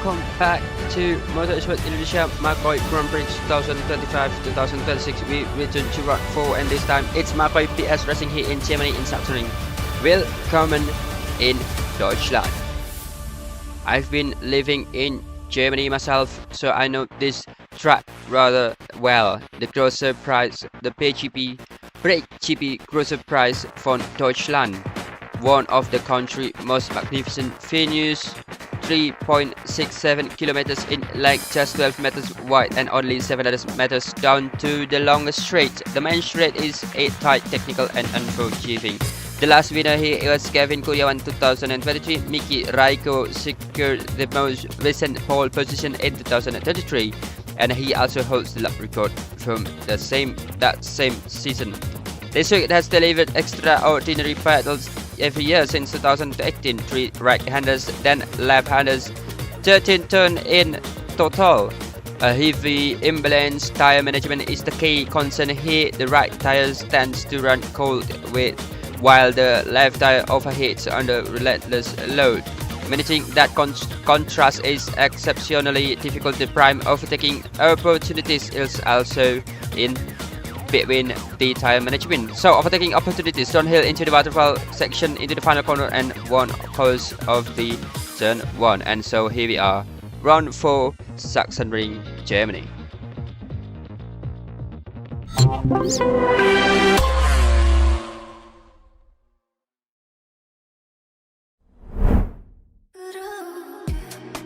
welcome back to Moto Esport Indonesia Macoi Grand Prix 2025-2026. We return to Round 4 and this time it's Macoi PS racing here in Germany in Sachsenring. Willkommen in Deutschland. I've been living in Germany myself, so I know this track rather well. The grosser prize, the BrakeGP grosser prize von Deutschland. One of the country's most magnificent venues, 3.67 kilometers in length, just 12 meters wide and only 700 meters down to the longest straight. The main straight is a tight, technical and unforgiving. The last winner here was Kevin Kuryawan 2023. Miki Raiko secured the most recent pole position in 2023, and he also holds the lap record from that same season. This circuit has delivered extraordinary battles every year since 2018, 3 right-handers, then left-handers, 13 turns in total. A heavy imbalance tire management is the key concern here. The right tire tends to run cold while the left tire overheats under relentless load. Managing that contrast is exceptionally difficult. The prime overtaking opportunities is also in between the tire management. So overtaking opportunities, downhill into the waterfall section, into the final corner and one course of the turn 1. And so here we are, round 4, Sachsenring, Germany.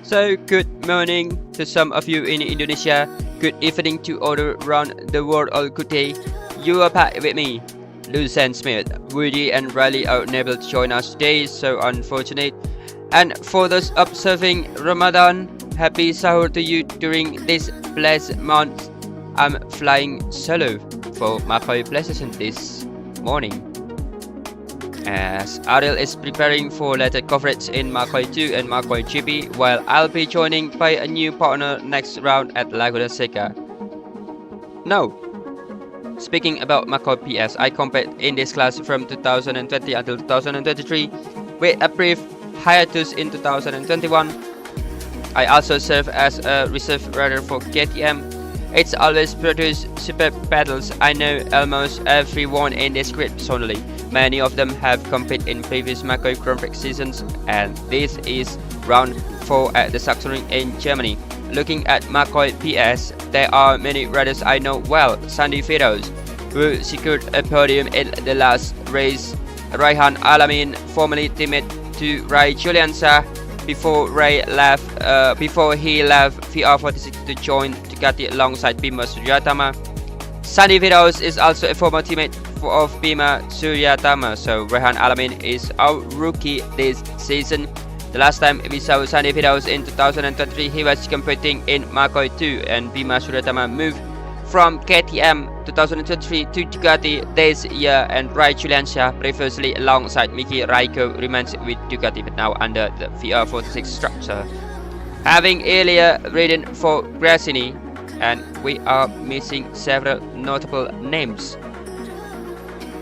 So good morning to some of you in Indonesia, good evening to others around the world, or good day. You are back with me, Lucien Smith. Woody and Riley are unable to join us today, so unfortunate. And for those observing Ramadan, happy sahur to you during this blessed month. I'm flying solo for Macoi PlayStation this morning, as Ariel is preparing for later coverage in Macoi 2 and MEI-MacoiGP, while I'll be joining by a new partner next round at Laguna Seca. Now, speaking about Macoi PS, I competed in this class from 2020 until 2023 with a brief hiatus in 2021. I also serve as a reserve rider for KTM. It's always produced superb battles. I know almost everyone in this grid personally. Many of them have competed in previous Macoi Grand Prix seasons, and this is round 4 at the Sachsenring in Germany. Looking at Macoi PS, there are many riders I know well. Sandy Firos, who secured a podium in the last race. Rayhan Alamin, formerly teammate to Ray Julianza before he left VR46 to join Ducati alongside Bima Suryatama. Sandy Firos is also a former teammate of Bima Suryatama, so Rayhan Alamin is our rookie this season. The last time we saw Sandy Firos in 2023, he was competing in Macoi 2, and Bima Suryatama moved from KTM 2023 to Ducati this year, and Ray Julianza, previously alongside Miki Raiko, remains with Ducati but now under the VR46 structure, having earlier ridden for Gresini, and we are missing several notable names.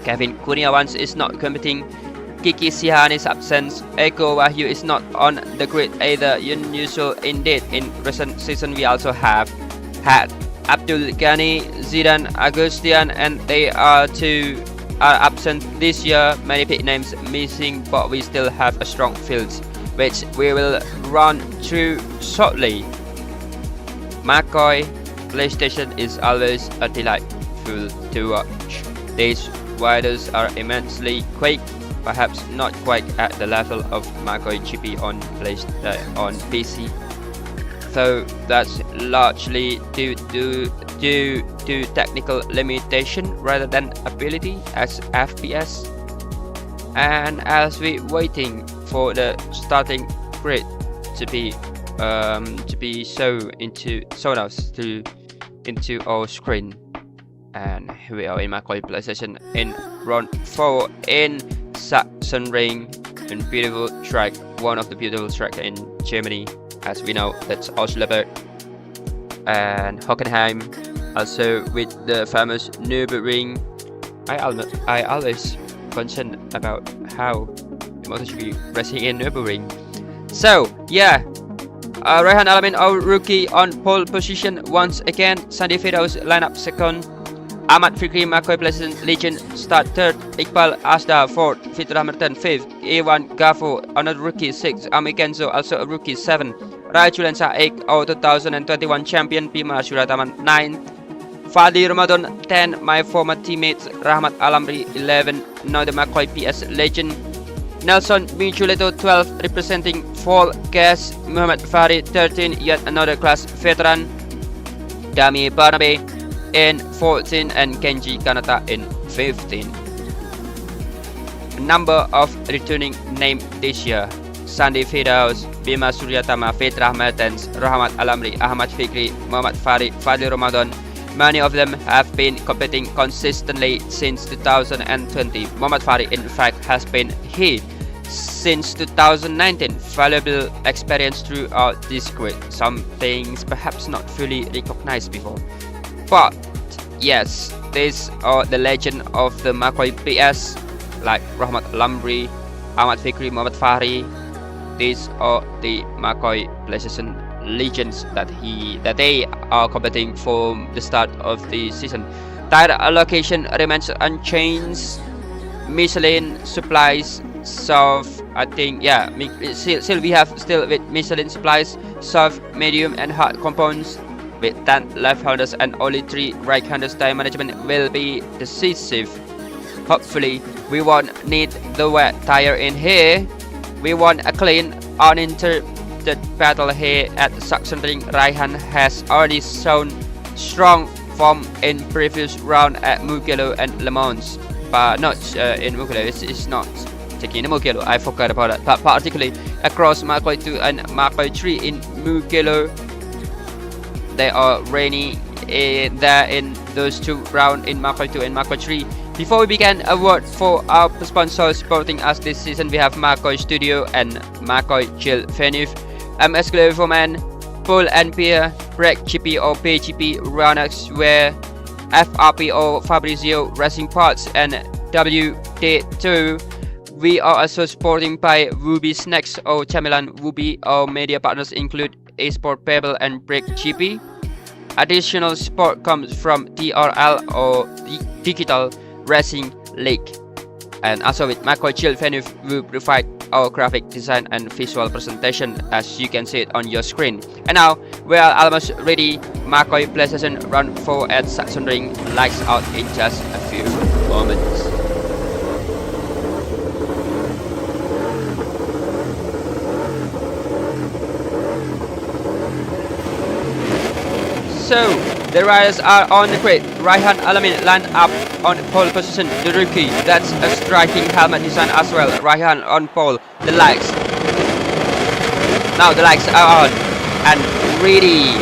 Kevin Kuryawan is not competing. Kiki Sihan is absent. Eko Wahyu is not on the grid either. Unusual indeed. In recent season we also have had Abdul Ghani, Zidan, Agustian, and they are absent this year. Many big names missing, but we still have a strong field, which we will run through shortly. Macoi PlayStation is always a delightful to watch. These riders are immensely quick, perhaps not quite at the level of MEI-MacoiGP on PC, though that's largely due to technical limitation rather than ability as FPS. And as we're waiting for the starting grid to be shown into our screen, and here we are in Macoi PlayStation in round 4 in Sachsenring, a beautiful track, one of the beautiful tracks in Germany. As we know, that's Oslo and Hockenheim, also with the famous Nürburgring. I always concerned about how MotoGP racing in Nürburgring. So yeah, Rehan Alamin, our rookie, on pole position once again. Sandy Firdaus line up second. Ahmad Fikri Macoi Pleasant Legion start third. Iqbal Asda fourth. Fitur Hamilton fifth. Ewan Gafo, another rookie, sixth. Ami Kenzo, also a rookie, seventh. Rajulan Saik, our 2021 champion. Bima Surataman, ninth. Fadi Ramadan, 10. My former teammates Rahmat Alamri, 11. Now the Macoi PS legend. Nelson Michuleto, 12, representing Fall Gas. Muhammad Fahri, 13, yet another class veteran. Dami Barnabe in 14 and Kenji Kanata in 15. Number of returning name this year: Sandy Firdaus, Bima Suryatama, Fetrah Mertens, Rahmat Alamri, Ahmad Fikri, Muhammad Fahri, Fadli Ramadan. Many of them have been competing consistently since 2020. Muhammad Fahri, in fact, has been here since 2019. Valuable experience throughout this grid. Some things perhaps not fully recognized before. But yes, these are the legend of the Macoi PS, like Rahmat Alamri, Ahmad Fikri, Muhammad Fahri. These are the Macoi PlayStation legends that they are competing from the start of the season. Tire allocation remains unchanged. Michelin supplies soft, I think, yeah, still we have with Michelin supplies soft, medium and hard components. With 10 left-handers and only 3 right-handers, tire management will be decisive. Hopefully we won't need the wet tire in here. We want a clean, uninterrupted battle here at Sachsenring. Raihan has already shown strong form in previous round at Mugello and Le Mans, but not in Mugello. It's not taking in Mugello. I forgot about that. But particularly across Macoi 2 and Macoi 3 in Mugello, they are rainy there in those 2 rounds in Macoi 2 and Macoi 3. Before we begin, a word for our sponsors supporting us this season. We have Macoi Studio and Macoi Jillevilleneuve, MS Glove for Men, Pull&Bear, BrakeGP or BGP, Rynex Wear, FRP or Fabrizio Racing Parts, and WD2. We are also supporting by Wubi Snacks or Chamilan Wubi. Our media partners include Esport, Pebble and BrakeGP. Additional support comes from DRL or Digital Racing League. And also with Macoi Jillevilleneuve, we provide our graphic design and visual presentation, as you can see it on your screen. And now we are almost ready. Macoi PlayStation Round 4 at Sachsenring lights out in just a few moments. So the riders are on the grid. Raihan Alamin line up on pole position. The rookie, that's a striking helmet design as well. Raihan on pole. The lights. Now the lights are on and ready.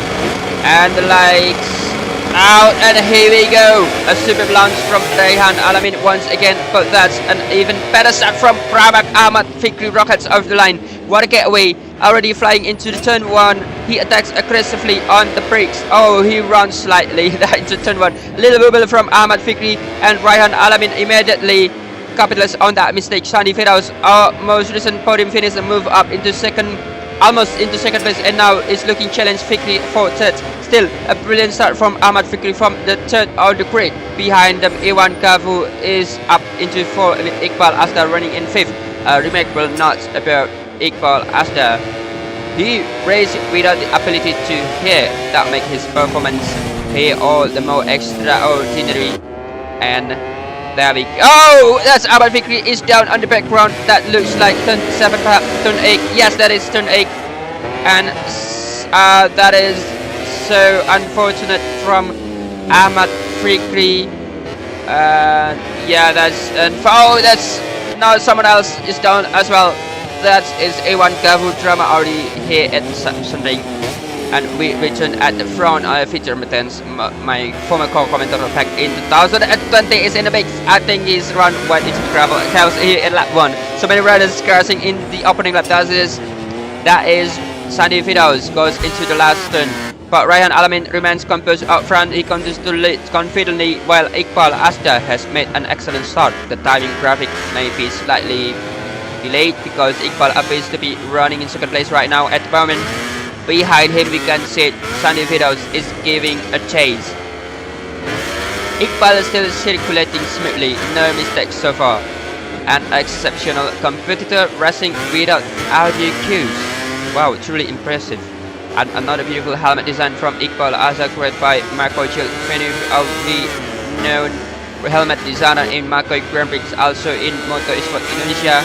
And the lights out, and here we go. A super launch from Raihan Alamin once again, but that's an even better shot from Prabak Ahmad Fikri. Rockets off the line. What a getaway. Already flying into the turn 1. He attacks aggressively on the brakes. Oh, he runs slightly into turn 1. Little bubble from Ahmad Fikri, and Raihan Alamin immediately capitalized on that mistake. Sandy Firdaus, our most recent podium finish, move up into second, almost into second place, and now is looking challenge Fikri for third. Still a brilliant start from Ahmad Fikri from the third on the grid. Behind them, Ewan Kavu is up into 4 with Iqbal Asda running in 5th. A remarkable notch about Iqbal Asda. He raced without the ability to hear. That makes his performance here all the more extraordinary. And there we go. Oh, that's Ahmad Fikri is down on the background. That looks like turn 7, perhaps turn 8. Yes, that is turn 8. And that is so unfortunate from Ahmad Fikri. Yeah, that's now someone else is down as well. That is A1 Gavu drama already here at Sachsenring. And we return at the front. Feature Mertens, my former co-commentator back in 2020, is in the mix. I think he's run wide into gravel chaos here in lap 1. So many riders crashing in the opening lap. That is Sandy Firdaus goes into the last turn. But Raihan Alamin remains composed up front. He continues to lead confidently, while Iqbal Asda has made an excellent start. The timing graphic may be slightly delayed because Iqbal appears to be running in second place right now at the moment. Behind him we can see Sandy Fidos is giving a chase. Iqbal is still circulating smoothly, no mistakes so far. An exceptional competitor racing without audio cues. Wow, truly impressive. And another beautiful helmet design from Iqbal Azhar created by Macoi Jillevilleneuve, of the known helmet designer in Macoi Grand Prix, also in Moto Esport Indonesia.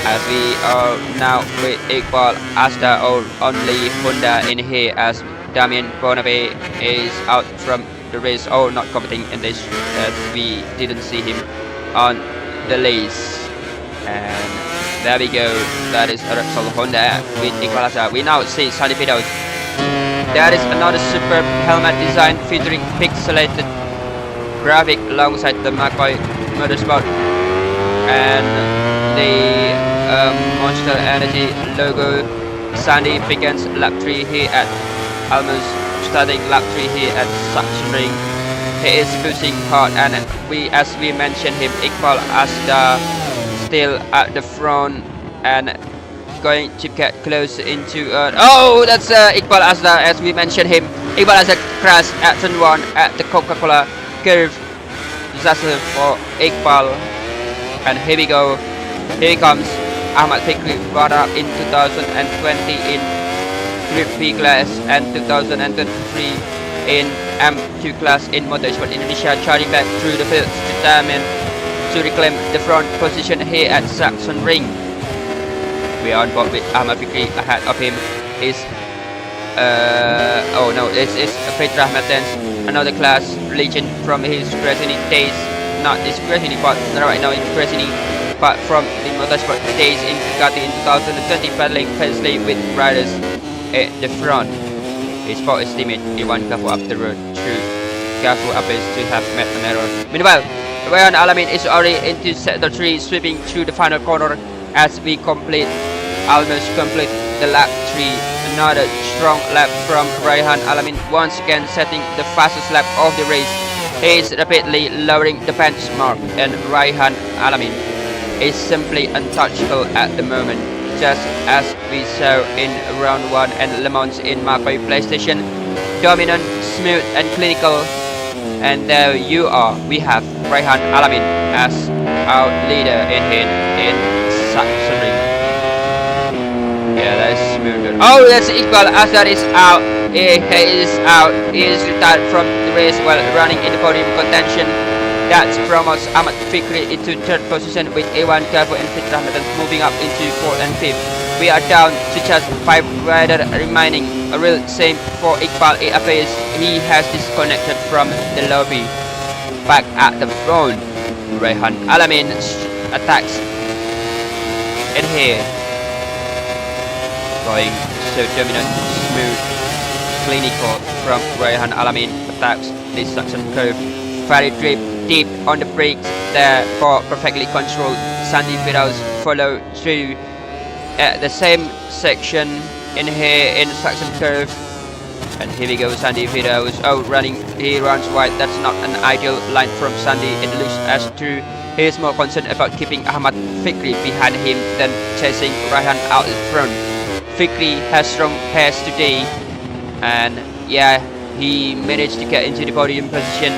As we are now with Iqbal Azhar, or only Honda in here, as Damien Bonabe is out from the race, or not competing in this, as we didn't see him on the race. And there we go, that is a Repsol Honda with Iqbal Azhar. We now see Sandy Fidos. That is another superb helmet design featuring pixelated graphic alongside the Macoi Motorsport and the Monster Energy logo. Sandy begins lap 3 here at almost starting lap 3 here at Sachsenring. He is pushing hard, and as we mentioned him, Iqbal Azhar still at the front and going to get close into oh, that's Iqbal Azhar, as we mentioned him. Iqbal Azhar crashed at turn 1 at the Coca-Cola curve. Disaster for Iqbal, and here we go, here he comes. Ahmad Fikri brought up in 2020 in Group B class and 2023 in M2 class in Moto Sport Indonesia, charging back through the field to reclaim the front position here at Sachsenring. We are on board with Ahmad Fikri. Ahead of him is oh no, this is Petra Mertens, another class legend from his Gresini days. Not this Gresini, but right now in Gresini, but from the motorsport days in Ducati in 2020, battling fiercely with riders at the front. His sport is teammate Iwan Cafu up the road through. Cafu appears to have met an error. Meanwhile, Ryan Alamin is already into sector 3, sweeping through the final corner as we almost complete the lap 3. Another strong lap from Rayhan Alamin, once again setting the fastest lap of the race. He is rapidly lowering the benchmark, and Rayhan Alamin is simply untouchable at the moment, just as we saw in round 1 and Le Mans in Macoi PlayStation. Dominant, smooth and clinical, and there you are, we have Rayhan Alamin as our leader in Sachsenring. Yeah, that's smooth. Oh, that's Iqbal Azhar is out. He is out. He is retired from the race while running in the podium contention. That promotes Ahmad Fikri into 3rd position, with Iwan Cafu and Petra Mertens moving up into 4th and 5th. We are down to just 5 riders remaining. A real shame for Iqbal. It appears he has disconnected from the lobby. Back at the front, Rayhan Alamin attacks in here. Going so dominant, smooth, clinical from Rayhan Alamin. Attacks this suction curve. Very deep on the brakes there for perfectly controlled. Sandy Fidos follow through at the same section in here in suction curve. And here we go, Sandy Fidos. Oh, he runs wide. That's not an ideal line from Sandy. It looks as true. He is more concerned about keeping Ahmad Fikri behind him than chasing Rayhan out in front. Fikri has strong pace today, and yeah, he managed to get into the podium position.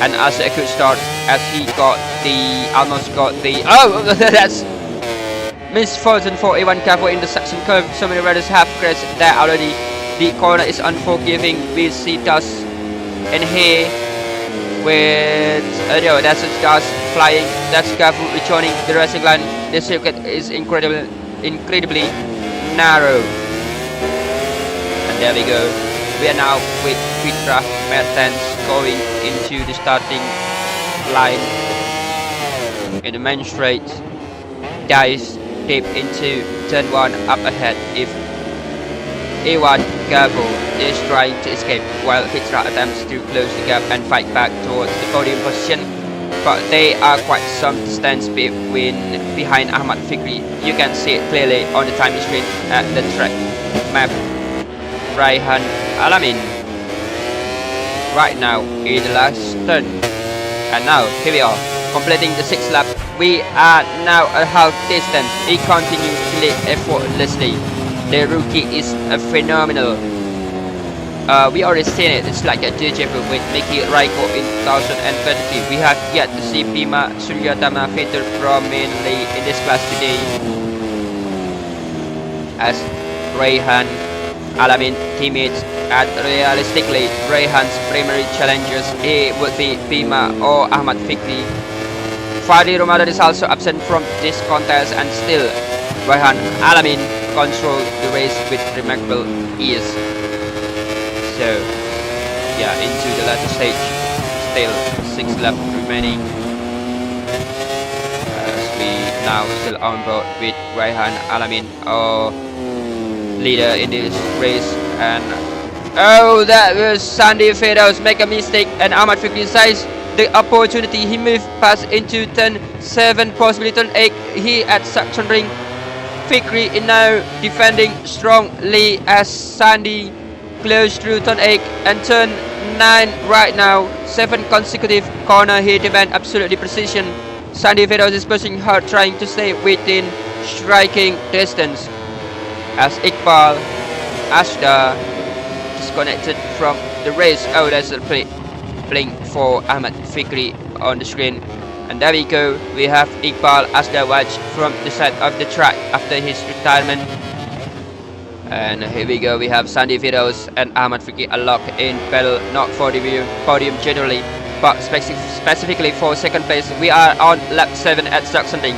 And also a good start, as he almost got the oh, that's misfortune for Iwan Cafu in the section curve. So many riders have crashed there already. The corner is unforgiving. We see dust in here with no, that's dust flying. That's Cafu rejoining the racing line. The circuit is incredibly narrow. And there we go. We are now with Petra Mertens going into the starting line in the main straight. Dives deep into turn 1 up ahead. If Iwan Cafu is trying to escape, while Petra attempts to close the gap and fight back towards the podium position, but they are quite some distance behind Ahmad Fikri. You can see it clearly on the time screen at the track map. Rayhan Alamin right now in the last turn, and now here we are completing the 6th lap. We are now a half distance. He continues to lead effortlessly. The rookie is phenomenal. We already seen it. It's like a deja vu with Miki Raiko in 2020. We have yet to see Bima Suryatama feature prominently in this class today, as Rayhan Alamin teammates. And realistically, Rayhan's primary challengers would be Bima or Ahmad Fikri. Fadi Ramadan is also absent from this contest, and still Rayhan Alamin controlled the race with remarkable ease. So, yeah, into the latter stage, still 6 laps remaining, as we now still on board with Rayhan Alamin, our leader in this race. And oh, that was Sandy Fedos make a mistake, and Ahmad Fikri seized the opportunity. He moved past into turn 7, possibly turn 8. He at Sachsenring. Fikri is now defending strongly as Sandy close through turn 8 and turn 9 right now. 7 consecutive corner. He demands absolutely precision. Sandy Fedos is pushing hard, trying to stay within striking distance, as Iqbal Ashda disconnected from the race. Oh, there's a blink for Ahmad Fikri on the screen. And there we go. We have Iqbal Ashda watch from the side of the track after his retirement. And here we go. We have Sandy Fedos and Ahmad Fikri locked in battle, not for the podium generally, but specifically for second place. We are on lap 7 at Sachsenring.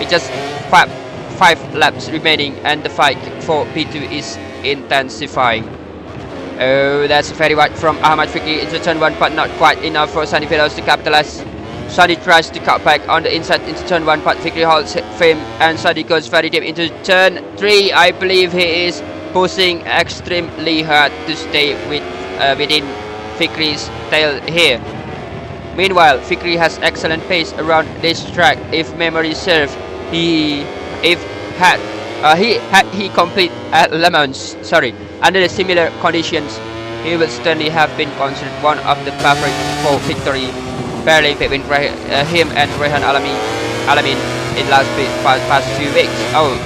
It's just five laps remaining, and the fight for P2 is intensifying. Oh, that's very wide from Ahmad Fikri into turn 1, but not quite enough for Sandy Fedos to capitalize. Sandy tries to cut back on the inside into turn 1, but Fikri holds him, and Sandy goes very deep into turn 3. I believe he is pushing extremely hard to stay within Fikri's tail here. Meanwhile, Fikri has excellent pace around this track. If memory serves, he complete at Le Mans, under the similar conditions, he will certainly have been considered one of the favorites for victory, barely between him and Rayhan Alamin in past few weeks. Oh,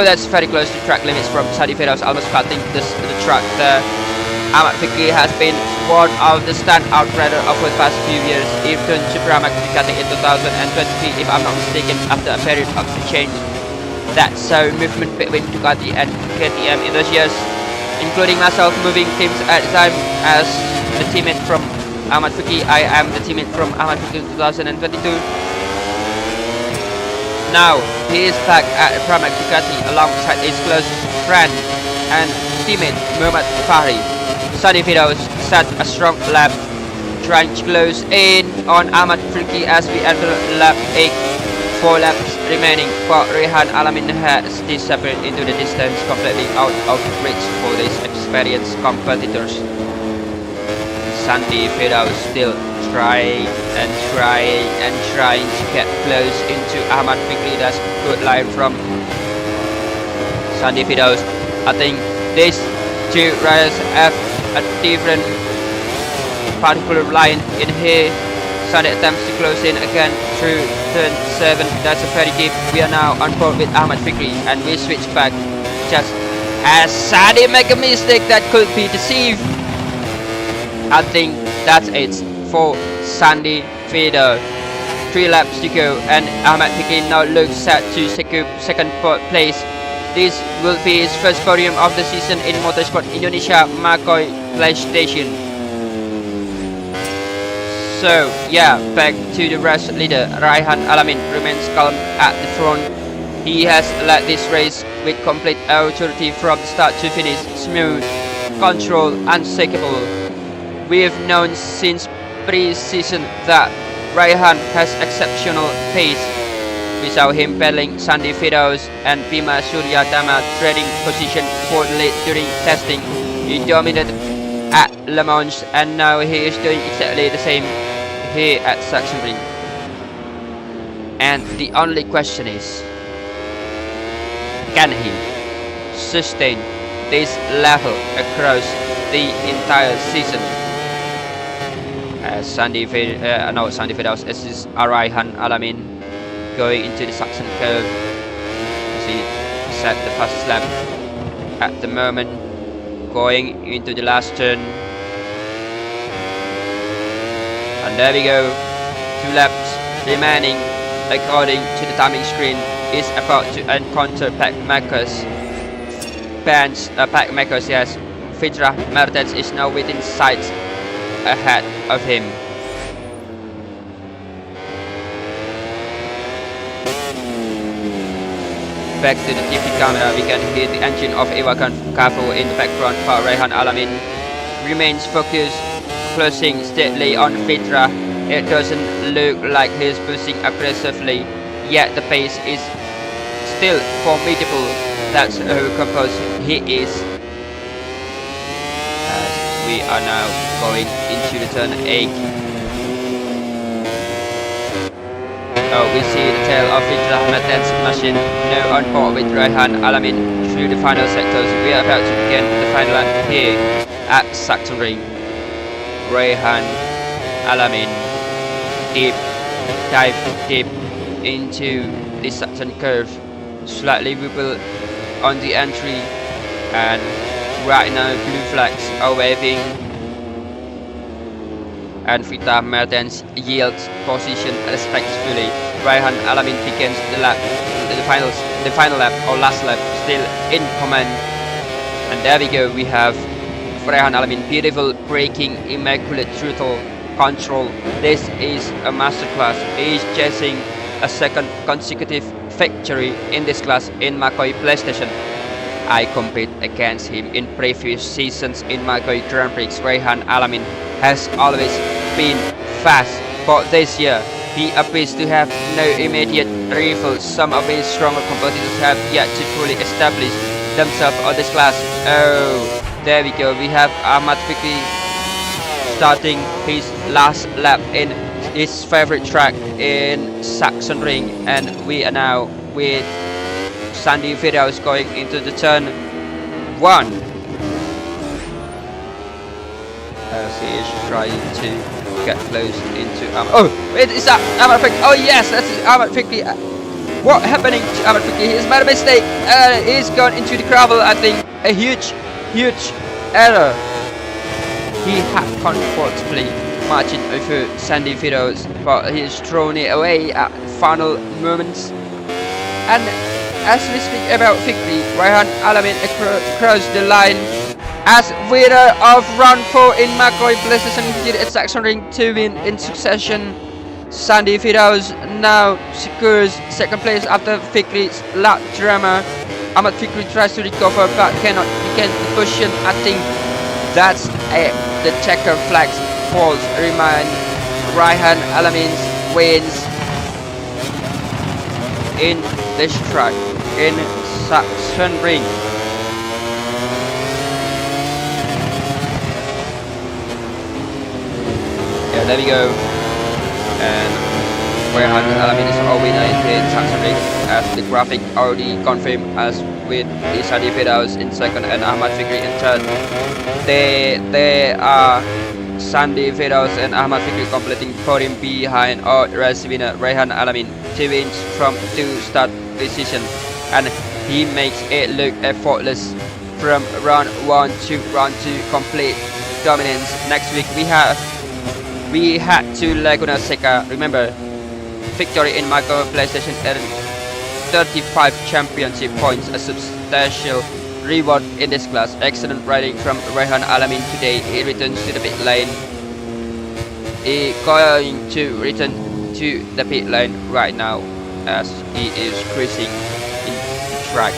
that's very close to track limits from Sandy Fedos, almost cutting the track there. Ahmad Fikri has been one of the standout riders over the past few years. He returned to Pramac Ducati in 2023, if I'm not mistaken, after a period of change. That saw movement between Ducati and KTM in those years, including myself moving teams at the time as the teammate from Ahmad Fikri. I am the teammate from Ahmad Fikri in 2022. Now he is back at Pramac Ducati alongside his close friend and teammate Muhammad Fahri. Sandy Fedos set a strong lap, trying to close in on Ahmad Fikri as we enter lap 8. 4 laps remaining, but Rayhan Alamin has disappeared into the distance, completely out of reach for these experienced competitors. Sandy Fedos still trying to get close into Ahmad Fikri. That's good line from Sandy Fedos. I think these two riders have a different particular line in here. Sandy attempts to close in again through turn 7. That's a very deep. We are now on board with Ahmad Fikri, and we switch back just as Sandy make a mistake that could be deceived. I think that's it for Sandy Fedos. 3 laps to go, and Ahmad Fikri now looks set to secure second place. This will be his first podium of the season in Motorsport Indonesia Macoi Station. So yeah, back to the race leader. Rayhan Alamin remains calm at the front. He has led this race with complete authority from start to finish, smooth, controlled, unshakable. We've known since pre-season that Rayhan has exceptional pace. We saw him battling Sandy Fedos and Bima Suryatama, trading position for the lead during testing. He dominated at Le Mans, and now he is doing exactly the same here at Sachsenring. And the only question is, can he sustain this level across the entire season? Sandy Fedos as Rayhan Alamin going into the Sachsen curve. See at the fastest lap at the moment, going into the last turn. And there we go, 2 laps remaining according to the timing screen. Is about to encounter BrakeGP. BrakeGP, yes. Fitra Mertens is now within sight ahead of him. Back to the TV camera, we can hear the engine of Iwakan Kafu in the background, while Rehan Alamin remains focused, closing steadily on Fitra. It doesn't look like he's pushing aggressively, yet the pace is still formidable. That's how composed he is. As we are now going into the turn 8. Oh, we see the tail of Fitra Mertens machine now on board with Rehan Alamin through the final sectors. We are about to begin the final lap here at Sachsenring. Rehan Alamin dive deep into the Saxon curve, slightly wobble on the entry, and right now blue flags are waving, and Fitra Mertens yields position respectfully. Rehan Alamin begins the lap, the final lap or last lap, still in command. And there we go, we have Rehan Alamin, beautiful braking, immaculate throttle control. This is a masterclass. He is chasing a second consecutive victory in this class in Macoi PlayStation. I compete against him in previous seasons in Macoi Grand Prix. Rehan Alamin has always been fast, but this year he appears to have no immediate rival. Some of his stronger competitors have yet to fully establish themselves on this class. Oh, there we go. We have Ahmad Fikri starting his last lap in his favorite track in Sachsenring, and we are now with Sandy Fidaus going into the turn 1. As he is trying to get close into oh, wait, is that Ahmad Fikri? Oh yes, that's Ahmad Fikri. What happening to Ahmad Fikri? He's made a mistake. He's gone into the gravel. I think a huge error. He had comfortably marching over Sandy Fidaus, but he's thrown it away at final moments. And as we speak about victory, Rehan Alamin across the line as winner of round 4 in Macoi PlayStation at Sachsenring 2 win in succession. Sandy Fidaus now secures second place after Fikri's lap drama. Ahmad Fikri tries to recover but cannot regain the position. I think that's the checker flags falls remain. Rehan Alamin wins in this track in Sachsenring. Yeah, there we go. And Rehan Alamin is our winner in Sachsenring, as the graphic already confirmed, as with Sandy Fidaus in second and Ahmad Fikri in third. They are Sandy Fidaus and Ahmad Fikri completing podium behind our race winner Rehan Alamin, 2 wins from 2 start positions, and he makes it look effortless from round 1 to round 2, complete dominance. Next week we had to Laguna Seca. Remember, victory in Macoi PlayStation and 35 championship points, a substantial reward in this class. Excellent riding from Rehan Alamin today. He returns to the pit lane. He going to return to the pit lane right now, as he is cruising in the track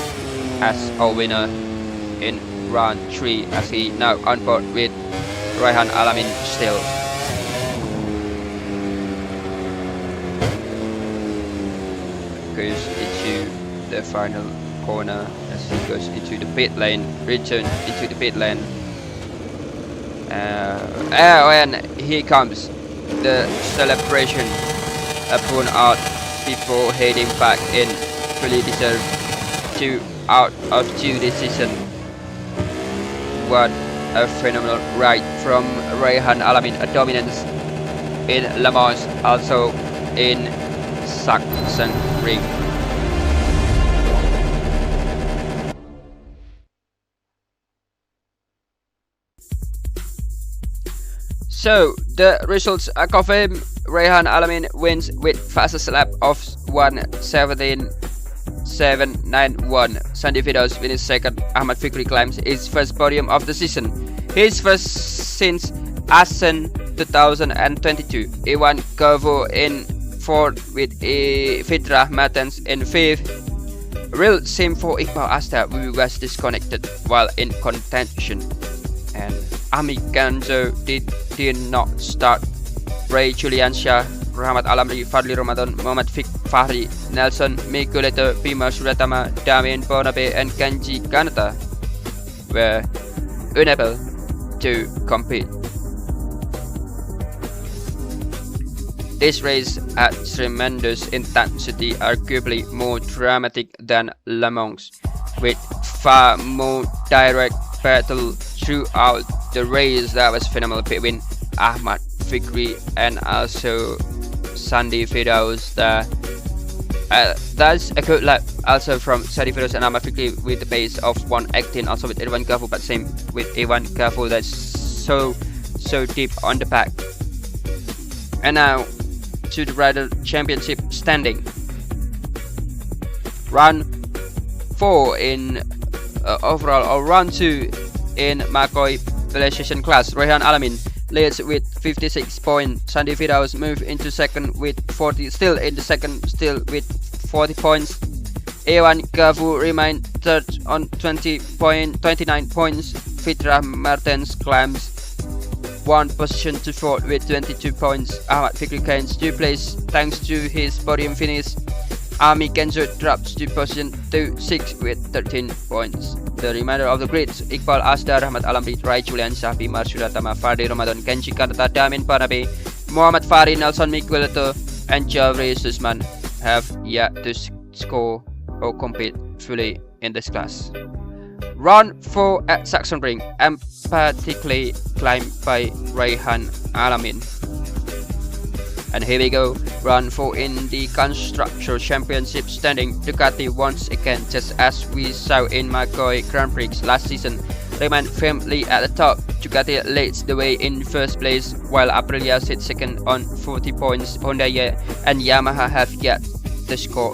as our winner in round 3, as he now on board with Rehan Alamin still. Goes into the final corner as he goes into the pit lane, return into the pit lane, and here comes the celebration upon out before heading back in. Fully deserved 2 out of 2 this season. What a phenomenal ride from Rehan Alamin, a dominance in Le Mans, also in Sachsenring. So the results are confirmed. Rehan Alamin wins with fastest lap of 1:17.791. Sandy Fidos finishes second. Ahmad Fikri climbs his first podium of the season, his first since Assen 2022. Iwan Kovo in fourth with Fitra Mertens in fifth. Real same for Iqbal Asta, who was disconnected while in contention, and Ami Ganzo did not start. Ray Juliansyah, Rahmat Alamri, Fadli Ramadan, Muhammad Fahri, Nelson Mikuleto, Bima Suratama, Damien Bonabe, and Kanji Kanata were unable to compete. This race had tremendous intensity, arguably more dramatic than Le Mans, with far more direct battle throughout the race. That was phenomenal between Ahmad Fikri and also Sandy Fidos. That's a good lap also from Sandy Fidos and Ahmad Fikri with the pace of 1:18, also with Iwan Kafu, but same with Iwan Kafu, that's so deep on the pack. And now to the Rider Championship standing. Round 4 in overall, or round 2 in Macoi Precision class. Rehan Alamin leads with 56 points. Sandy Fidaus move into second with 40, still in the second, still with 40 points. Ewan Kavu remain third on 29 points. Fitra Mertens climbs one position to fourth with 22 points. Ahmad Fikri gains 2 place thanks to his podium finish. Ami Kenzo drops 2 position to 6 with 13 points. The remainder of the grids: Iqbal Asdar, Rahmat Alamri, Rai Julian Sahbi, Marsuratama, Fardi Ramadan, Kenji Karata, Damin Panabe, Muhammad Fari, Nelson Mikuleto, and Javri Susman have yet to score or compete fully in this class. Round 4 at Sachsenring, emphatically climbed by Rehan Alamin. And here we go, round 4 in the Constructor Championship standing. Ducati once again, just as we saw in Macoi Grand Prix last season, remain firmly at the top. Ducati leads the way in first place, while Aprilia sits second on 40 points. Honda and Yamaha have yet to score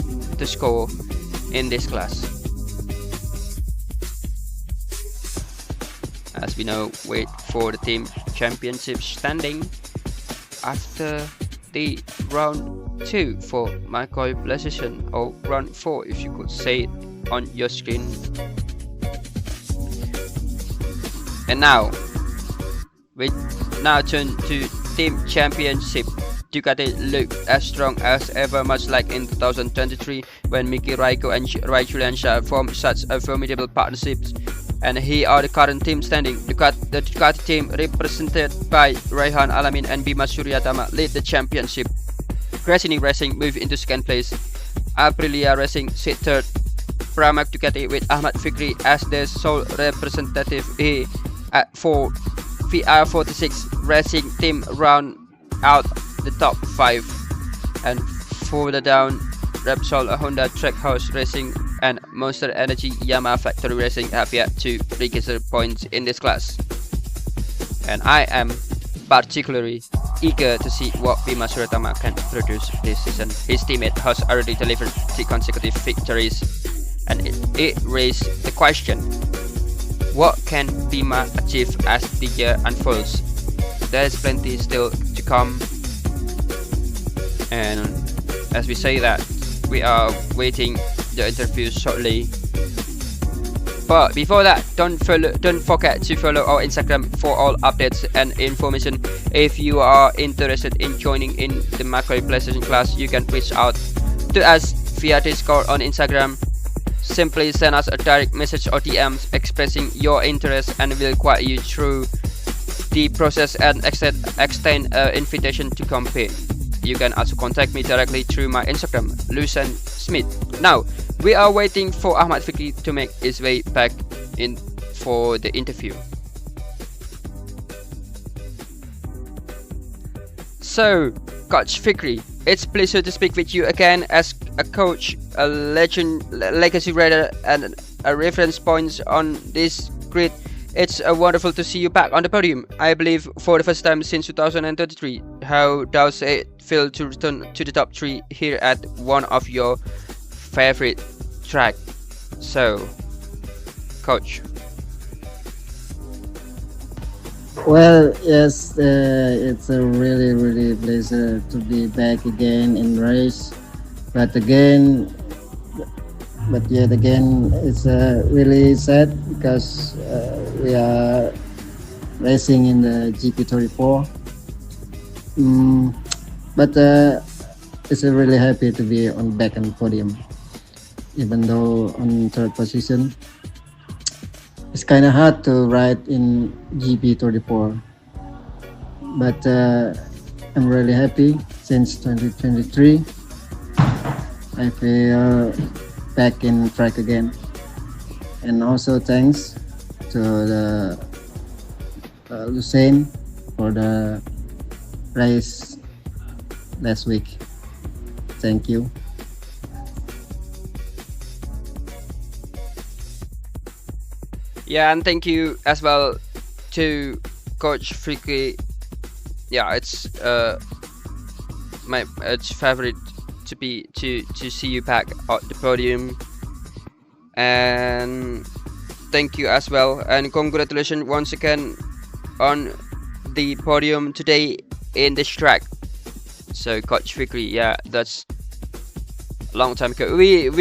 in this class. As we know, wait for the team championship standing after the round 2 for Macoi Precision, or round 4 if you could say it on your screen. And now we now turn to team championship. Ducati look as strong as ever, much like in 2023 when Miki Raikko and Rai Juliansyah formed such a formidable partnerships. And here are the current team standing. The Ducati team, represented by Rehan Alamin and Bima Suryatama, lead the championship. Gresini Racing move into second place. Aprilia Racing sit third. Pramac Ducati with Ahmad Fikri as their sole representative here at 4. VR46 Racing team round out the top 5. And further down, Repsol, Honda, Trackhouse Racing, and Monster Energy Yamaha Factory Racing have yet to register points in this class. And I am particularly eager to see what Bima Suryatama can produce this season. His teammate has already delivered 3 consecutive victories, and it raised the question: what can Bima achieve as the year unfolds? There's plenty still to come, and as we say that, we are waiting the interview shortly. But before that, don't forget to follow our Instagram for all updates and information. If you are interested in joining in the Macoi PlayStation class, you can reach out to us via Discord on Instagram. Simply send us a direct message or DMs expressing your interest, and we'll guide you through the process and extend an invitation to compete. You can also contact me directly through my Instagram, Lucen Smith. Now, we are waiting for Ahmad Fikri to make his way back in for the interview. So, Coach Fikri, it's a pleasure to speak with you again as a coach, a legend, legacy rider, and a reference point on this grid It's wonderful to see you back on the podium. I believe for the first time since 2023. How does it feel to return to the top 3 here at one of your favorite track? So, coach. Well, yes, it's a really pleasure to be back again in race, but yet again, it's really sad because we are racing in the GP34. But it's really happy to be on back on podium, even though on third position. It's kind of hard to ride in GP34, but I'm really happy since 2023. I feel back in track again, and also thanks to the Lucien for the race last week. Thank you. Yeah, and thank you as well to Coach Freaky. Yeah, it's it's favorite to see you back at the podium, and thank you as well, and congratulations once again on the podium today in this track. So Coach Freaky, yeah, that's long time ago. We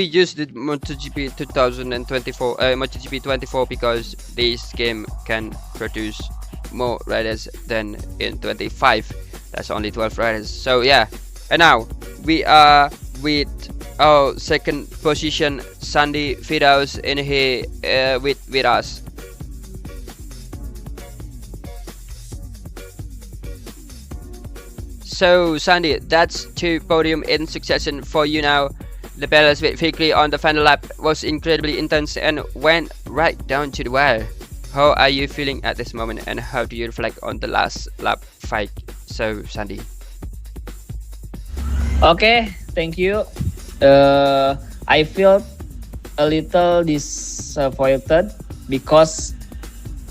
just did MotoGP 2024, MotoGP 24 because this game can produce more riders than in 25. That's only 12 riders. So yeah, and now we are with our second position, Sandy Fidaus in here with us. So Sandy, that's 2 podium in succession for you now. The battles with Fikri on the final lap was incredibly intense and went right down to the wire. How are you feeling at this moment, and how do you reflect on the last lap fight? So Sandy. Okay, thank you. I feel a little disappointed because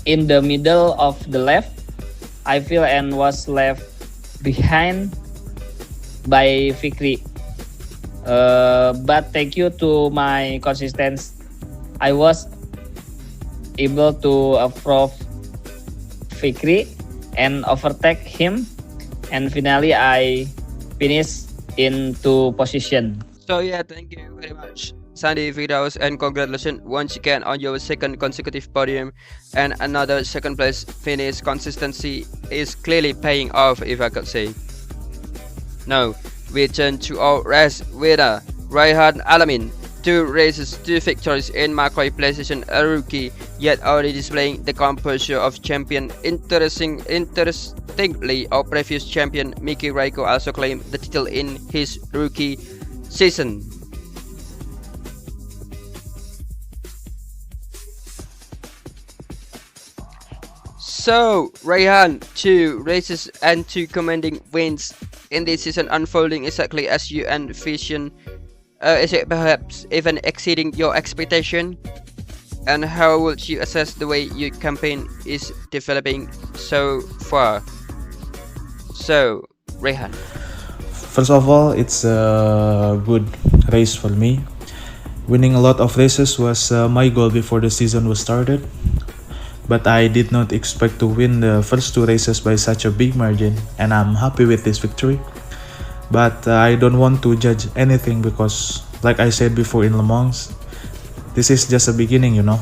in the middle of the left, I feel and was left behind by Fikri. But thank you to my consistency, I was able to approve Fikri and overtake him, and finally I finished in 2 position. So yeah, thank you very much, Sandy Fidaus, and congratulations once again on your second consecutive podium and another second place finish. Consistency is clearly paying off, if I could say. Now we turn to our race winner, Raihan Alamin. 2 races, 2 victories in Macoi, PlayStation, a rookie, yet already displaying the composure of champion. Interestingly, our previous champion Miki Raiko also claimed the title in his rookie season. So, Raihan, 2 races and 2 commanding wins in this season, unfolding exactly as you envisioned. Is it perhaps even exceeding your expectation? And how would you assess the way your campaign is developing so far? So, Raihan. First of all, it's a good race for me. Winning a lot of races was my goal before the season was started. But I did not expect to win the first 2 races by such a big margin, and I'm happy with this victory. But I don't want to judge anything because, like I said before in Le Mans, this is just a beginning, you know.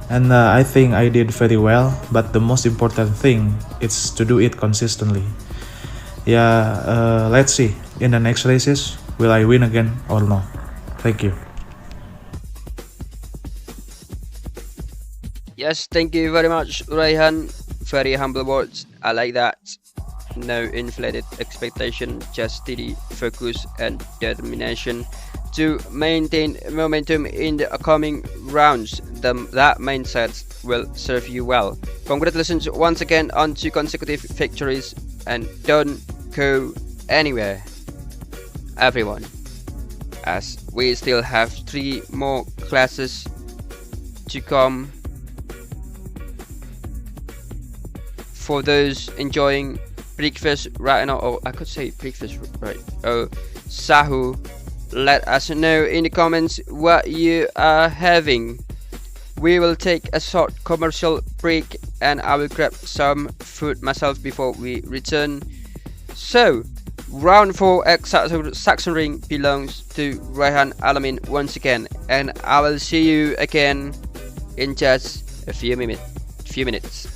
And I think I did very well, but the most important thing is to do it consistently. Yeah, let's see. In the next races, will I win again or no? Thank you. Yes, thank you very much, Raihan. Very humble words. I like that. No inflated expectation, just steady focus and determination to maintain momentum in the coming rounds. That mindset will serve you well. Congratulations once again on 2 consecutive victories, and don't go anywhere, everyone, as we still have 3 more classes to come for those enjoying breakfast right now, or I could say breakfast right, oh, sahu, let us know in the comments what you are having. We will take a short commercial break and I will grab some food myself before we return. So, round 4 at Sachsenring belongs to Rehan Alamin once again, and I will see you again in just a few minutes.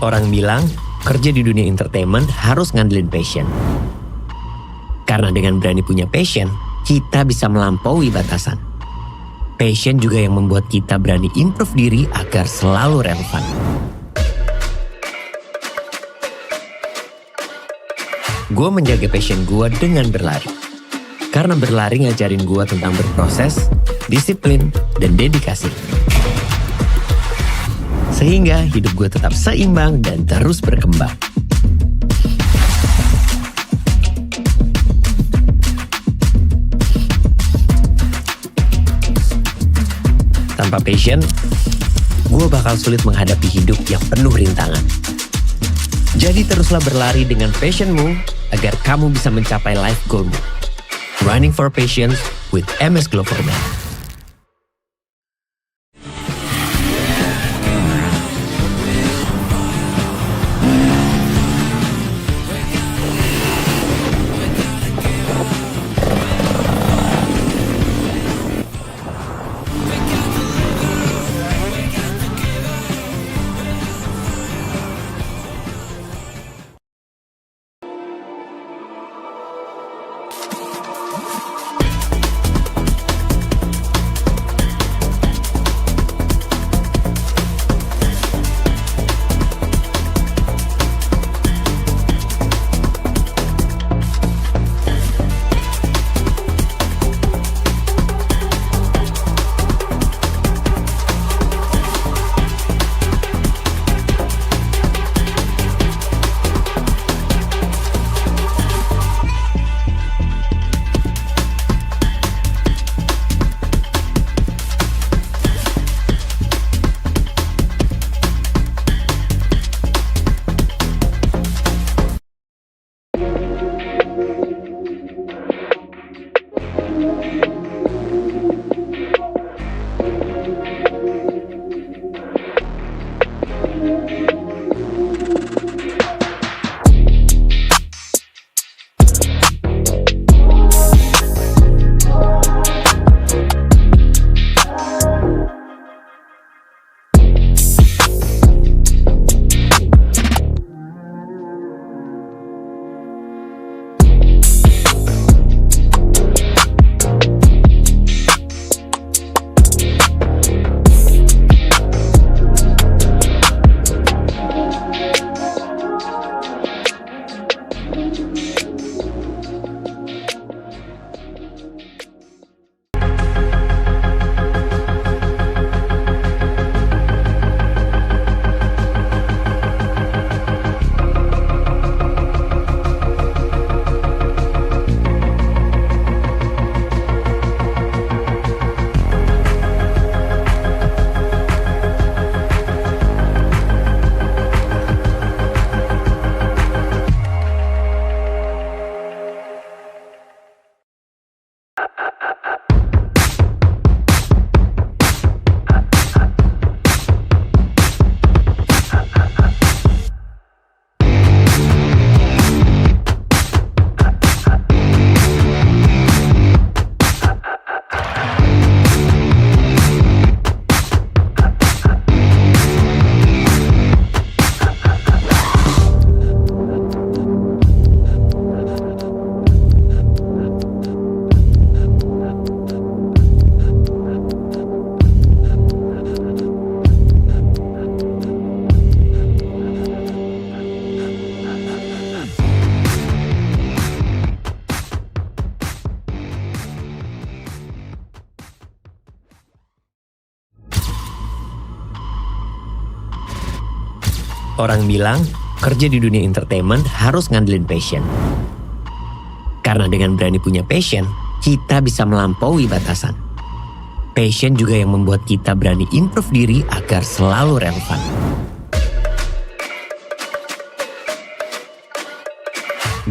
Orang bilang, kerja di dunia entertainment harus ngandelin passion. Karena dengan berani punya passion, kita bisa melampaui batasan. Passion juga yang membuat kita berani improve diri agar selalu relevan. Gue menjaga passion gue dengan berlari. Karena berlari ngajarin gue tentang berproses, disiplin, dan dedikasi. Sehingga hidup gue tetap seimbang dan terus berkembang. Tanpa passion, gue bakal sulit menghadapi hidup yang penuh rintangan. Jadi teruslah berlari dengan passionmu agar kamu bisa mencapai life goalmu. Running for Passion with MS Gloverman. Orang bilang, kerja di dunia entertainment harus ngandelin passion. Karena dengan berani punya passion, kita bisa melampaui batasan. Passion juga yang membuat kita berani improve diri agar selalu relevan.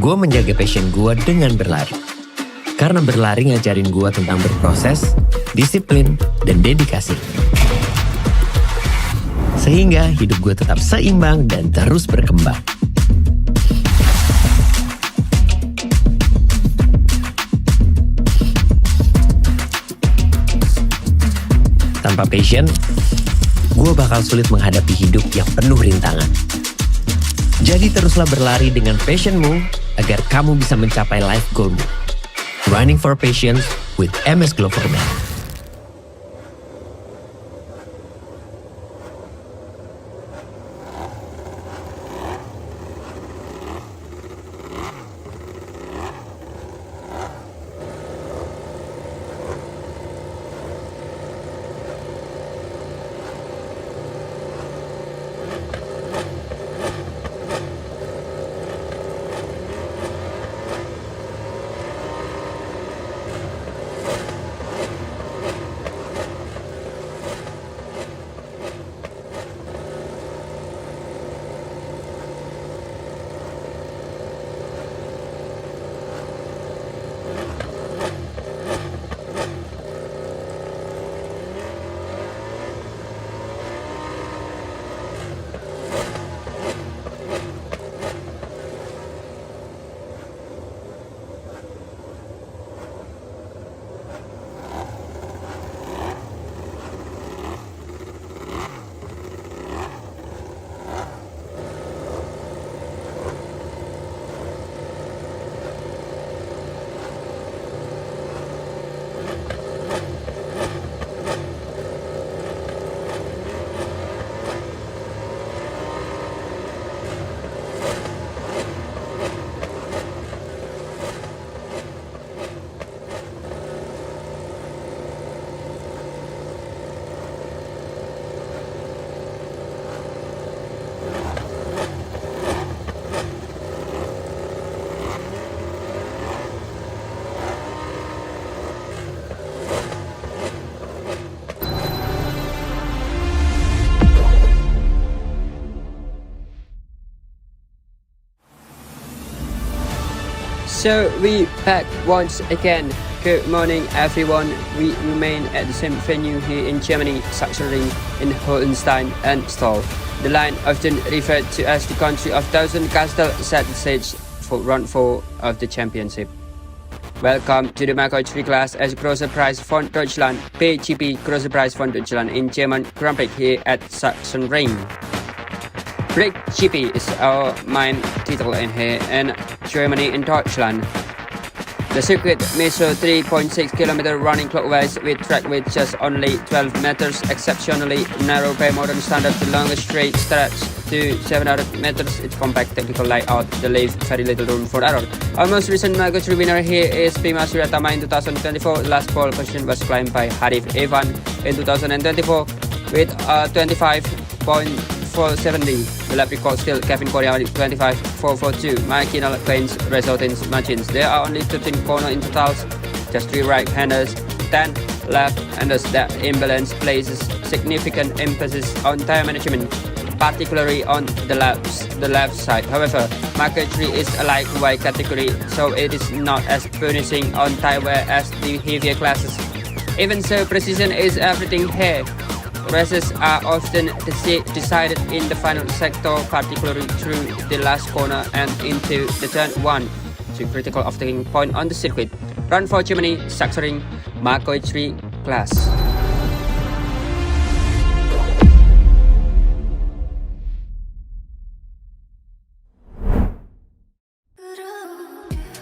Gue menjaga passion gue dengan berlari. Karena berlari ngajarin gue tentang berproses, disiplin, dan dedikasi. Sehingga hidup gue tetap seimbang dan terus berkembang. Tanpa passion, gue bakal sulit menghadapi hidup yang penuh rintangan. Jadi teruslah berlari dengan passionmu agar kamu bisa mencapai life goalmu. Running for Passion with MS Gloverman. So we back once again. Good morning everyone. We remain at the same venue here in Germany, Sachsenring in Hohenstein and Stahl. The line often referred to as the country of thousand castles set the stage for round 4 of the championship. Welcome to the Macoi class as Großer Preis von Deutschland, BrakeGP Großer Preis von Deutschland in German Grand Prix here at Sachsenring. BrakeGP is our main title in here in Germany and Deutschland. The circuit measures 3.6 km running clockwise with track width just only 12 meters, exceptionally narrow by modern standard. The longest straight stretch to 700 meters. Its compact technical layout, the leaves very little room for error. Our most recent Macoi winner here is Bima Suryatama in 2024. The last pole position was climbed by Harif Evan in 2024 with 25.470. The lap record still Kevin Korea with 25.442. Marginal gains resulting margins. There are only 13 corners in total, just 3 right-handers, 10 left-handers. That imbalance places significant emphasis on tire management, particularly on the left side. However, Macoi is a lightweight category, so it is not as punishing on tire wear as the heavier classes. Even so, precision is everything here. Races are often decided in the final sector, particularly through the last corner and into the turn 1, to critical off-taking point on the circuit. Run for Germany, Sachsenring, Macoi class.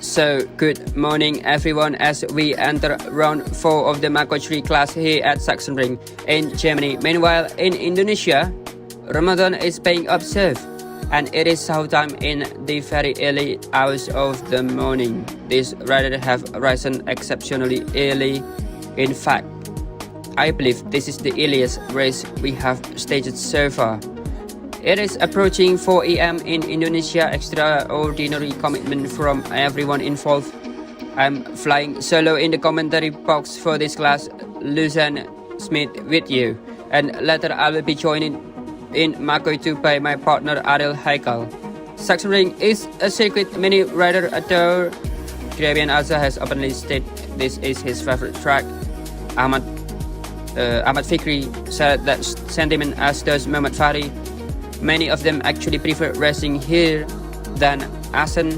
So, good morning everyone as we enter round 4 of the Macoi class here at Sachsenring in Germany. Meanwhile, in Indonesia, Ramadan is being observed and it is showtime in the very early hours of the morning. These riders have risen exceptionally early. In fact, I believe this is the earliest race we have staged so far. It is approaching 4 AM in Indonesia. Extraordinary commitment from everyone involved. I'm flying solo in the commentary box for this class, Luzan Smith with you, and later I will be joined in Macoi 2 by my partner Ariel Haikal. Sachsenring is a circuit many riders adore. Grabian also has openly stated this is his favorite track. Ahmad Fikri said that sentiment, as does Muhammad Fahri. Many of them actually prefer racing here than Assen.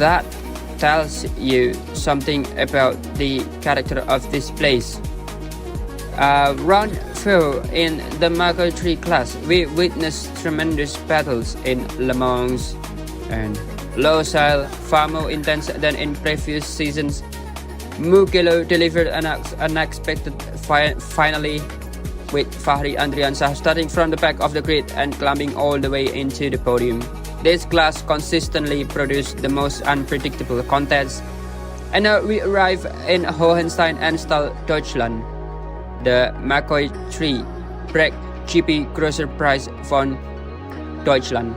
That tells you something about the character of this place. Round before, in the Macoi 3 class, we witnessed tremendous battles in Le Mans and Losail, far more intense than in previous seasons. Mugello delivered an unexpected finale with Fahri Andriansah starting from the back of the grid and climbing all the way into the podium. This class consistently produced the most unpredictable contests. And now we arrive in Hohenstein-Enstal, Deutschland. The Macoi 3 BrakeGP Großer Preis von Deutschland.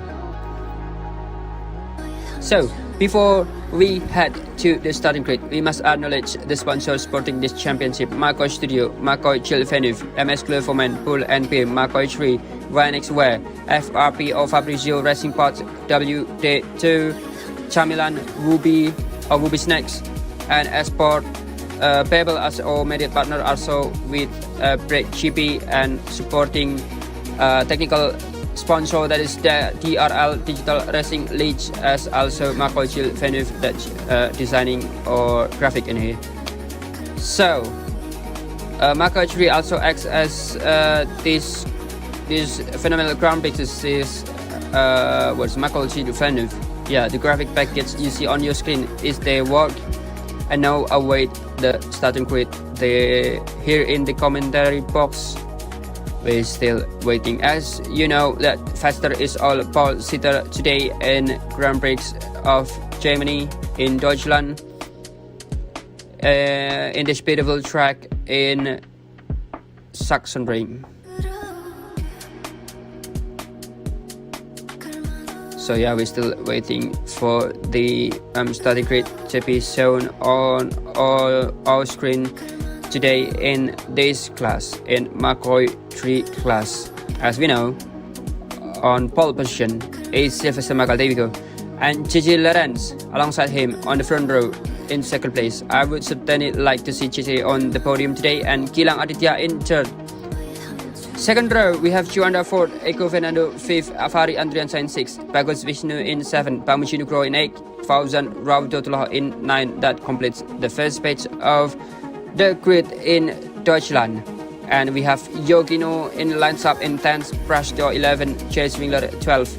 So, before we head to the starting grid, we must acknowledge the sponsors supporting this championship: Macoi Studio, Macoi Jillevilleneuve, MS Glue for Men, Pull&Bear, Macoi 3, Rynex Wear, FRPO Fabrizio Racing Parts, WD2, Chamilan, Ruby Snacks, and Esport. Pebble as our media partner also with BrakeGP, and supporting technical sponsor, that is the DRL Digital Racing League, as also Macoi Jillevilleneuve that's designing our graphic in here. So Macoi 3 also acts as this phenomenal ground pictures is what's Macoi Jillevilleneuve. Yeah, the graphic package you see on your screen is their work. And now await the starting grid. They here in the commentary box. We're still waiting. As you know, that faster is all pole sitter today in Grand Prix of Germany in Deutschland, in this beautiful track in Sachsenring. So yeah, we're still waiting for the starting grid to be shown on our screen today in this class, in Macoi 3 class. As we know, on pole position is Sylvester Macaldavico and Gigi Lorenz alongside him on the front row in second place. I would certainly like to see Gigi on the podium today and Gilang Aditya in third. Second row, we have Juanda Ford, Eko Fernando 5th, Afari Andriansah in 6th, Bagus Vishnu in 7th, Pamuchi Nugro in 8th, Fauzan Raudotullah in 9th. That completes the first page of the grid in Deutschland. And we have Yogino in lines up in 10th, Prashdo 11th, Chase Wingler 12th,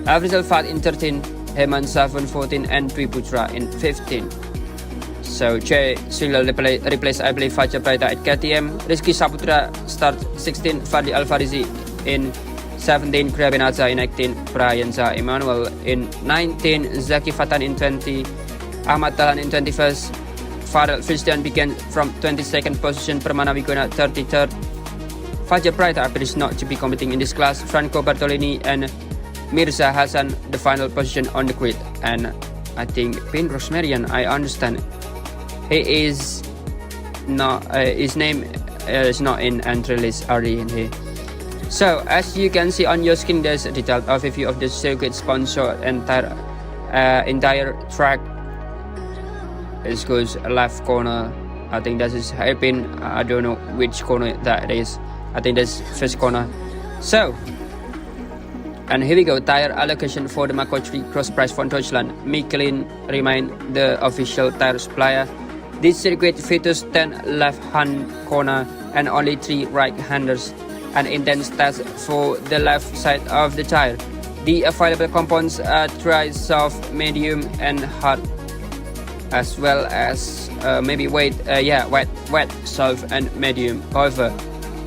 Avrizal Fat in 13th, Heman Savon 14th, and Dwi Putra in 15th. So Jay Swingler replaced, I believe, Fajar Praita at KTM. Rizky Saputra start 16, Fadli Alfarizi in 17, Grabenaza in 18, Brian Zah Emmanuel in 19, Zaki Fatan in 20, Ahmad Talan in 21st, Farel Christian began from 22nd position, Permana Vigona 33rd. Fajar Praita appears not to be competing in this class. Franco Bartolini and Mirza Hassan the final position on the grid. And I think Pin Rosmarian, I understand, he is not, his name is not in entry list already in here. So as you can see on your screen, there's a detailed overview of the circuit sponsor entire track. This goes left corner. I think that is hairpin. I don't know which corner that is. I think that's first corner. So, and here we go. Tire allocation for the Macoi 3 Cross Prize von Deutschland. Michelin remain the official tire supplier. This circuit features 10 left-hand corner and only 3 right-handers. An intense test for the left side of the tire. The available components are dry, soft, medium, and hard, as well as maybe wet, soft, and medium. However,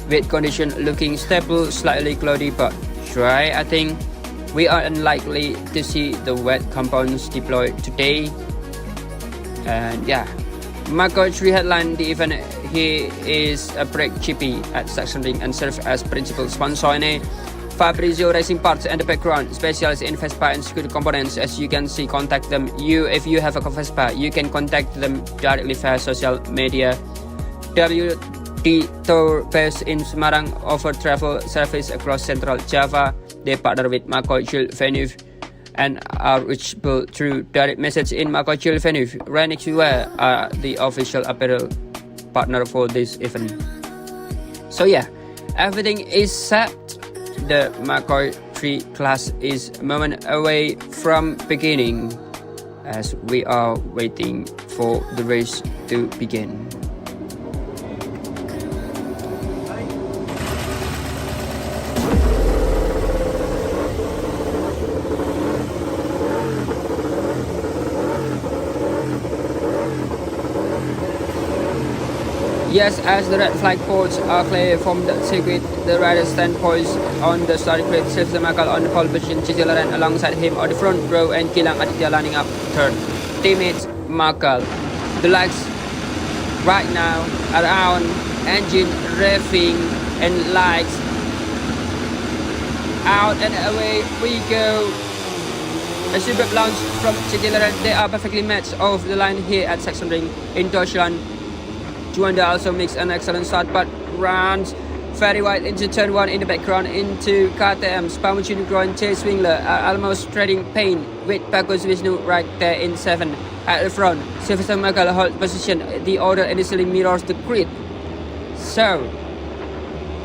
wet condition looking stable, slightly cloudy, but dry. I think we are unlikely to see the wet components deployed today. And yeah, Macoi 3 headline the event. He is a BrakeGP at Sachsenring and serves as principal sponsor in a Fabrizio Racing Parts and the background specialist in Vespa and scooter components. As you can see, contact them. If you have a Vespa, you can contact them directly via social media. WD Tour based in Semarang offer travel service across Central Java. They partner with Macoi Jillevilleneuve and are reachable through direct message in Macoi Jillevilleneuve. Rynex Wear are the official apparel partner for this event. So yeah, everything is set. The Macoi 3 class is a moment away from beginning as we are waiting for the race to begin. Yes, as the red flag poles are clear from the circuit, the rider stand poised on the starting grid. Sylvester Makal on the pole position, Jillevilleneuve alongside him on the front row, and Gilang Aditya lining up third. Teammates Makal. The lights right now are on, engine revving and lights out and away we go. A superb launch from Jillevilleneuve. They are perfectly matched off the line here at Sachsenring in Deutschland. Juanda also makes an excellent start but runs very wide into turn 1 in the background into KTM. Pamucci Nugroho and Chase Swingler are almost trading pain with Macoi Jillevilleneuve right there in 7 at the front. Sylvester Makal hold position. The order initially mirrors the grid. So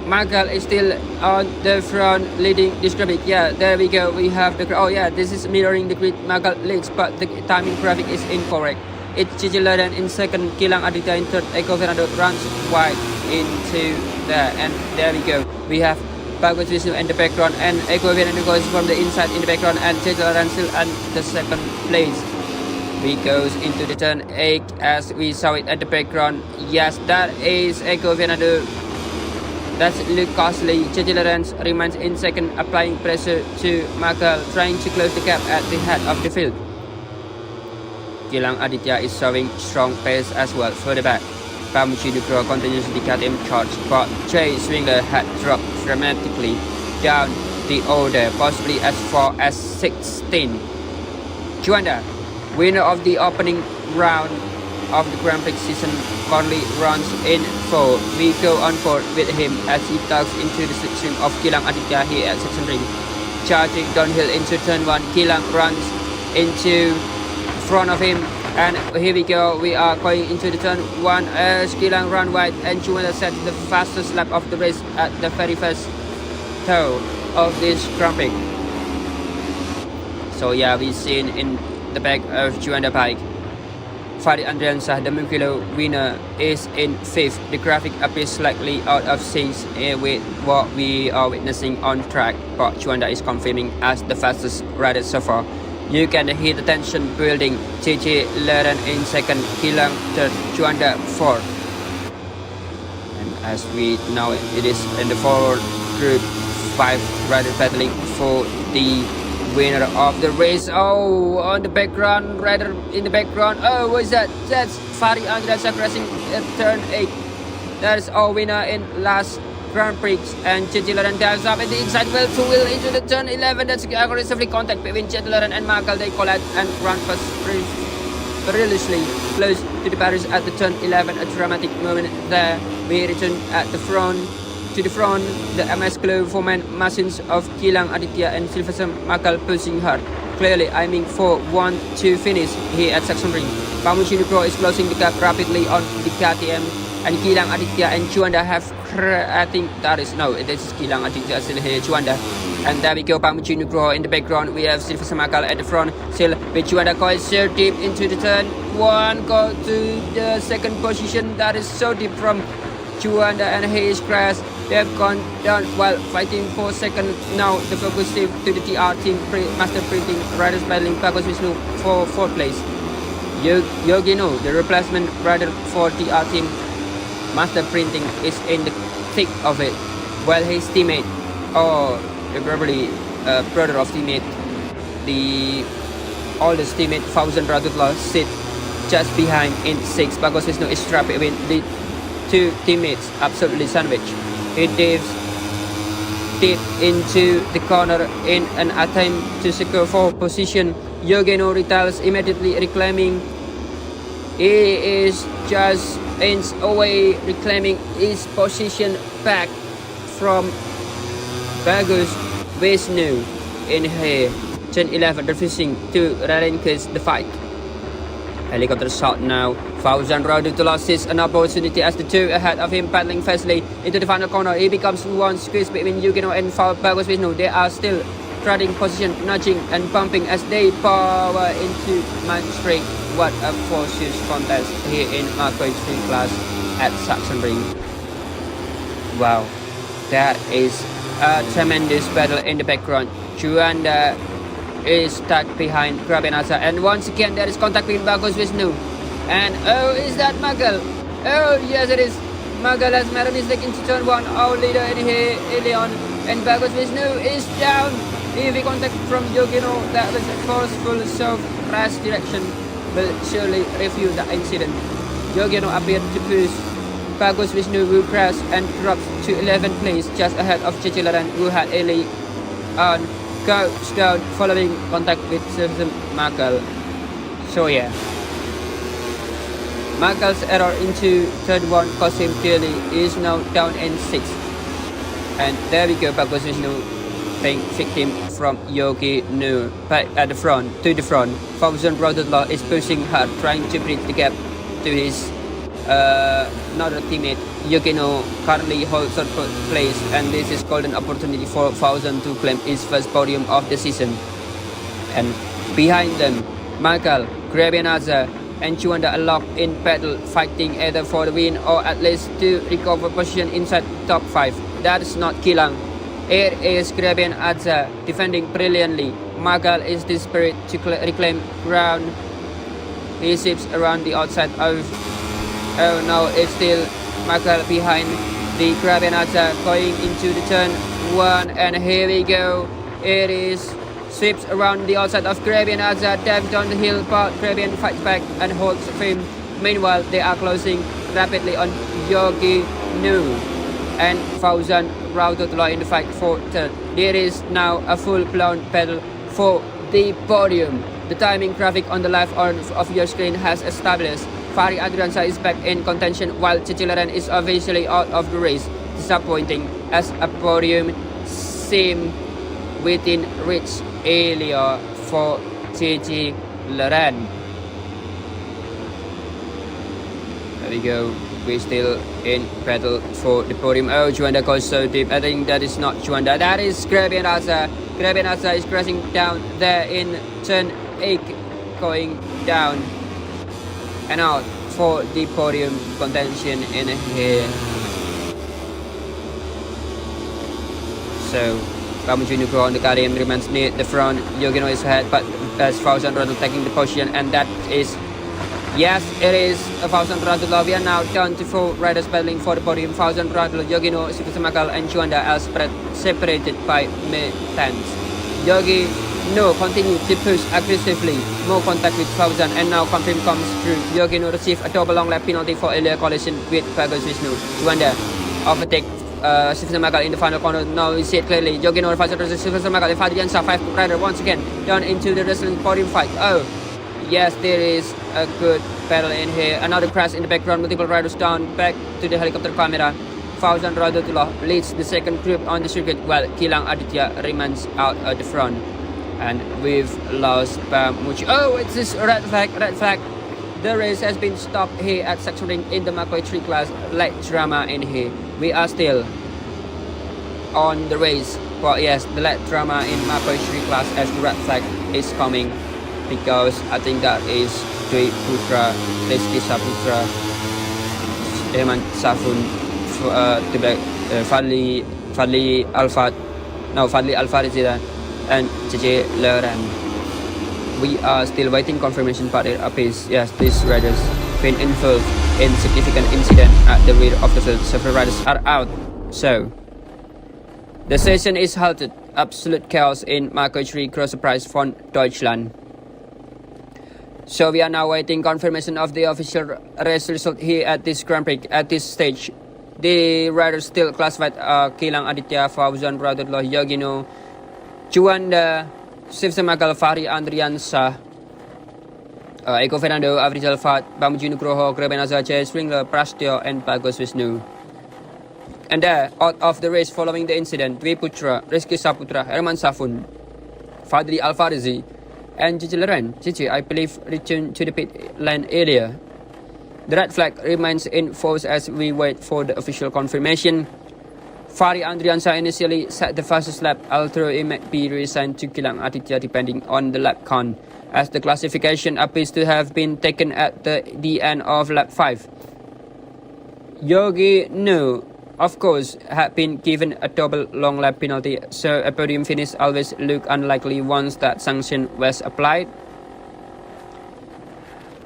Makal is still on the front leading this graphic. Yeah, there we go. We have the... Oh yeah, this is mirroring the grid. Makal leads but the timing graphic is incorrect. It's Jillevilleneuve in second, Gilang Aditya in third, Eko Fernando runs wide into there, and there we go. We have Macoi Jillevilleneuve in the background, and Eko Fernando goes from the inside in the background, and Jillevilleneuve still at the second place. We goes into the turn 8 as we saw it at the background. Yes, that is Eko Fernando. That's Luke Costly. Jillevilleneuve remains in second, applying pressure to Makal, trying to close the gap at the head of the field. Gilang Aditya is showing strong pace as well further back. Pamucci Nugroho continues the KTM charge, but Chase Swingler had dropped dramatically down the order, possibly as far as 16. Juanda, winner of the opening round of the Grand Prix season, currently runs in 4. We go on board with him as he tugs into the slipstream of Gilang Aditya here at Sachsenring. Charging downhill into turn 1, Gilang runs into front of him, and here we go. We are going into the turn 1 as Gilang run wide, and Juanda set the fastest lap of the race at the very first toe of this Grand Prix. So yeah, we seen in the back of Juanda bike, Fadi Andriansah, the Mugello winner, is in 5th. The graphic appears slightly out of sync with what we are witnessing on track, but Juanda is confirming as the fastest rider so far. You can hear the tension building. Jillevilleneuve in second, Gilang third, Juanda fourth. And as we know, it is in the forward group 5 rider battling for the winner of the race. Oh, on the background, rider in the background. Oh, what is that? That's Fadi Andriansah crashing at turn 8. That is our winner in last Grand Prix, and Jillevilleneuve dives up in the inside wheel, 2-wheel into the turn 11. That's aggressively contact between Jillevilleneuve and Makal. They collide and run perilously close to the barriers at the turn 11. A dramatic moment there. We return at the front. To the front, the MS Glow foreman machines of Gilang Aditya and Sylvester Makal pushing hard, clearly aiming for 1-2 finish here at Sachsenring. Pamucci Nugroho is closing the gap rapidly on the KTM, and Gilang Aditya and Juanda have, I think that is, no, this is Gilang Aditya still here, Juanda. And there we go, Pamucci Nugroho in the background. We have Sylvester Makal at the front, still with Juanda going so deep into the turn 1, go to the second position. That is so deep from Juanda, and he is crashed. They have gone down while fighting for second. Now the focus shift to the TR team, Master Printing riders battling Macoi Jillevilleneuve for 4th place. Yogino, the replacement rider for TR team, Master Printing, is in the thick of it, while his teammate, or probably brother of teammate, the oldest teammate, Fauzan Radullah, sit just behind in 6th. Macoi Jillevilleneuve is trapped between the 2 teammates, absolutely sandwiched. He dives deep into the corner in an attempt to secure 4th position. Yogino retires immediately, reclaiming. He is just inch away, reclaiming his position back from Macoi Jillevilleneuve in here. Turn 11, refusing to relinquish the fight. Helicopter shot now. Fauzan Radullah sees an opportunity as the 2 ahead of him paddling fastly into the final corner. He becomes one squeeze between Yugino and Macoi Jillevilleneuve. They are still trading position, nudging and bumping as they power into match straight. What a forces contest here in Macoi Street class at Sachsenring. Wow, that is a tremendous battle in the background. Juanda is stuck behind Grabenasa, and once again there is contact with Macoi Jillevilleneuve. And oh, is that Makal? Oh yes, it is. Macoi has made a mistake into turn 1. Our leader in here, Leon, and Bagos Vishnu is down. Heavy contact from Yogino. That was a forceful south rash direction. Will surely refute the incident. Yogino appeared to push Bagos Vishnu, who crashed and dropped to 11th place, just ahead of Cicileran, who had early on goes down following contact with Macoi. So yeah, Macoi's error into third 1 cost him dearly. He is now down in 6th. And there we go, Bagos Vishnu being victim from Yogino back at the front, to the front. Fauzan Brothers is pushing hard, trying to bridge the gap to his another teammate. Yogino currently holds third place, and this is golden opportunity for Fauzan to claim his first podium of the season. And behind them, Macoi, Grebenaza, and Juanda are locked in battle, fighting either for the win or at least to recover position inside top 5. That is not Kilang. It is Grebenaza defending brilliantly. Macoi is desperate to reclaim ground. He zips around the outside of... Oh no, it's still Macoi behind the Grebenaza going into the turn 1, and here we go. It is sweeps around the outside of Grebenaza, dives down the hill, but Greben fights back and holds firm. Meanwhile, they are closing rapidly on Yogino and Fauzan Raudotullah in the fight for third. There is now a full-blown battle for the podium. The timing graphic on the left of your screen has established Fahri Adriansa is back in contention, while Cicileran is officially out of the race. Disappointing, as a podium seemed within reach earlier for Cicileran. There we go. We're still in battle for the podium. Oh, Juanda goes so deep. I think that is not Juanda. That is Grebenaza. Grebenaza is crashing down there in turn 8, going down and out for the podium contention in here. So, Pamujunuko on the Guardian remains near the front. Yogino is ahead, but as Fauzan Radul taking the position, and that is... Yes, it is Fauzan Radul. We are now down to 4 riders battling for the podium. Fauzan Radul, Yogino, Macoi, and Juanda are separated by mid-tenths. Yogino continues to push aggressively. More contact with Fauzan, and now confirm comes through. Yogino received a double long lap penalty for earlier collision with Bagos Vishnu. Juanda overtake Macoi in the final corner. Now we see it clearly. Yogino Fauzan Macoi, Fadriansa, 5 rider once again down into the wrestling podium fight. Oh, yes, there is a good battle in here. Another crash in the background. Multiple riders down. Back to the helicopter camera. Fauzan Radotullah leads the second group on the circuit, while Kilang Aditya remains out at the front. And we've lost Pamuchi. Oh, it's this red flag, red flag. The race has been stopped here at Sachsenring in the Macoi 3 class. Light drama in here. We are still on the race. But yes, the light drama in Macoi 3 class as the red flag is coming. Because I think that is Dwi Putra, Rizky Saputra, Herman Safun, Fadli Alfarizida, and Cicileran. We are still waiting confirmation, but it appears, yes, these riders been involved in significant incident at the rear of the field. Several riders are out. So, the session is halted. Absolute chaos in Macoi 3 Grosse Preis von Deutschland. So we are now waiting confirmation of the official race result here at this Grand Prix. At this stage, the riders still classified Kilang Aditya, Fauzan Radullah, Yogino, Juanda, Macoi, Fahri Andriansa, Eko Fernando, Avrizal Fat, Pamuju Nugroho, Grebenaza, Springer, Prastio, and Bagos Vishnu. And there, out of the race following the incident, Dwi Putra, Rizky Saputra, Herman Safun, Fadli Alfarizi, and Cicileran, Cici, I believe, returned to the pit lane earlier. The red flag remains in force as we wait for the official confirmation. Fahri Andriansa initially set the fastest lap, although it might be reassigned to Kilang Aditya depending on the lap count, as the classification appears to have been taken at the end of lap 5. Yogino, of course, had been given a double long lap penalty, so a podium finish always looked unlikely once that sanction was applied.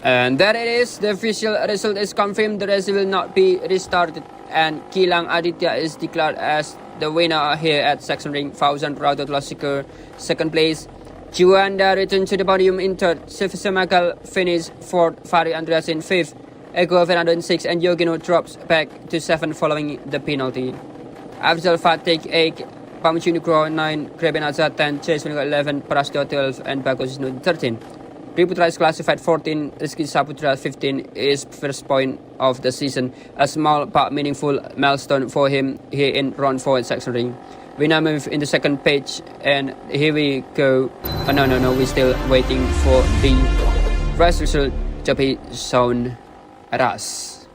And there it is, the official result is confirmed. The race will not be restarted and Gilang Aditya is declared as the winner here at Sachsenring 1000 Router Classicer. Second place, Juanda returned to the podium in third, Sivsamagal finished fourth, Fari Andreas in fifth, Ego Fernando in sixth, and Yogino drops back to seventh following the penalty. Afzal Fatih 8, Pamucu Nugro 9, Greben Azad 10, Chase 11, Prastyo 12, and Bagus Isnu 13. Triputra is classified 14, Rizky Saputra 15, his first point of the season, a small but meaningful milestone for him here in round 4 at Sachsenring. We now move in the second page, and here we go. Oh, no, we're still waiting for the race result to be shown at us.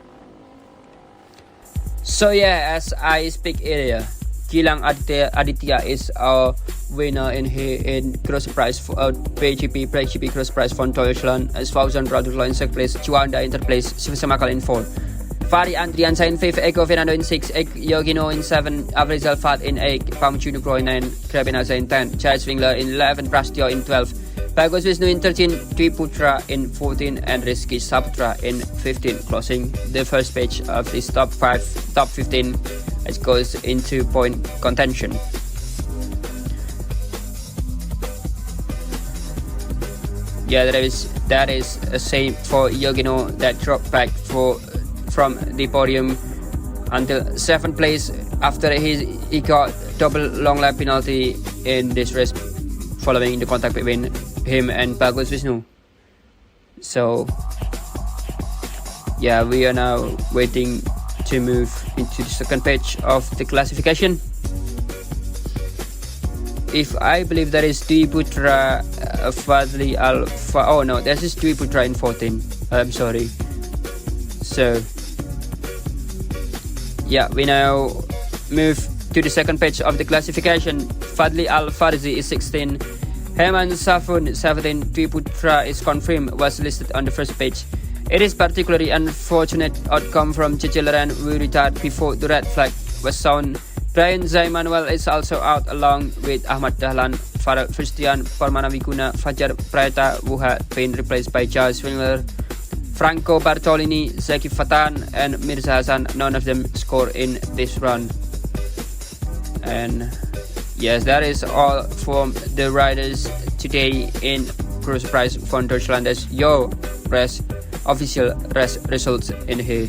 So yeah, as I speak earlier, Gilang Aditya is our winner in here in cross prize for BrakeGP cross prize von Deutschland as 1000 Radula in second place, Juanda in third place, Sivsamakal in fourth, Fari Andriansa in fifth, Eko Fernando in sixth, Yogino in seventh, Avril Zalfat in eighth, Pamucu Nugro in 9, Krebenaza in 10, Charles Wingler in 11, Prastyo in 12, Bagus Wisnu in 13, Triputra in 14, and Rizky Saputra in 15, closing the first page of this top 15. It goes into point contention. Yeah, that is a same for Yogino that dropped back from the podium until 7th place after he got double long lap penalty in this race following the contact between him and Bagus Wisnu. So yeah, we are now waiting to move into the second page of the classification. If I believe that is Dwi Putra Fadli Alfa. Oh no, this is Dwi Putra in 14. I'm sorry. So yeah, we now move to the second page of the classification. Fadli Al Farzi is 16. Heman Safun 17. Dwi Putra is confirmed, was listed on the first page. It is particularly unfortunate outcome from Jillevilleneuve, who retired before the red flag was shown. Brian Zaimanuel is also out along with Ahmad Dahlan, Farah Christian, Parmana Wiguna, Fajar Praeta, who had been replaced by Charles Wingler, Franco Bartolini, Zaki Fatan, and Mirza Hassan. None of them scored in this run. And yes, that is all from the riders today in Cross Prize von Deutschland. As your official race results in here.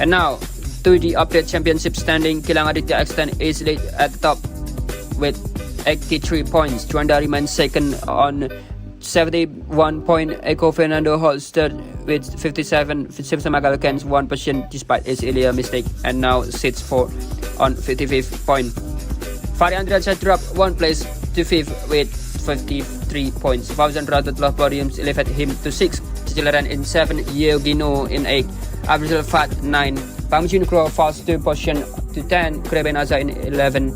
And now to the update championship standing. Gilang Aditya Extend is lead at the top with 83 points. Juanda remains second on 71 points. Eko Fernando holds third with 57. Sivsamagal gains 1 position despite his earlier mistake and now sits fourth on 55th point. Fari Andriansa dropped 1 place to 5th with 53 points. 1000 Router podiums elevated him to 6th. Jillevilleneuve in 7, Yogino in 8, Avril Fat 9, Pamucu Nugro falls 2 position to 10, Krebenaza in 11,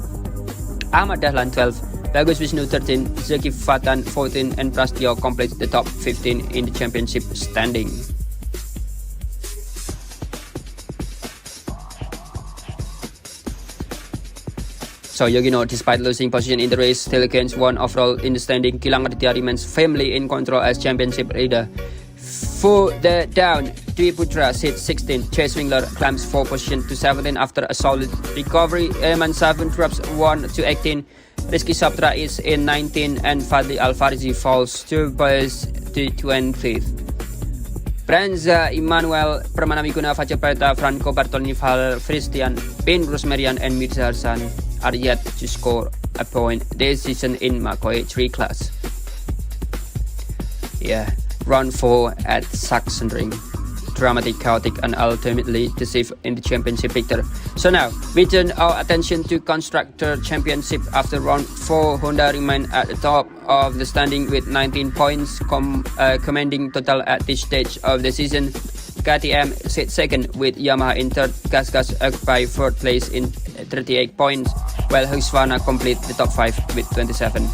Ahmad Dahlan 12, Bagus Wisnu 13, Zaki Fatan 14, and Prastyo completes the top 15 in the championship standing. So Yogino, despite losing position in the race, still gains 1 overall in the standing. Gilang Aditya remains firmly in control as championship leader. Further down, Dwi Putra sits 16. Chase Wingler climbs 4 positions to 17 after a solid recovery. Eman Savun drops 1 to 18. Rizky Saputra is in 19 and Fadli Al Farzi falls 2 points to 20th. Branza Emmanuel, Permana Wiguna, Fajar Preta, Franco Bartolini, Val Christian, Ben Rosmarian, and Mirza Hassan are yet to score a point this season in Macoi 3 class. Yeah, round 4 at Sachsenring. Dramatic, chaotic, and ultimately decisive in the championship victor. So now, we turn our attention to Constructor Championship. After round 4, Honda remain at the top of the standing with 19 points, commanding total at this stage of the season. KTM sits second with Yamaha in third. Gas occupy fourth place in 38 points, while Husqvarna complete the top 5 with 27.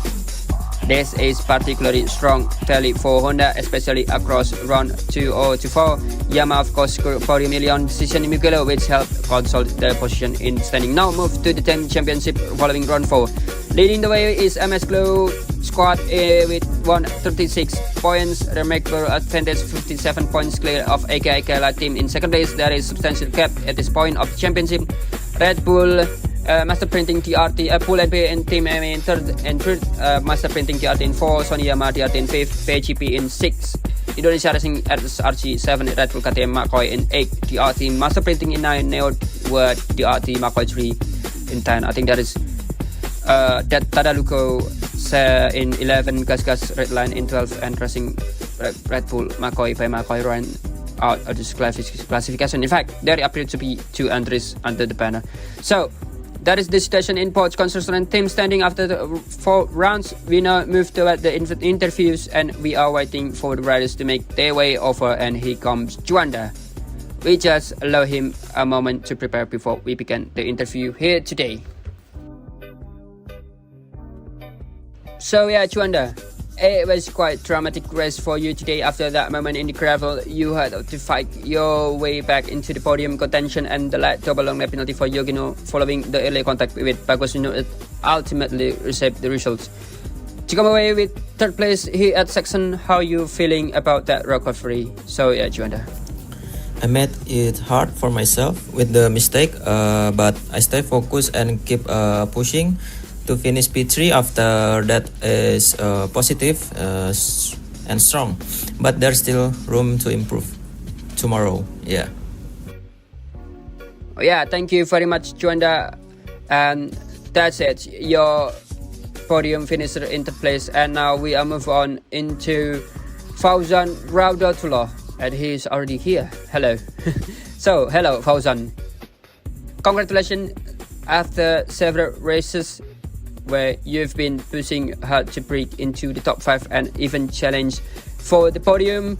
This is particularly strong tally for Honda, especially across round 2 to 4. Yamaha of course scored podium million decision in Mugello, which helped consolidate their position in standing. Now move to the team championship following round 4. Leading the way is MS Glow squad with 136 points. Remarkable advantage 57 points clear of AKIK team in second place. There is substantial gap at this point of the championship. Red Bull Master Printing TRT, Pull&Bear in Team MEI in third, Master Printing TRT in 4, Soniyama TRT in 5th, BrakeGP in 6, Indonesia Racing SRG 7, Red Bull KTM Macoi in 8, TRT Master Printing in 9, MEI Wear TRT Macoi 3 in 10. I think that is that Tadaluko in 11, Gas Redline in 12, and Racing Red Bull Macoi by Macoi ran out of this classification. In fact, there appear to be 2 entries under the banner. So that is the situation in Porsche construction team standing after the 4 rounds. We now move toward the interviews, and we are waiting for the riders to make their way over, and here comes Juanda. We just allow him a moment to prepare before we begin the interview here today. So yeah, Juanda, it was quite dramatic race for you today. After that moment in the gravel, you had to fight your way back into the podium contention, and the late double long lap penalty for Yogino following the early contact with Bagosino ultimately received the results. To come away with third place here at Saxon, how you feeling about that recovery? So yeah, Juanda. I made it hard for myself with the mistake, but I stay focused and keep pushing to finish P3. After that is positive and strong, but there's still room to improve tomorrow. Yeah. Yeah, thank you very much, Juanda. And that's it. Your podium finisher in the place, and now we are move on into Fauzan Raudatullah, and he's already here. Hello. So hello, Fauzan. Congratulations after several races where you've been pushing hard to break into the top 5 and even challenge for the podium.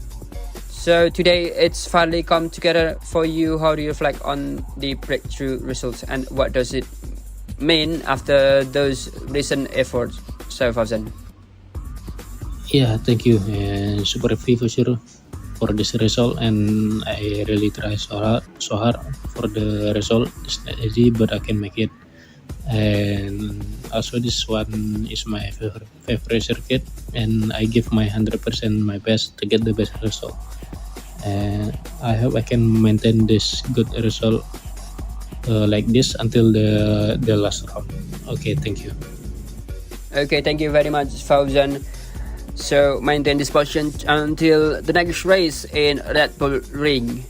So today it's finally come together for you. How do you reflect on the breakthrough results, and what does it mean after those recent efforts? So Fauzan. Yeah, thank you, and super happy for sure for this result, and I really try so hard for the result this strategy, but I can make it. And also this one is my favorite circuit, and I give my 100% my best to get the best result, and I hope I can maintain this good result like this until the last round. Okay, thank you. Okay, thank you very much, Fauzan. So maintain this position until the next race in Red Bull Ring.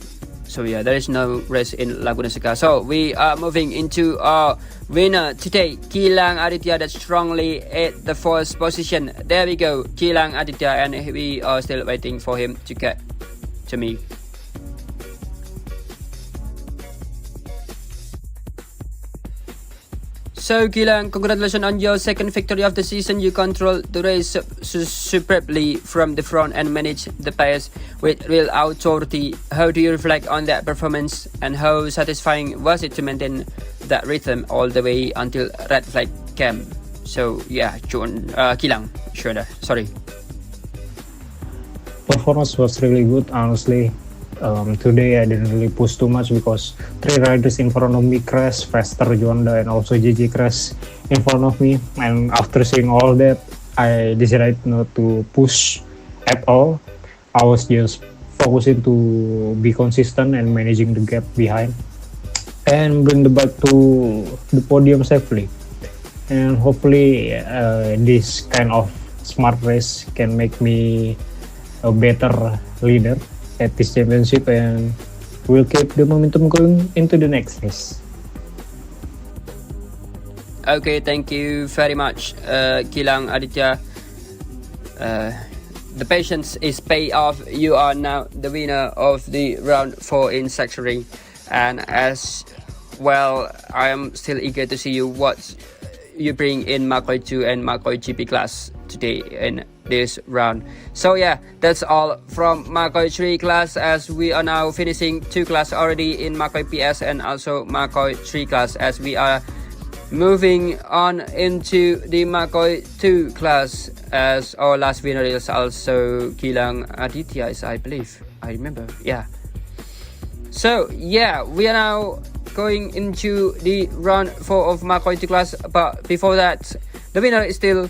So yeah, there is no race in Laguna Seca. So we are moving into our winner today, Gilang Aditya, that strongly at the 4th position. There we go, Gilang Aditya, and we are still waiting for him to get to me. So Gilang, congratulations on your second victory of the season. You controlled the race superbly from the front and managed the pace with real authority. How do you reflect on that performance, and how satisfying was it to maintain that rhythm all the way until red flag came? So yeah, Gilang, sorry. Performance was really good, honestly. Today I didn't really push too much because 3 riders in front of me crashed, faster Juanda and also JJ crashed in front of me, and after seeing all that I decided not to push at all. I was just focusing to be consistent and managing the gap behind and bring the bike to the podium safely, and hopefully this kind of smart race can make me a better leader at this championship, and we'll keep the momentum going into the next race. Okay, thank you very much, Gilang Aditya. The patience is pay off. You are now the winner of the round 4 in Sachsenring, and as well, I am still eager to see you what you bring in Macoi 2 and MACoiGP class today in this round. So yeah, that's all from Macoi 3 class, as we are now finishing 2 class already in Macoi PS and also Macoi 3 class, as we are moving on into the Macoi 2 class, as our last winner is also Gilang Aditya, I believe. I remember, yeah. So yeah, we are now going into the round 4 of Macoi 2 class, but before that, the winner is still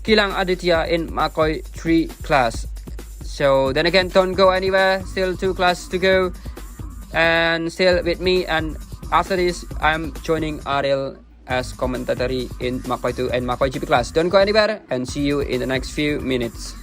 Kilang Aditya in Macoi 3 class. So then again, don't go anywhere, still 2 classes to go, and still with me, and after this I'm joining Ariel as commentary in Macoi 2 and Macoi GP class. Don't go anywhere, and see you in the next few minutes.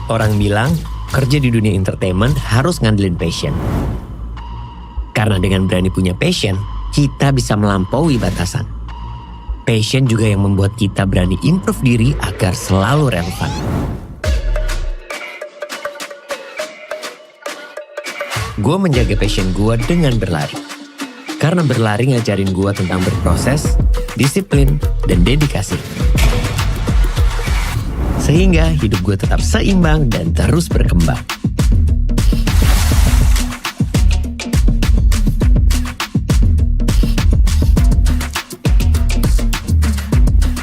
Orang bilang, kerja di dunia entertainment harus ngandelin passion. Karena dengan berani punya passion, kita bisa melampaui batasan. Passion juga yang membuat kita berani improve diri agar selalu relevan. Gue menjaga passion gue dengan berlari. Karena berlari ngajarin gue tentang berproses, disiplin, dan dedikasi. Sehingga hidup gue tetap seimbang dan terus berkembang.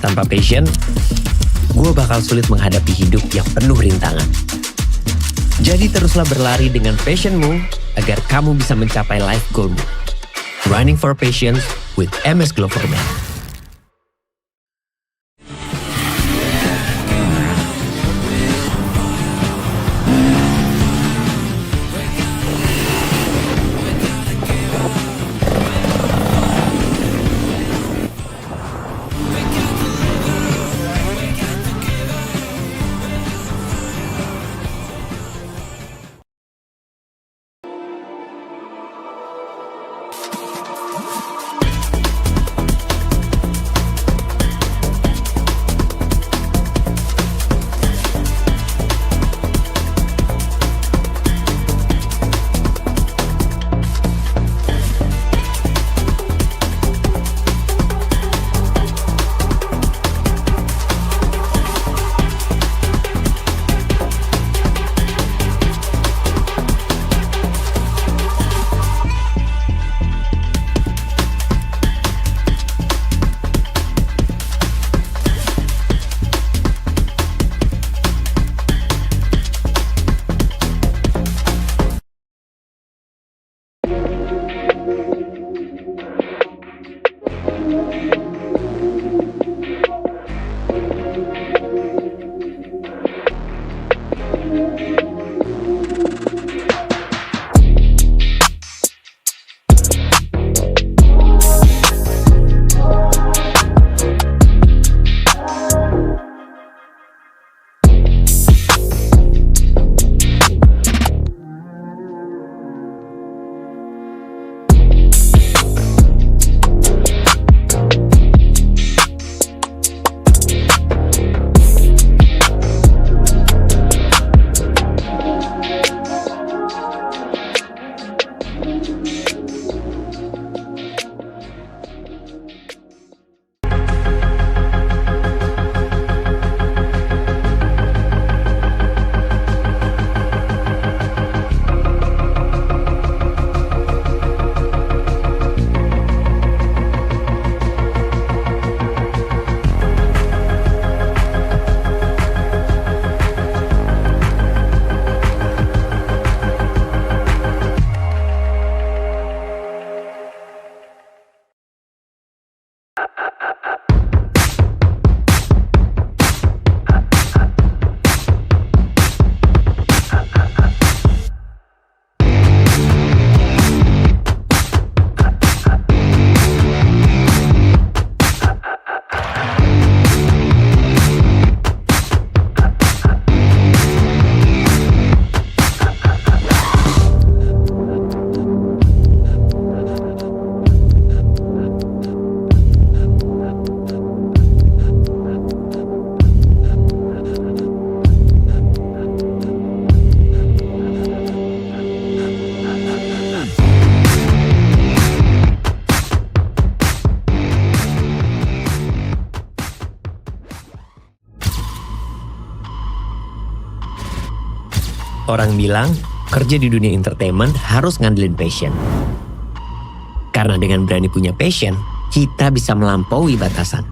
Tanpa passion, gue bakal sulit menghadapi hidup yang penuh rintangan. Jadi teruslah berlari dengan passionmu agar kamu bisa mencapai life goalmu. Running for Passion with MS Gloverman. Orang bilang, kerja di dunia entertainment harus ngandelin passion. Karena dengan berani punya passion, kita bisa melampaui batasan.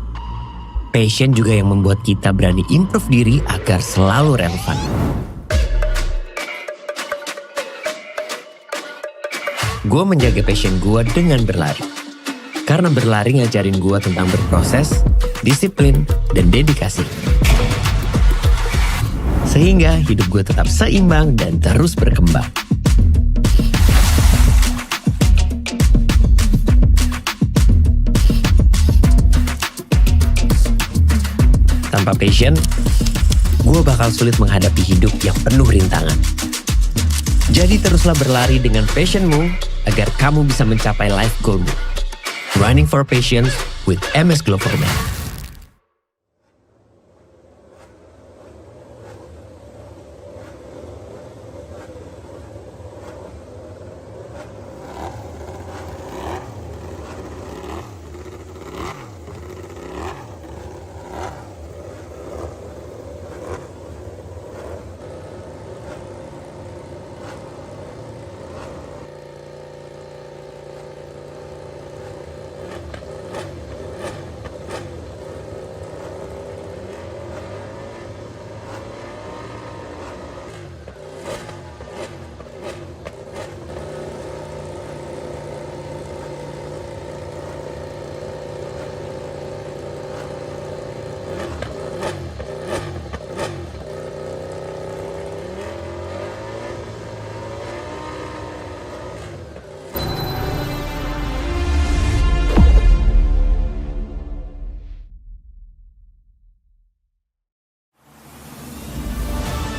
Passion juga yang membuat kita berani improve diri agar selalu relevan. Gue menjaga passion gue dengan berlari. Karena berlari ngajarin gue tentang berproses, disiplin, dan dedikasi. Sehingga hidup gue tetap seimbang dan terus berkembang. Tanpa passion, gue bakal sulit menghadapi hidup yang penuh rintangan. Jadi teruslah berlari dengan passionmu agar kamu bisa mencapai life goalmu. Running for Passion with MS Gloverman.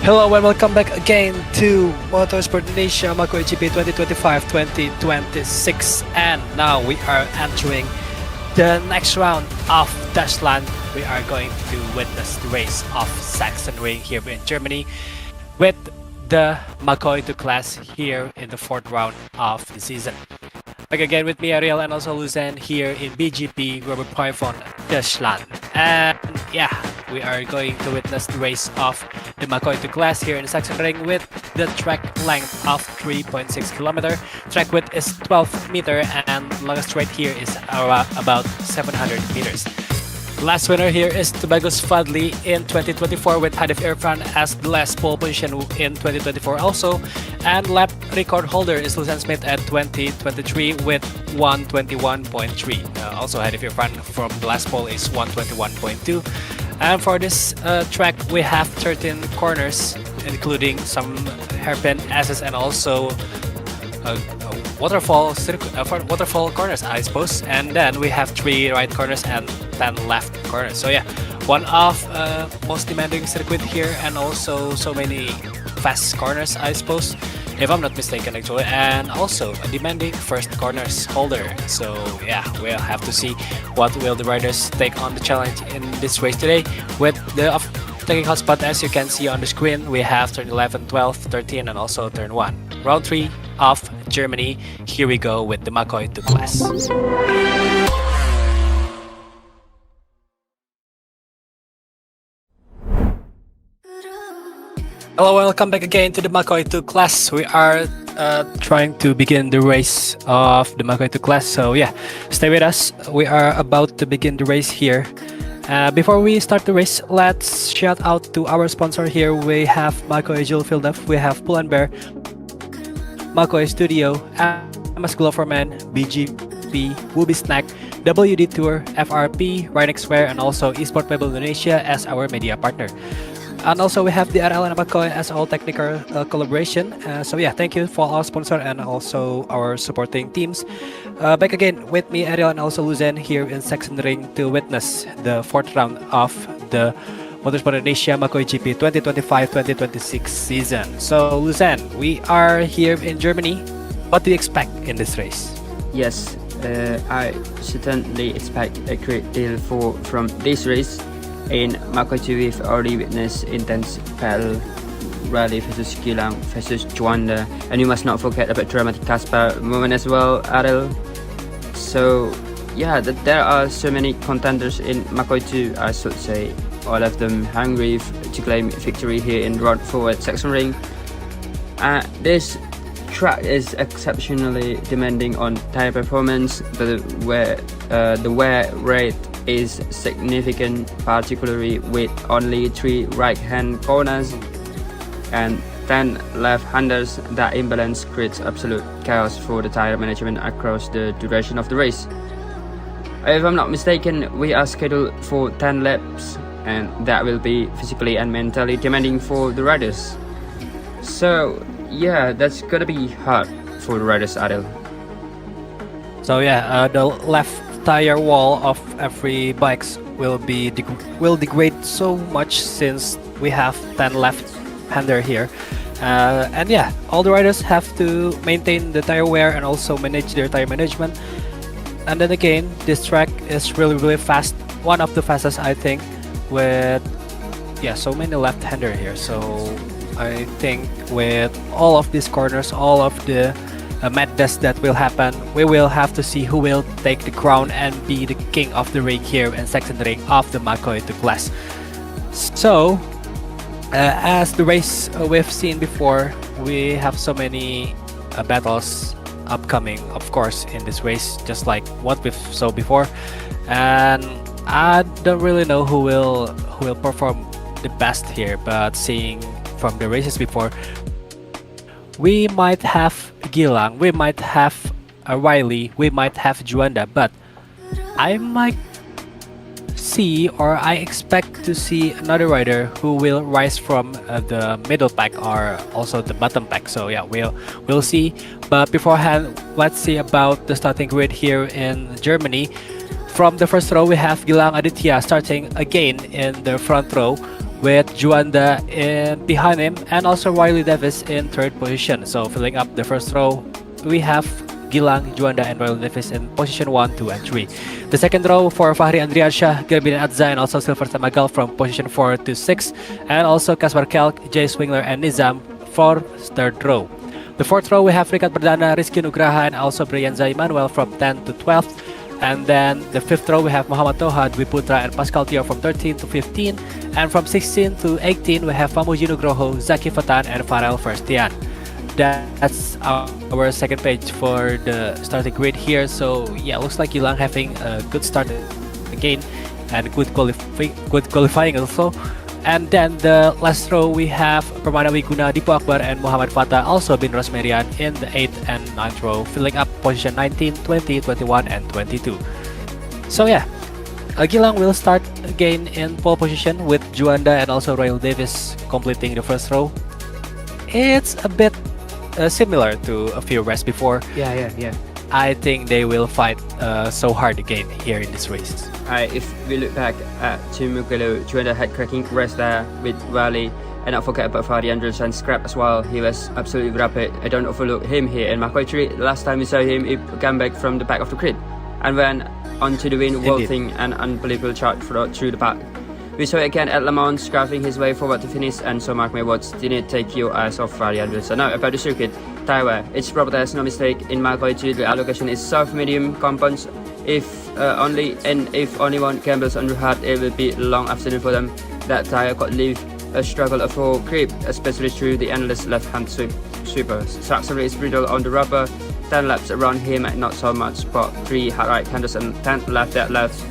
Hello and welcome back again to Moto Sport Indonesia MacoiGP 2025-2026, and now we are entering the next round of Deutschland. We are going to witness the race of Sachsenring here in Germany with the Macoi 2 class here in the fourth round of the season. Back again with me, Ariel, and also Luzanne here in BGP Robert Python, Deutschland. And yeah, we are going to witness the race of the Macoi 2 class here in Sachsenring with the track length of 3.6 km. Track width is 12 meter and longest straight here is about 700 meters. Last winner here is Tobago's Fadli in 2024 with Hadif Irfan as the last pole position in 2024 also. And lap record holder is Luzanne Smith at 2023 with 121.3. Also Hadif Irfan from the last pole is 121.2. And for this track we have 13 corners including some hairpin S's and also waterfall corners, I suppose, and then we have 3 right corners and 10 left corners. So yeah, one of most demanding circuit here, and also so many fast corners, I suppose, if I'm not mistaken actually, and also a demanding first corners holder. So yeah, we'll have to see what will the riders take on the challenge in this race today. With the technical spot, as you can see on the screen, we have turn 11, 12, 13 and also turn 1. Round 3 of Germany. Here we go with the Macoi 2 class. Hello, welcome back again to the Macoi 2 class. We are trying to begin the race of the Macoi 2 class. So yeah, stay with us. We are about to begin the race here. Before we start the race, let's shout out to our sponsor here. We have Macoi Jillevilleneuve, we have Pull&Bear, Macoi Studio, MS Gloverman, BGP, Wooby Snack, WD Tour, FRP, Rynex Wear, and also Esport Indonesia as our media partner. And also we have the RL and Macoi as all technical collaboration. So yeah, thank you for our sponsor and also our supporting teams. Back again with me, Ariel, and also Luzanne here in Sachsenring to witness the fourth round of the Motorsport Indonesia MacoiGP 2025-2026 season. So Luzanne, we are here in Germany. What do you expect in this race? Yes, I certainly expect a great deal from this race. In Macoi 2, we've already witnessed intense battle, Rally versus Gilang versus Juanda, and you must not forget about dramatic Kaspar moment as well, Ariel. So yeah, there are so many contenders in Macoi 2, I should say, all of them hungry to claim victory here in round 4 at Sachsenring. This track is exceptionally demanding on tire performance, but the wear rate is significant, particularly with only 3 right-hand corners and 10 left-handers. That imbalance creates absolute chaos for the tire management across the duration of the race. If I'm not mistaken, we are scheduled for 10 laps, and that will be physically and mentally demanding for the riders. So yeah, that's gonna be hard for the riders, Adel. So yeah, the left tire wall of every bikes will degrade so much since we have 10 left-hander here. And yeah, all the riders have to maintain the tire wear and also manage their tire management. And then again, this track is really fast, one of the fastest I think, with so many left-hander here. So I think with all of these corners, all of the madness that will happen, we will have to see who will take the crown and be the king of the ring here in Sachsenring of the Macoi class. So as the race we've seen before, we have so many battles upcoming, of course, in this race, just like what we saw before. And I don't really know who will perform the best here, but seeing from the races before, we might have Gilang, we might have Riley, we might have Juanda, but I might see, or I expect to see another rider who will rise from the middle pack or also the bottom pack. So yeah, we'll see. But beforehand, let's see about the starting grid here in Germany. From the first row, we have Gilang Aditya starting again in the front row, with Juanda behind him, and also Riley Davis in third position. So filling up the first row, we have Gilang, Juanda, and Riley Davis in position 1, 2, and 3. The second row for Fahri Andriansyah, Gerbin Adza, and also Silver Tamagal from position 4 to 6, and also Kaspar Kelk, Jay Swingler, and Nizam for third row. The fourth row, we have Rikat Perdana, Rizky Nugraha, and also Brianza Emmanuel from 10 to 12. And then the fifth row, we have Muhammad Toha, Dwi Putra, and Pascal Tio from 13 to 15. And from 16 to 18, we have Famuji Nugroho, Zaki Fatan, and Farel Firstian. That's our second page for the starting grid here. So yeah, looks like Gilang having a good start again, and good qualifying also. And then the last row, we have Permana Wiguna, Dipo Akbar, and Muhammad Fatah, also bin Rosmerian in the 8th and 9th row, filling up position 19, 20, 21, and 22. So yeah, Gilang will start again in pole position with Juanda and also Royal Davis completing the first row. It's a bit similar to a few races before. Yeah. I think they will fight so hard again here in this race. If we look back at Tumukulu, Juanda had cracking race there with Wally, and not forget about Fadi Anderson Scrap as well. He was absolutely rapid. I don't overlook him here in Macoi 3. Last time we saw him, he came back from the back of the grid and went on to the win, vaulting an unbelievable chart through the pack. We saw it again at Le Mans, scrapping his way forward to finish, and so Mark my words, didn't take your eyes off Fadi Anderson. Now about the circuit, tire wear. It's probably there's no mistake. In Macoi 3, the allocation is soft medium compounds. If only one gambles on the hard, it will be a long afternoon for them. That tire could leave a struggle for grip, especially through the endless left-hand sweeper. Sachsenring is brittle on the rubber. 10 laps around him, not so much, but 3 right-handers and 10 left.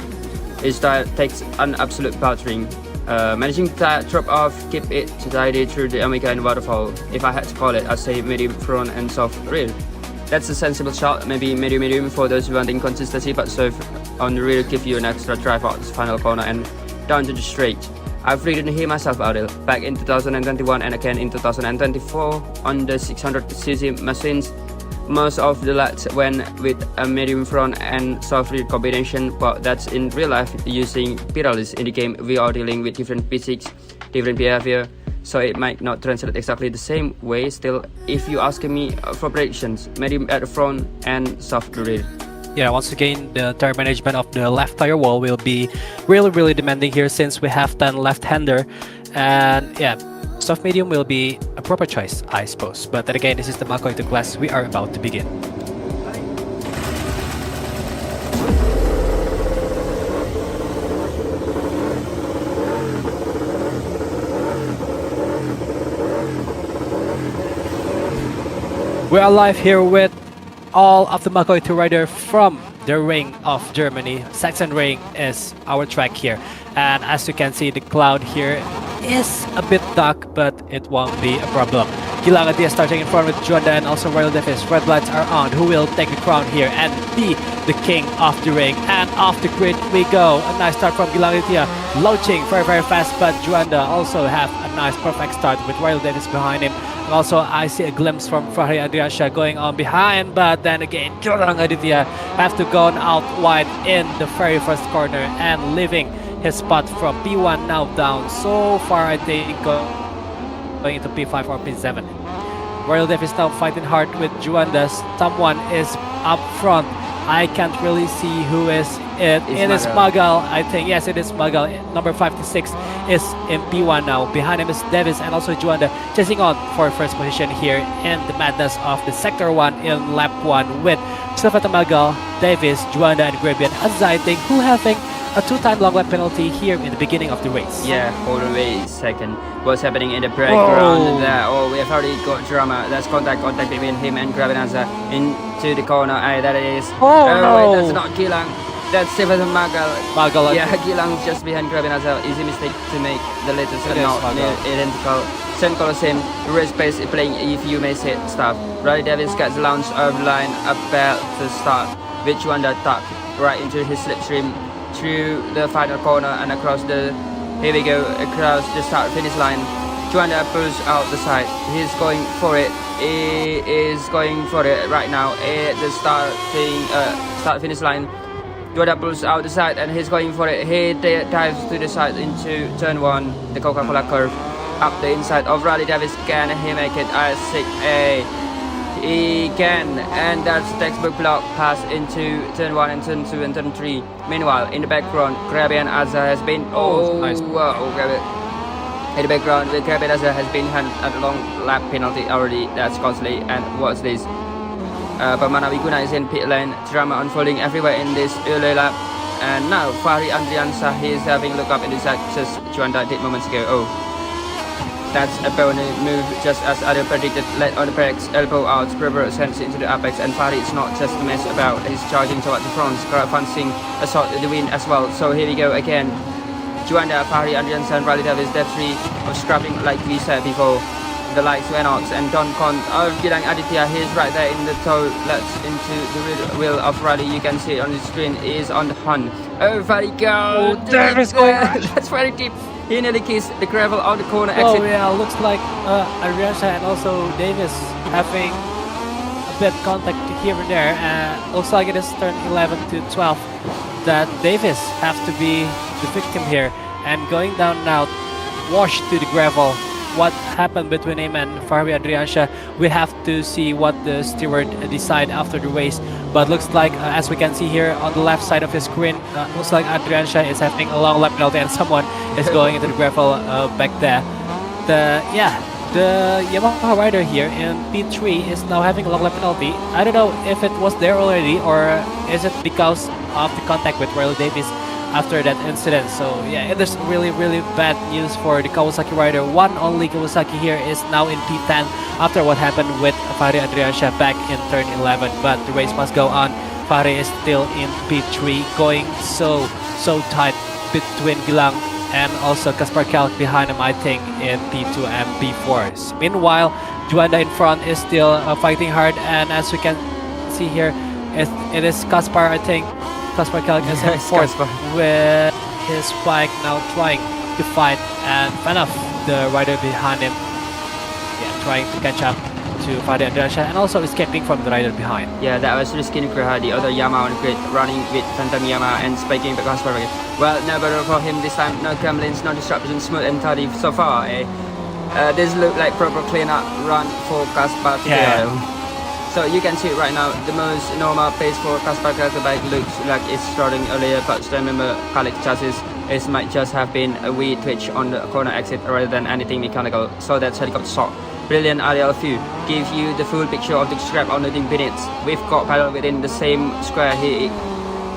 His tire takes an absolute battering. Managing to drop off, keep it tidy through the Omega and waterfall. If I had to call it, I'd say medium front and soft rear. That's a sensible shot, maybe medium for those wanting consistency, but soft on the rear give you an extra drive out this final corner and down to the straight. I've ridden here myself out back in 2021 and again in 2024 on the 600cc machines. Most of the laps went with a medium front and soft rear combination, but that's in real life. Using Pirellis in the game, we are dealing with different physics, different behavior, so it might not translate exactly the same way. Still, if you ask me for predictions, medium at the front and soft rear. Yeah, once again, the tire management of the left tire wall will be really demanding here, since we have 10 left-hander, and yeah, soft medium will be a proper choice, I suppose. But then again, this is the Macoi class. We are about to begin. We are live here with all of the Macoi 2 rider from the ring of Germany. Sachsenring is our track here, and as you can see, the cloud here is a bit dark, but it won't be a problem. Gilang Aditya starting in front with Juanda and also Royal Davis. Red lights are on. Who will take the crown here and be the king of the ring? And off the grid we go. A nice start from Gilang Aditya, launching very fast, but Juanda also have a nice perfect start with Royal Davis behind him. And also I see a glimpse from Fahri Andriansyah going on behind, but then again Gilang Aditya have to go out wide in the very first corner and leaving his spot from P1 now down so far, I think, going into P5 or P7. Royal Dev is now fighting hard with Juanda. Someone is up front. I can't really see who is it. It is Magal, I think. Yes, it is Magal. Number 56 is in P1 now. Behind him is Davis and also Juanda chasing on for first position here in the madness of the Sector 1 in lap 1 with Silvata Magal, Davis, Juanda and Grabian Azza, I think, who having a 2-time long lap penalty here in the beginning of the race. Yeah, hold on, wait a second. What's happening in the background there? Oh, we have already got drama. That's contact between him and Grabenazza into the corner. That it is. No. Wait, that's not Gilang. That's Silverton Magal. Magal. Yeah, Gilang just behind Grabenazza. Easy mistake to make. The latest are not identical. Same color, same race pace playing, if you may say stuff. Riley Davis gets launched over the line about to start. Which one that tuck right into his slipstream through the final corner and across the, here we go, across the start finish line. Juanda pulls out the side. He's going for it. He is going for it right now at the start finish line. Juanda pulls out the side and he's going for it. He dives to the side into turn 1, the Coca-Cola curve. Up the inside of Riley Davis. Can he make it? I think he can, and that's textbook block pass into turn 1 and turn 2 and turn 3. Meanwhile, in the background, Grabian Azza has been nice. in the background, Grabian Azza has been had a long lap penalty already. That's costly. And what's this? Pamana Wiguna is in pit lane. Drama unfolding everywhere in this early lap. And now Fahri Andriansa, he's having a look up in the side just Juanda did moments ago. Oh. That's a bonus move, just as Adam predicted. Led on the brakes, elbow out, Scribber sends it into the apex, and Fahri is not just a mess about. He's charging towards the front, crowdfunding assault the win as well. So here we go again. Juanda, Fahri, Andriansa, and Riley Davis, that 3 of scrapping like we said before. The lights went out, and Don Con of Gilang Aditya, he's right there in the toe. Let's into the rear wheel of Riley. You can see it on the screen. He is on the hunt. Oh, Fahri, go! Davis going. That's very deep. He nearly kissed the gravel on the corner exit. Oh yeah, looks like Ariasha and also Davis having a bit contact here and there. Looks like it is turn 11 to 12 that Davis have to be the victim here. And going down now, washed to the gravel. What happened between him and Fahri Adriansha, we have to see what the steward decide after the race. But looks like, as we can see here on the left side of the screen, looks like Adriansha is having a long lap penalty and someone is going into the gravel back there. The Yamaha rider here in P3 is now having a long lap penalty. I don't know if it was there already or is it because of the contact with Royal Davis after that incident. So yeah, it is really bad news for the Kawasaki rider. One only Kawasaki here is now in P10 after what happened with Fahri Adriansha back in turn 11, but the race must go on. Fahri is still in P3, going so tight between Gilang and also Kaspar Kalk behind him, I think, in P2 and P4. Meanwhile, Juanda in front is still fighting hard, and as we can see here, it is Kaspar, I think. Kaspar Kalk is in fourth with his bike now trying to fight and fan off the rider behind him. Yeah, trying to catch up to Fahri Adriansha and also escaping from the rider behind. Yeah, that was Rizky Nugraha, the other Yamaha on the grid, running with Phantom Yamaha and spiking the Kaspar. Well, no better for him this time. No gremlins, no disruptions, smooth and tidy so far. This look like proper clean-up run for Kaspar. Yeah. So you can see it right now, the most normal pace for Kaspar Kalk bike looks like it's starting earlier, but remember Kalk chassis, it might just have been a wee twitch on the corner exit rather than anything mechanical. So that's helicopter shot. Brilliant aerial view, gives you the full picture of the scrap on the minutes. We've got paddle within the same square here.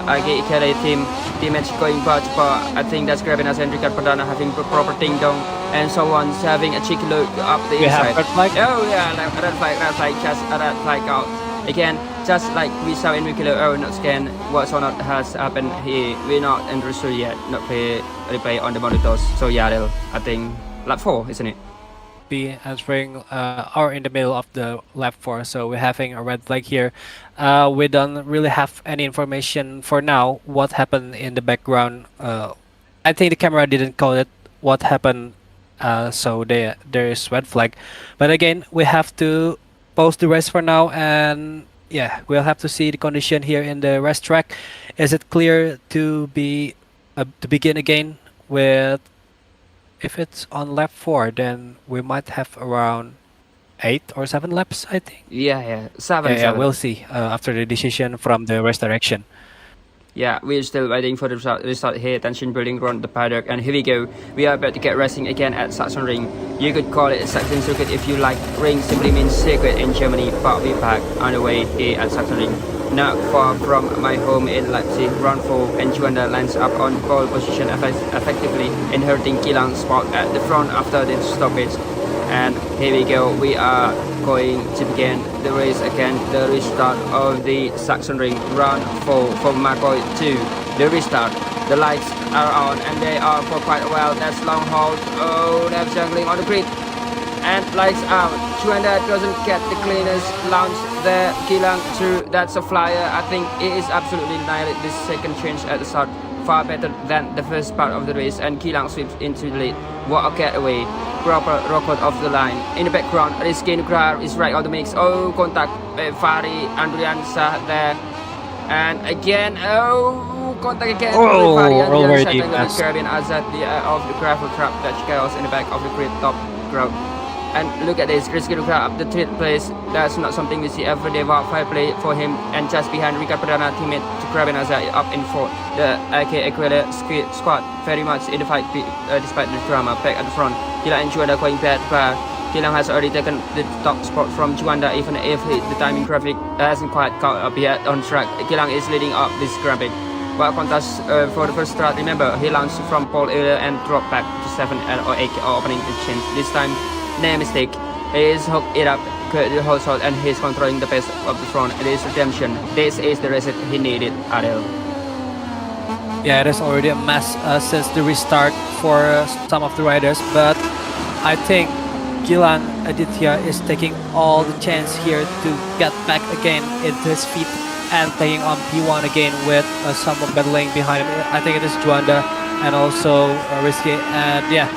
I get carry team match going part, but I think that's grabbing us and Ricard Perdana having proper ding dong and someone's having a cheeky look up the We inside. have red flag. Oh yeah, red flag, just a red flag out. Again, just like we saw in Wikilo, not scan what's or not has happened here. We're not interested yet, not play replay on the monitors. So yeah, I think lap 4, isn't it? Be answering are in the middle of the lap 4, so we're having a red flag here. We don't really have any information for now what happened in the background. I think the camera didn't call it what happened, so there is red flag. But again, we have to pause the race for now, and yeah, we'll have to see the condition here in the rest track. Is it clear to be to begin again with. If it's on lap 4, then we might have around 8 or 7 laps, I think. Yeah, Yeah, 7. we'll see after the decision from the race direction. Yeah, we're still waiting for the result here. Tension building around the paddock, and here we go. We are about to get racing again at Sachsenring. You could call it a Saxon circuit if you like. Ring simply means circuit in Germany, but we're back on the way here at Sachsenring. Not far from my home in Leipzig, round 4, and Juanda lines up on pole position, effectively inheriting Kilang's spot at the front after the stoppage. And here we go, we are going to begin the race again, the restart of the Sachsenring round 4 for Macoi 2. The restart, the lights are on and they are for quite a while. That's long hold. Oh, they're juggling on the grid. And lights out. Juanda doesn't get the cleanest launch there. Kilang through, that's a flyer. I think it is absolutely nailed this second change at the start. Far better than the first part of the race, and Kilang sweeps into the lead. What a getaway. Proper record of the line. In the background, Rizky Nugraha is right on the mix. Oh, contact Fari Andriansa there. And again, oh, contact again. Oh, Fari already Andriansa passed. Caribbean Azad of the gravel trap. That's chaos in the back of the grid top crowd. And look at this, Rizky Nugraha up the 3rd place. That's not something we see every day. Wow, fair play for him. And just behind Ricard Perdana, teammate to Caribbean Azad up in 4th. The AK Equator squad very much in the fight despite the drama. Back at the front, Kilang and Juanda going bad. Kilang has already taken the top spot from Juanda, even if the timing graphic hasn't quite caught up yet on track. Kilang is leading up this graphic. While contest for the first start, remember, he launched from pole earlier and dropped back to 7 or 8 opening exchange. This time, no mistake. He is hooked it up the whole shot and he's controlling the pace of the front. It is redemption. This is the reset he needed, Adel. Yeah, it is already a mess since the restart for some of the riders, but I think Gilang Aditya is taking all the chance here to get back again into his feet and playing on P1 again with someone battling behind him. I think it is Juanda and also Rizky. And yeah,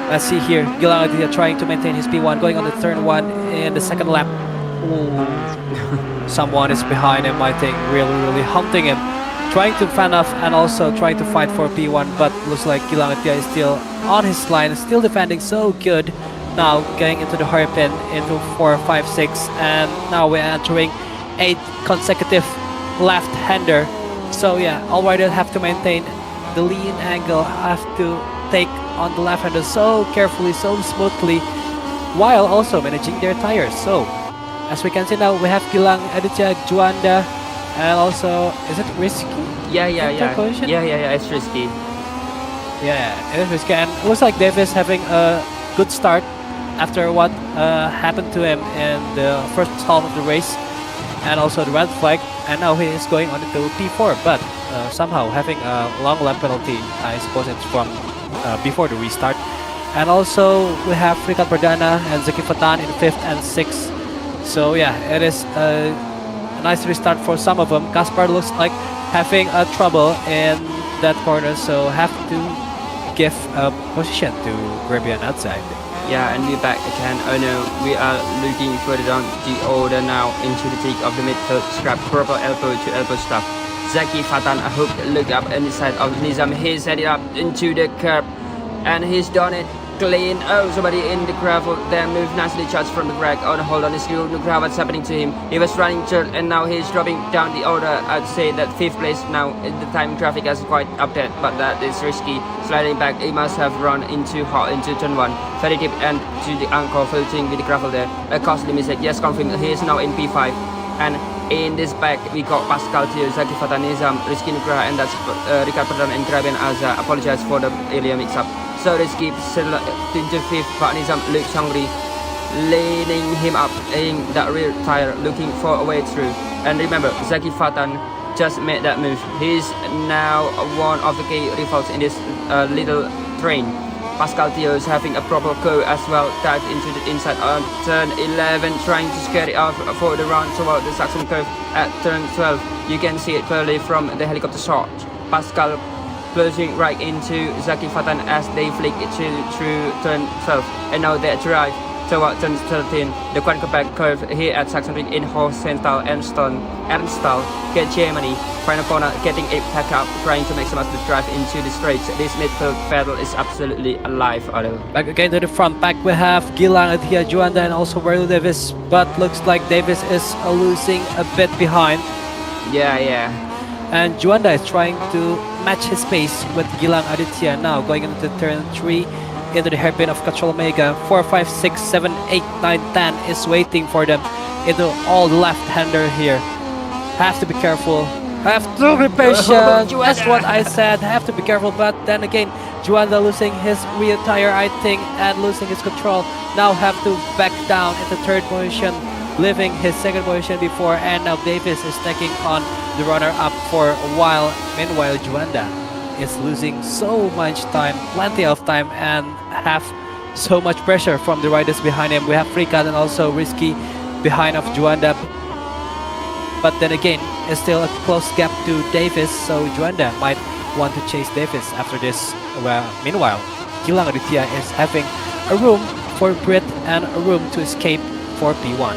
let's see here, Gilang Aditya trying to maintain his P1, going on the turn 1 in the 2nd lap. Ooh. Someone is behind him, I think, really hunting him. Trying to fan off and also trying to fight for P1, but looks like Gilang Aditya is still on his line, still defending so good. Now getting into the hairpin into 4, 5, 6, and now we're entering 8 consecutive left-hander. So yeah, all riders have to maintain the lean angle, have to take on the left-hander so carefully, so smoothly, while also managing their tires. So as we can see now, we have Gilang Aditya, Juanda, and also, is it Risky? Yeah, it's risky. Yeah, it is risky, and it looks like Davis having a good start after what happened to him in the first half of the race, and also the red flag, and now he is going on into P4, but somehow having a long lap penalty. I suppose it's from before the restart. And also we have Ricard Perdana and Zaki Fatan in 5th and 6th. So yeah, it is a nice restart for some of them. Kaspar looks like having trouble in that corner, so have to give a position to Caribbean outside. Yeah, and we're back again. Oh no, we are looking further down the order now into the thick of the midfield. Scrap purple elbow to elbow stuff. Zaki Fatan, I hope, looked up on the side of Nizam. He's headed up into the curb and he's done it clean. Oh, somebody in the gravel there moved nicely, charged from the brake. Oh, hold on, his Nugraha, what's happening to him? He was running third and now he's dropping down the order. I'd say that 5th place now. The time traffic has quite updated, but that is risky. Sliding back, he must have run into turn 1. Very deep and to the anchor, filtering with the gravel there. A costly mistake, yes, confirmed. He is now in P5. And in this back, we got Pascal Theo, Zaki Fatan, Nizam, Rizky Nugraha, and that's Ricard Perdana and Caribbean Azad. Apologize for the earlier mix-up. So Rizky into 5th, Pak Nizam, Luke Sangri, leaning him up in that rear tire, looking for a way through. And remember, Zaki Fatan just made that move. He's now one of the key rivals in this little train. Pascal Theo is having a proper go as well, dived into the inside on turn 11, trying to scare it out for the round toward the Saxon curve at turn 12. You can see it clearly from the helicopter shot. Pascal closing right into Zaki Fatan as they flick it through turn 12. And now they arrive toward turn 13. The quad compact curve here at Sachsenring in Hohenstahl Ernstthal, Germany. Final corner getting a pack up, trying to maximize the drive into the straights. This midfield battle is absolutely alive, Adil. Back again to the front pack, we have Gilang, Aditya, Juanda, and also Warren Davis. But looks like Davis is losing a bit behind. Yeah. And Juanda is trying to match his pace with Gilang Aditya now going into turn 3 into the hairpin of Control Omega. 4, 5, 6, 7, 8, 9, 10 is waiting for them into all the left-hander here. Have to be careful. Have to be patient. That's what I said. Have to be careful. But then again, Juanda losing his rear tire, I think, and losing his control. Now have to back down into third position, leaving his second position before, and now Davis is taking on the runner-up for a while. Meanwhile, Juanda is losing so much time, plenty of time, and have so much pressure from the riders behind him. We have Frikat and also Risky behind of Juanda. But then again, it's still a close gap to Davis, so Juanda might want to chase Davis after this. Well, meanwhile, Gilang Aditya is having a room for breath and a room to escape for P1.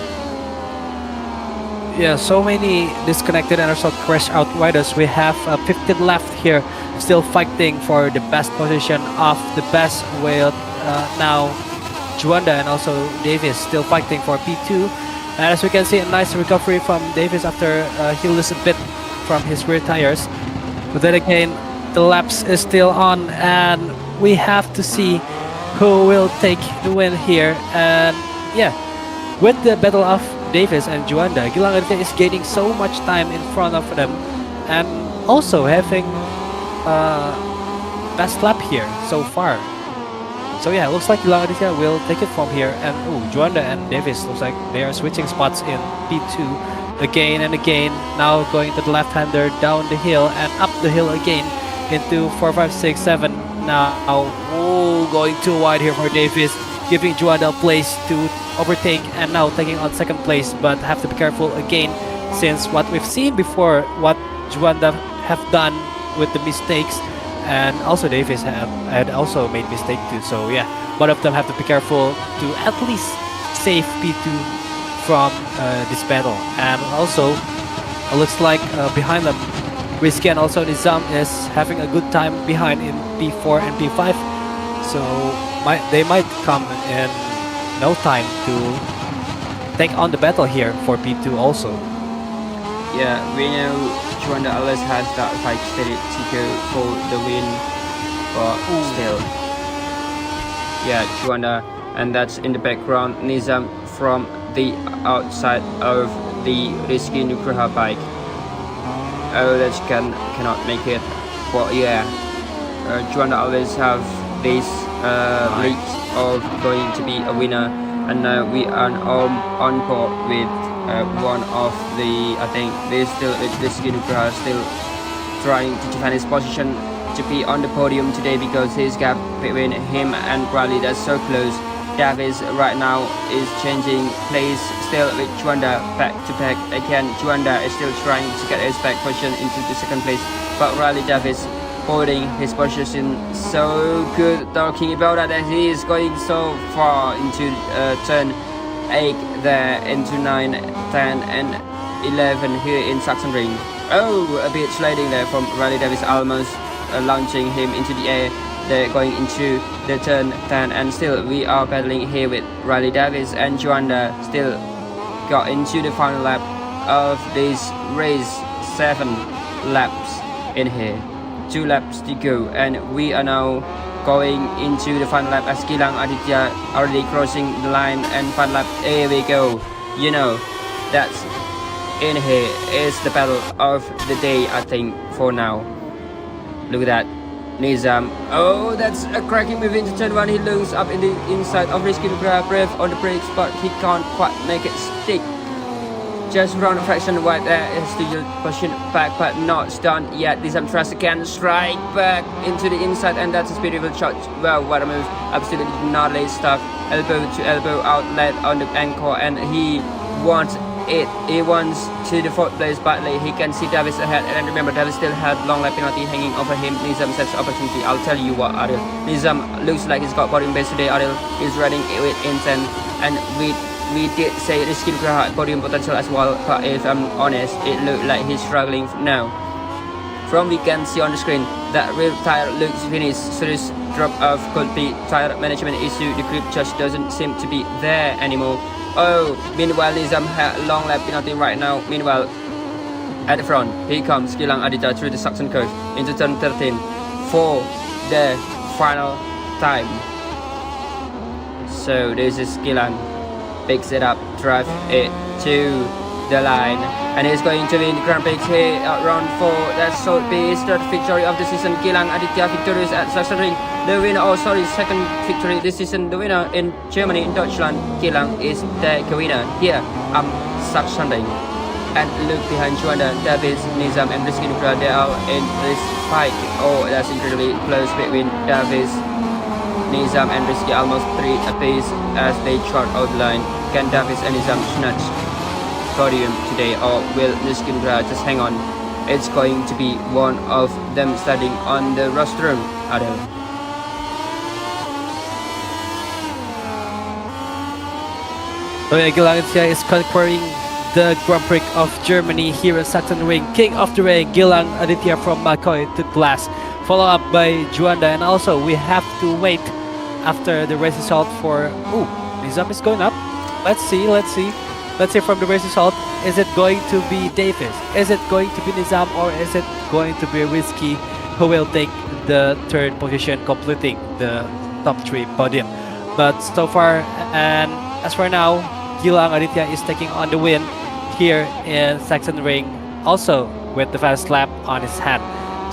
Yeah, so many disconnected and also crash out riders. We have 15 left here, still fighting for the best position of the best with now Juanda and also Davis still fighting for P2. And as we can see, a nice recovery from Davis after he lost a bit from his rear tires. But then again, the laps is still on, and we have to see who will take the win here. And yeah, with the battle of Davis and Juanda, Gilang Aditya is gaining so much time in front of them, and also having best lap here so far. So yeah, looks like Gilang Aditya will take it from here, and Juanda and Davis looks like they are switching spots in P2 again and again. Now going to the left-hander down the hill and up the hill again into 4, 5, 6, 7. Now going too wide here for Davis, giving Juanda a place to overtake, and now taking on second place. But have to be careful again, since what we've seen before, what Juanda have done with the mistakes. And also Davis had also made mistake too. So yeah, both of them have to be careful to at least save P2 from this battle. And also, it looks like behind them, Risky and also Nizam is having a good time behind in P4 and P5. So they might come in no time to take on the battle here for P2 also. Yeah, we know Juanda always has that fight steady to go for the win, but still. Yeah, Juanda, and that's in the background Nizam from the outside of the Risky Nugraha bike. Oh, that cannot make it. But yeah, Juanda always have this leads of going to be a winner, and now we are on board with one of the, I think this still Risky Nugraha still trying to defend his position to be on the podium today, because his gap between him and Bradley that's so close. Davis right now is changing place still with Juanda back to back again. Juanda is still trying to get his back position into the second place, but Riley Davis holding his position so good, talking about that he is going so far into turn 8 there, into 9, 10 and 11 here in Sachsenring. Oh, a bit sliding there from Riley Davis, almost launching him into the air. They're going into the turn 10, and still we are battling here with Riley Davis and Juanda still got into the final lap of this race. 7 laps in here, 2 laps to go, and we are now going into the final lap as Gilang Aditya already crossing the line, and final lap, here we go. You know, that's in here is the battle of the day, I think, for now. Look at that, Nizam. Oh, that's a cracking move into turn 1. He looks up in the inside of Risky to grab breath on the brakes, but he can't quite make it stick. Just around a fraction wide there, is to pushing back, but not done yet. Nizam tries again, strike back into the inside, and that's a beautiful shot. Well, what a move, absolutely gnarly stuff. Elbow to elbow outlet on the anchor, and he wants it. He wants to the 4th place badly. He can see Davis ahead, and remember Davis still had long lap penalty hanging over him. Nizam sets opportunity. I'll tell you what, Adil, Nizam looks like he's got podium base today. Adil is riding with intent. and we did say Rizky Nugraha had podium potential as well, but if I'm honest, it looked like he's struggling now. From we can see on the screen that rear tire looks finished. Serious drop off could be tire management issue. The grip just doesn't seem to be there anymore. Oh, meanwhile Nizam had long lap penalty right now. Meanwhile, at the front, here comes Gilang Aditya through the Saxon curve into turn 13 for the final time. So this is Gilang, picks it up, drives it to the line, and he's going to win the Grand Prix here at round 4. That should be his third victory of the season. Gilang Aditya victorious at Sachsenring. The winner, second victory this season. The winner in Germany, in Deutschland. Gilang is the winner here at Sachsenring. And look behind Juanda, Davis, Nizam and Rizky Nugraha. They are in this fight. Oh, that's incredibly close between Davis, Nizam and Rizky, almost 3 apiece as they chart out the line. Can Davis and Nizam snatch podium today, or will Rizky Nugraha just hang on? It's going to be one of them standing on the rostrum. So yeah, Gilang Aditya is conquering the Grand Prix of Germany here in Sachsenring. King of the Ring, Gilang Aditya from Macoi took last, followed up by Juanda, and also we have to wait after the race result for Nizam is going up. Let's see from the race result. Is it going to be Davis? Is it going to be Nizam, or is it going to be Rizky who will take the third position, completing the top 3 podium? But so far, and as for now, Gilang Aditya is taking on the win here in Sachsenring, also with the fast lap on his hand.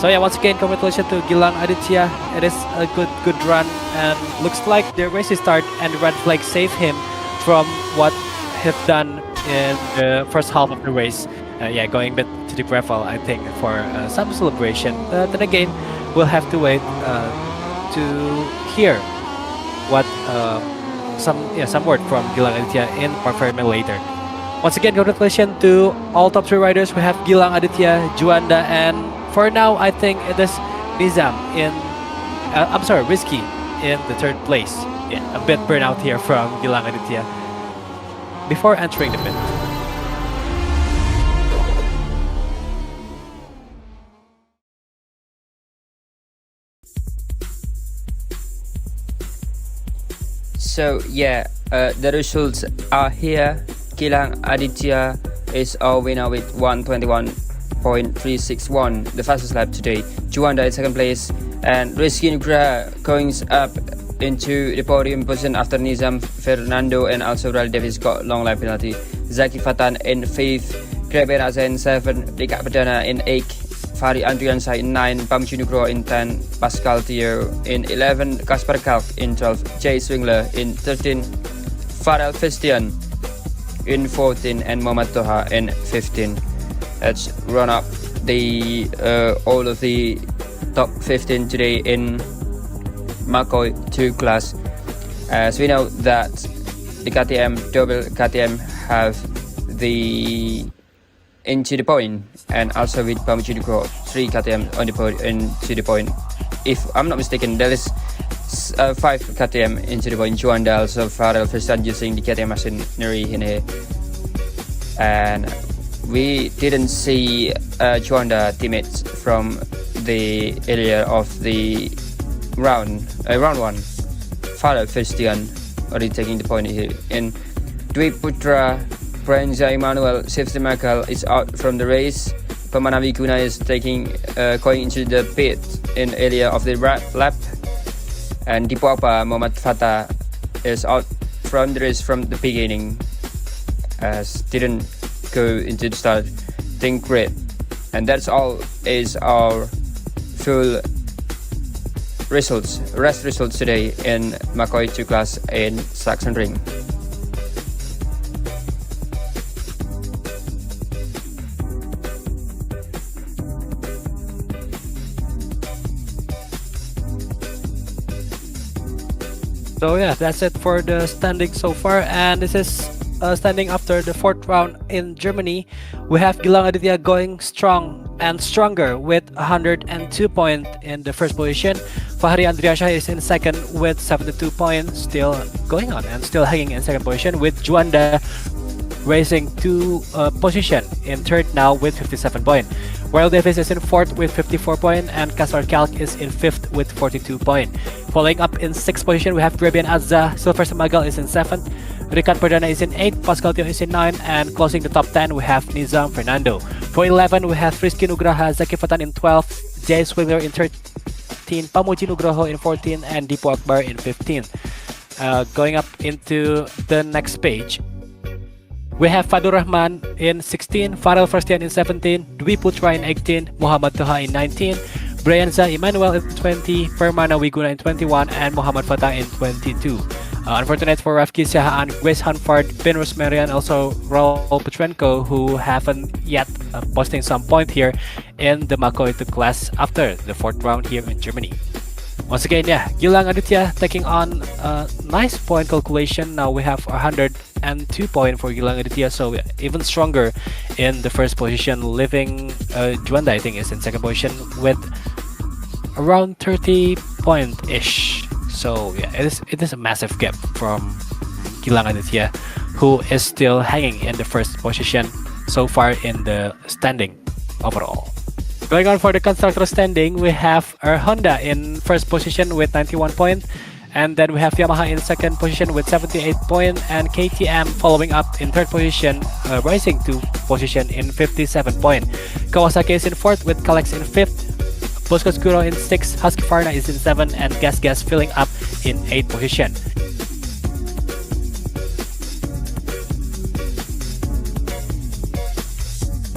So yeah, once again, congratulations to Gilang Aditya. It is a good run, and looks like the race start and the red flag saved him from what he've done in the first half of the race. Going back to the gravel, I think, for some celebration. Then again, we'll have to wait to hear what some word from Gilang Aditya in Park Ferryman later. Once again, congratulations to all top 3 riders. We have Gilang Aditya, Juanda, and for now, I think it is Nizam Rizky in the 3rd place. Yeah, a bit burnout here from Gilang Aditya before entering the pit. So yeah, the results are here. Gilang Aditya is our winner with 1:21.361, the fastest lap today. Juanda in 2nd place, and Rizky Nugraha going up into the podium position after Nizam Fernando and also Riley Davis got long lap penalty. Zaki Fatan in 5th, Greg Benaza in 7th, Rika Perdana in 8th, Fahri Andriansah in 9, Pamchu Nugroho in 10, Pascal Thieu in 11, Kasper Kalk in 12, Jay Swingler in 13, Farel Fistian in 14, and Mohamed Toha in 15. Let's run up the all of the top 15 today in Macoi 2 class. As we know that the KTM, double KTM, have the into the point, and also with Pamchu Nugroho 3 KTM on the point into the point. If I'm not mistaken, there is 5 KTM into the point. Juanda also Farel Fistian using the KTM machinery in here, and we didn't see Juanda teammates from the area of the round 1. Farel Fistian already taking the point here. In Dwi Putra, Prenza Emmanuel Safety Michael is out from the race. Pemana Viguna is going into the pit in area of the lap, and Dipuapa Mohamed Fatah is out from the race from the beginning, as didn't go into the start. Think great, and that's all is our full rest results today in Macoi 2 class in Sachsenring. So yeah, that's it for the standing so far, and this is standing after the fourth round in Germany, we have Gilang Aditya going strong and stronger with 102 points in the first position. Fahri Andriasyah is in second with 72 points, still going on and still hanging in second position, with Juanda raising 2 position in third now with 57 points. Royal Davis is in fourth with 54 points, and Kasar Kalk is in fifth with 42 points. Following up in sixth position, we have Grabian Azza. Silver Samagal is in seventh. Rikat Perdana is in 8th, Pascal Tio is in 9th, and closing the top 10 we have Nizam Fernando. For 11 we have Rizky Nugraha, Zaki Fatan in 12th, Jay Swigler in 13th, Pamuji Nugroho in 14th, and Dipo Akbar in 15th. Going up into the next page, we have Fadur Rahman in 16, Farel Firstian in 17, Dwi Putra in 18, Muhammad Toha in 19, Brianza Emmanuel in 20, Permana Wiguna in 21, and Muhammad Fatah in 22. Unfortunate for Rafki Siahaan, Grace Hanford, Ben Rosmarian, also Raul Petrenko, who haven't yet posting some point here in the Macoi class after the fourth round here in Germany. Once again, yeah, Gilang Aditya taking on a nice point calculation. Now we have 102 points for Gilang Aditya, so even stronger in the first position, leaving Juanda, I think, is in second position with around 30 point-ish. So yeah, it is a massive gap from Gilang Aditya, who is still hanging in the first position so far in the standing overall. Going on for the constructor standing, we have our Honda in first position with 91 points, and then we have Yamaha in second position with 78 points, and KTM following up in third position, rising to position in 57 points. Kawasaki is in fourth with Kalex in fifth, Bosco Skuro in 6th, Husqvarna is in 7th, and Gas filling up in 8th position.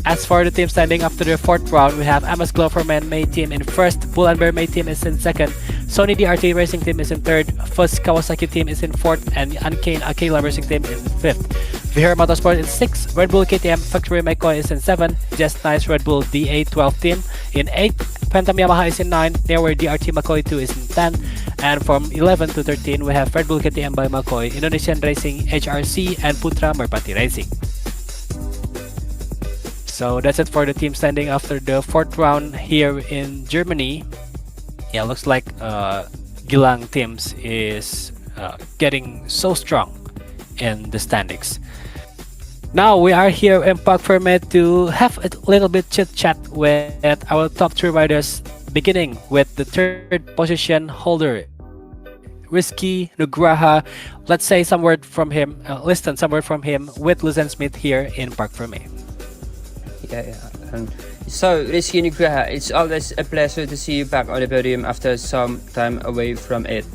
As for the team standing after the fourth round, we have Amos Gloverman MEI team in first, Pull&Bear MEI team is in second, Sony DRT Racing team is in third, Fuss Kawasaki team is in fourth, and Uncane Akela Racing team in fifth. Vihar Motorsport in 6th, Red Bull KTM Factory Macoi is in 7th, Just Nice Red Bull DA12 team in 8th, Phantom Yamaha is in 9th, Newer DRT Macoi 2 is in 10th, and from 11 to 13 we have Red Bull KTM by Macoi, Indonesian Racing HRC, and Putra Merpati Racing. So that's it for the team standing after the fourth round here in Germany. Yeah, looks like Gilang teams is getting so strong in the standings. Now we are here in Parc Fermé to have a little bit chit chat with our top 3 riders, beginning with the third position holder, Rizky Nugraha. Let's say some word from him, listen some word from him with Luzan Smith here in Parc Fermé. So, Rizky Nugraha, it's always a pleasure to see you back on the podium after some time away from it.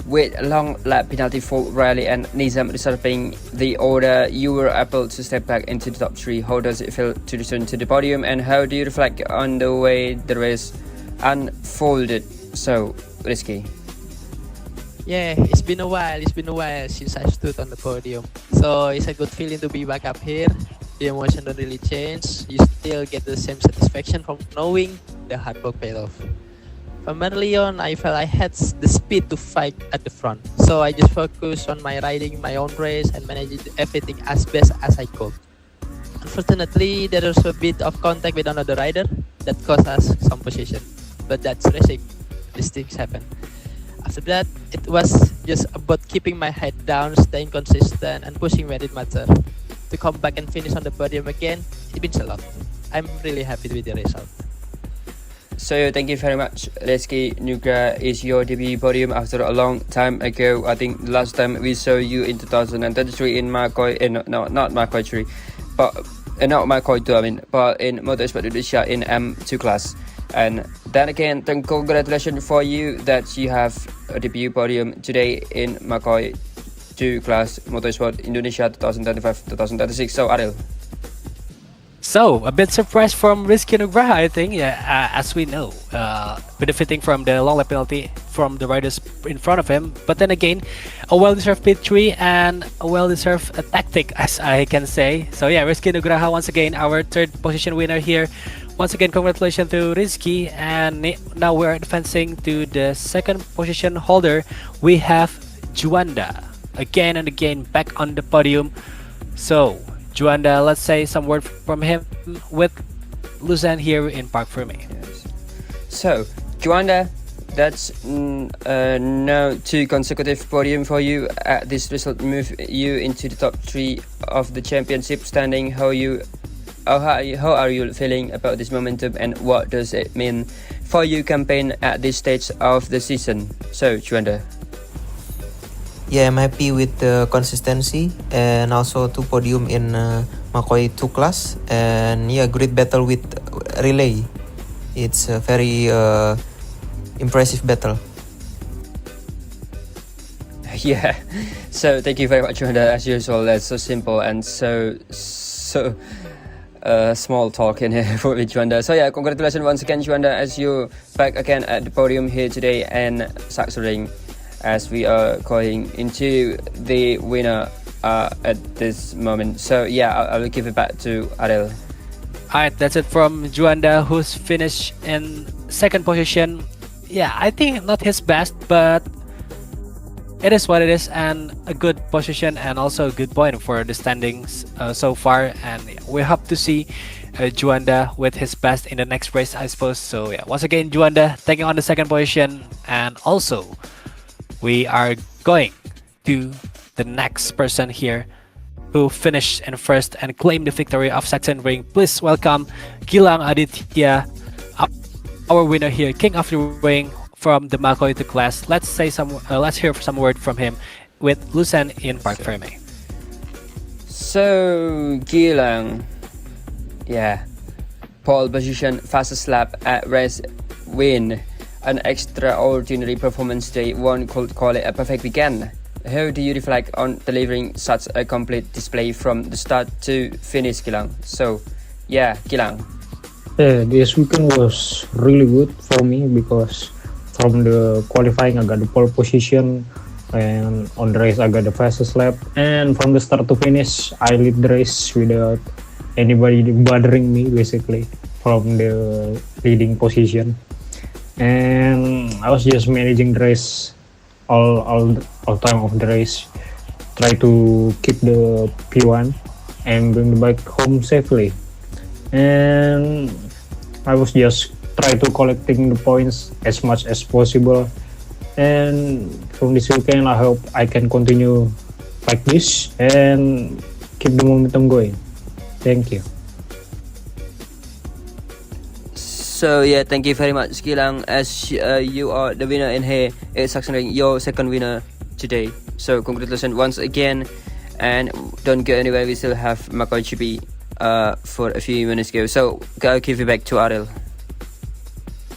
With a long lap penalty for Riley and Nizam usurping the order, you were able to step back into the top 3. How does it feel to return to the podium, and how do you reflect on the way the race unfolded? So, Rizky. Yeah, it's been a while since I stood on the podium. So it's a good feeling to be back up here. The emotion don't really change. You still get the same satisfaction from knowing the hard work paid off. From early on, I felt I had the speed to fight at the front. So I just focused on my riding, my own race, and managed everything as best as I could. Unfortunately, there was a bit of contact with another rider that cost us some position. But that's racing. These things happen. After that, it was just about keeping my head down, staying consistent, and pushing when it mattered. To come back and finish on the podium again, it means a lot. I'm really happy with the result. So thank you very much. Rizky Nugraha is your debut podium after a long time ago. I think the last time we saw you in 2023 in Macoi, not Macoi 3, but not Macoi 2, I mean, but in Moto Esport Indonesia in M2 class. And then again, congratulations for you that you have a debut podium today in Macoi 2 class Motorsport Indonesia 2025-2026. So Ariel. So, a bit surprised from Rizky Nugraha, I think, as we know, benefiting from the long lap penalty from the riders in front of him. But then again, a well-deserved P3 and a well-deserved tactic, as I can say. So yeah, Rizky Nugraha, once again, our third position winner here. Once again, congratulations to Rizky. And now we're advancing to the second position holder. We have Juanda, again and again back on the podium. So, Juanda, let's say some word from him with Luzan here in Park Ferme. So, Juanda, that's now 2 consecutive podium for you. This result move you into the top 3 of the championship standing. How are you feeling about this momentum, and what does it mean for you campaign at this stage of the season? So, Juanda. Yeah, I'm happy with the consistency and also 2 podium in Macoi 2 class, and yeah, great battle with relay. It's a very impressive battle. Yeah, so thank you very much, Juanda. As usual, that's so simple and so small talk in here for Juanda. So yeah, congratulations once again, Juanda, as you back again at the podium here today in Sachsenring, as we are going into the winner at this moment. So yeah, I will give it back to Adel. Alright, that's it from Juanda, who's finished in 2nd position. Yeah, I think not his best, but it is what it is, and a good position and also a good point for the standings so far. And we hope to see Juanda with his best in the next race, I suppose. So yeah, once again, Juanda taking on the 2nd position, and also we are going to the next person here who finished in 1st and claimed the victory of Sachsenring. Please welcome Gilang Aditya, our winner here, King of the Ring from the Macoi 2 class. Let's hear some word from him with Luzan in Park Ferme. So, Gilang, yeah, pole position, fastest lap at race win, an extraordinary performance today. One could call it a perfect weekend. How do you reflect on delivering such a complete display from the start to finish, Gilang? So, yeah, Gilang. Yeah, this weekend was really good for me because from the qualifying I got the pole position, and on the race I got the fastest lap, and from the start to finish I lead the race without anybody bothering me, basically from the leading position. And I was just managing the race all time of the race, try to keep the P1 and bring the bike home safely. And I was just try to collecting the points as much as possible. And from this weekend, I hope I can continue like this and keep the momentum going. Thank you. So yeah, thank you very much, Gilang, as you are the winner in here at Sachsenring, your 2nd winner today. So congratulations once again, and don't go anywhere, we still have MacoiGP for a few minutes ago. So I'll give it back to Adel.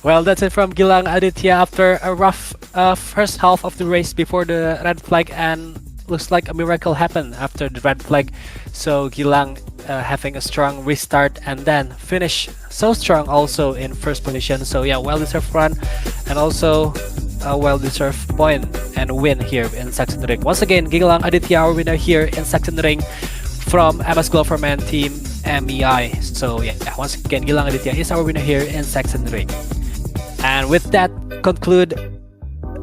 Well, that's it from Gilang Aditya after a rough first half of the race before the red flag, and looks like a miracle happened after the red flag. So Gilang having a strong restart and then finish so strong also in 1st position. So yeah, well-deserved run and also a well-deserved point and win here in Sachsenring. Once again, Gilang Aditya, our winner here in Sachsenring from MS Gloverman team MEI. So yeah, once again, Gilang Aditya is our winner here in Sachsenring. And with that, conclude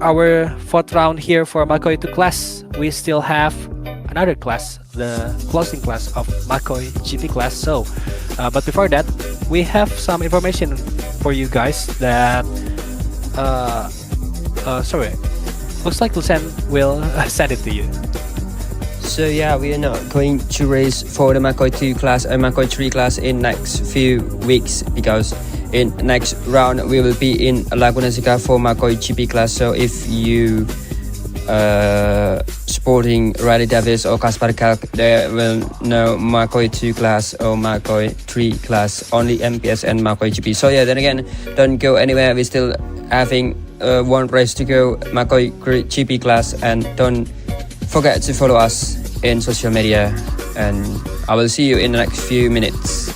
our 4th round here for Macoi 2 class. We still have another class, the closing class of Macoi GP class. So, but before that, we have some information for you guys that, sorry, looks like Luzan will send it to you. So yeah, we are not going to race for the Macoi 2 class and Macoi 3 class in next few weeks, because in next round we will be in Laguna Seca for Macoi GP class. So if you supporting Riley Davis or Kaspar Kalk, they will know Macoi 2 class or Macoi 3 class, only MPS and Macoi GP. So yeah, then again, don't go anywhere, we're still having one race to go, Macoi GP class, and don't forget to follow us in social media, and I will see you in the next few minutes.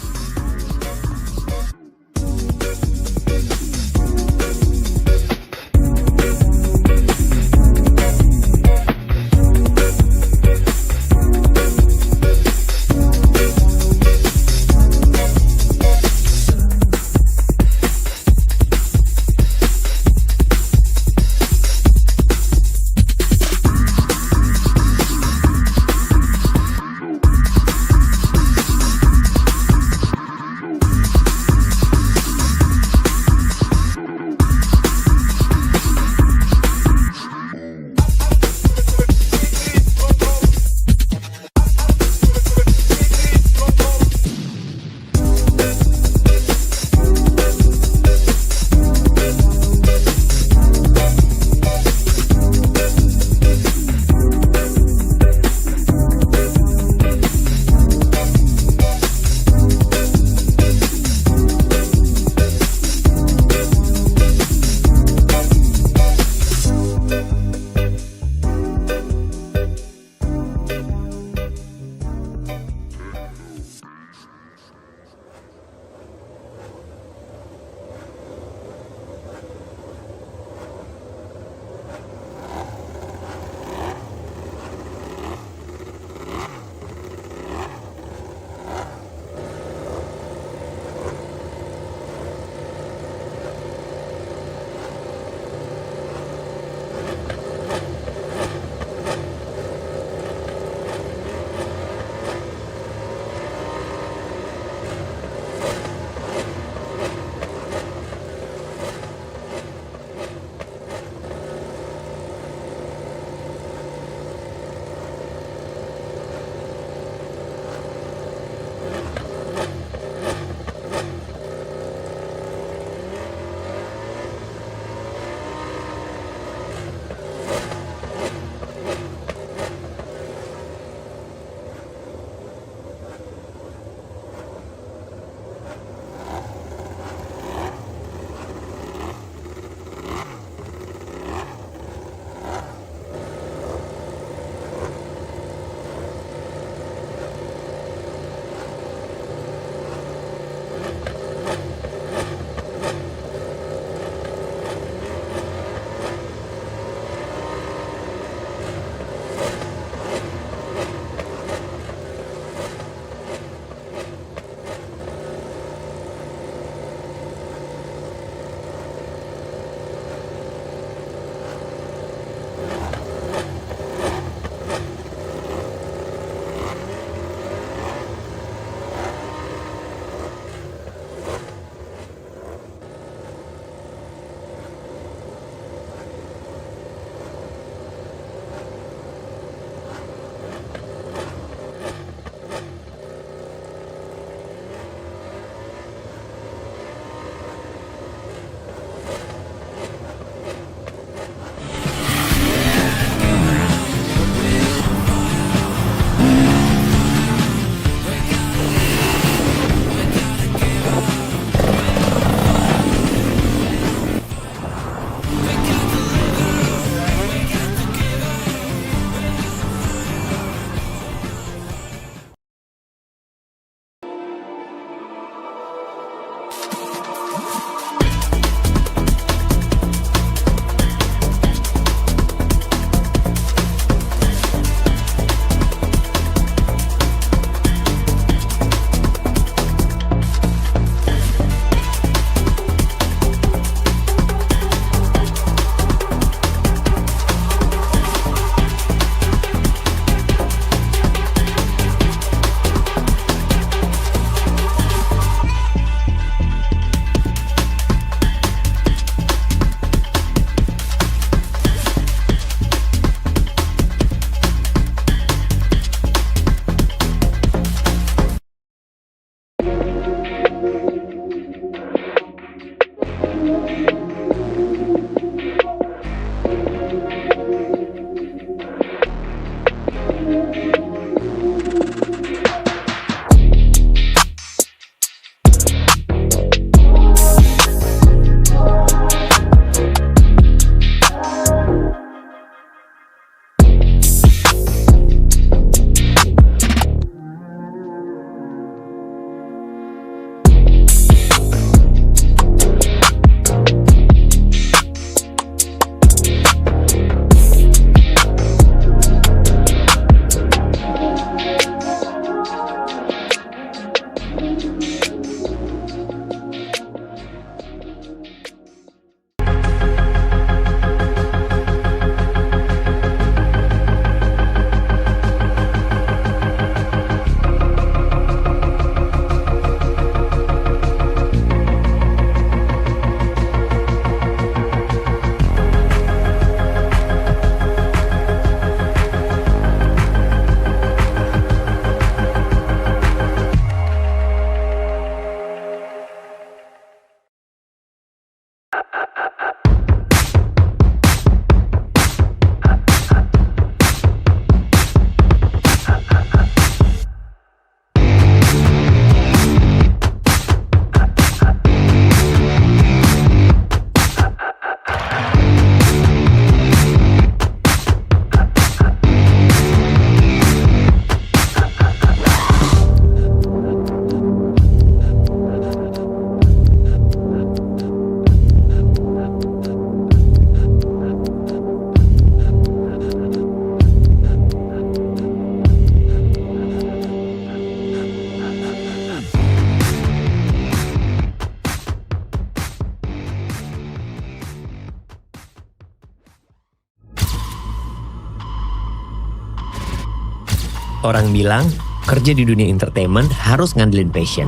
Orang bilang, kerja di dunia entertainment harus ngandelin passion.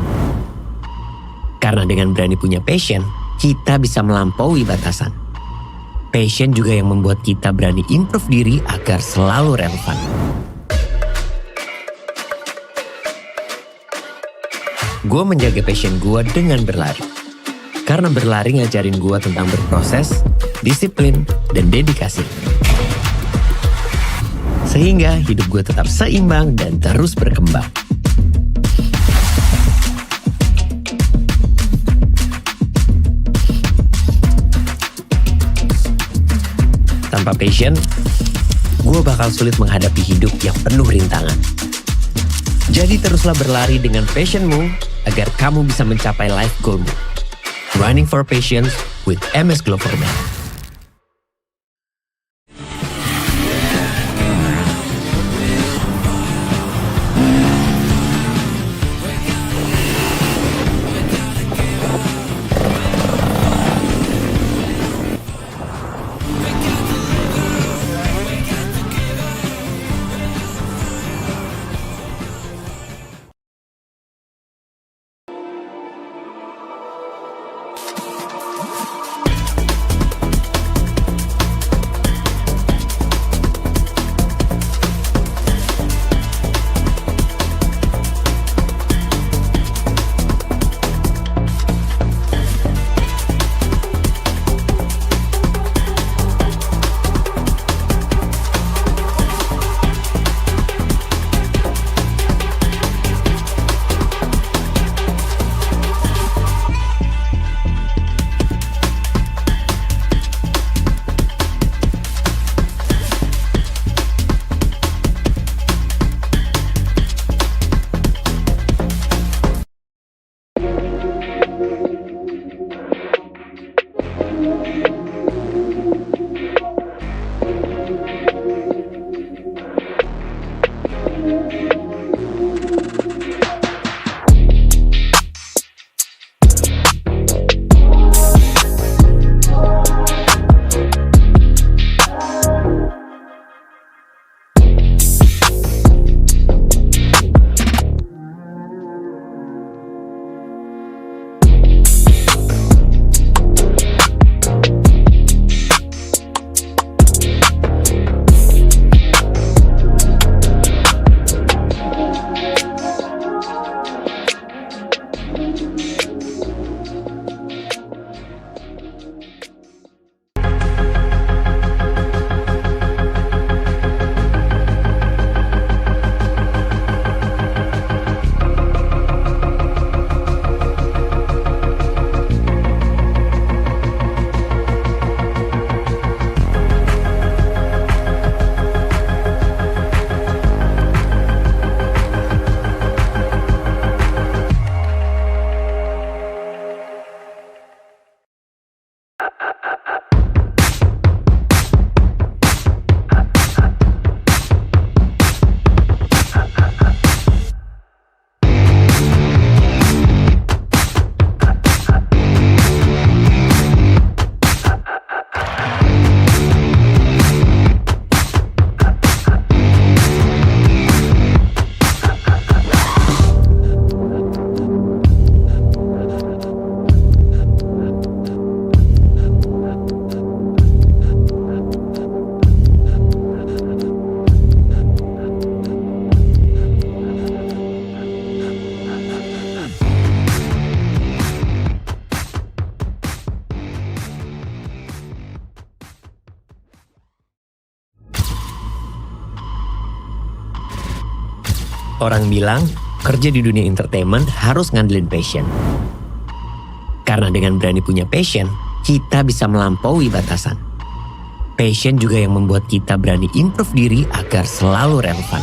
Karena dengan berani punya passion, kita bisa melampaui batasan. Passion juga yang membuat kita berani improve diri agar selalu relevan. Gue menjaga passion gue dengan berlari. Karena berlari ngajarin gue tentang berproses, disiplin, dan dedikasi. Sehingga hidup gue tetap seimbang dan terus berkembang. Tanpa passion, gue bakal sulit menghadapi hidup yang penuh rintangan. Jadi teruslah berlari dengan passionmu agar kamu bisa mencapai life goalmu. Running for Passion with MS Gloverman. Orang bilang, kerja di dunia entertainment harus ngandelin passion. Karena dengan berani punya passion, kita bisa melampaui batasan. Passion juga yang membuat kita berani improve diri agar selalu relevan.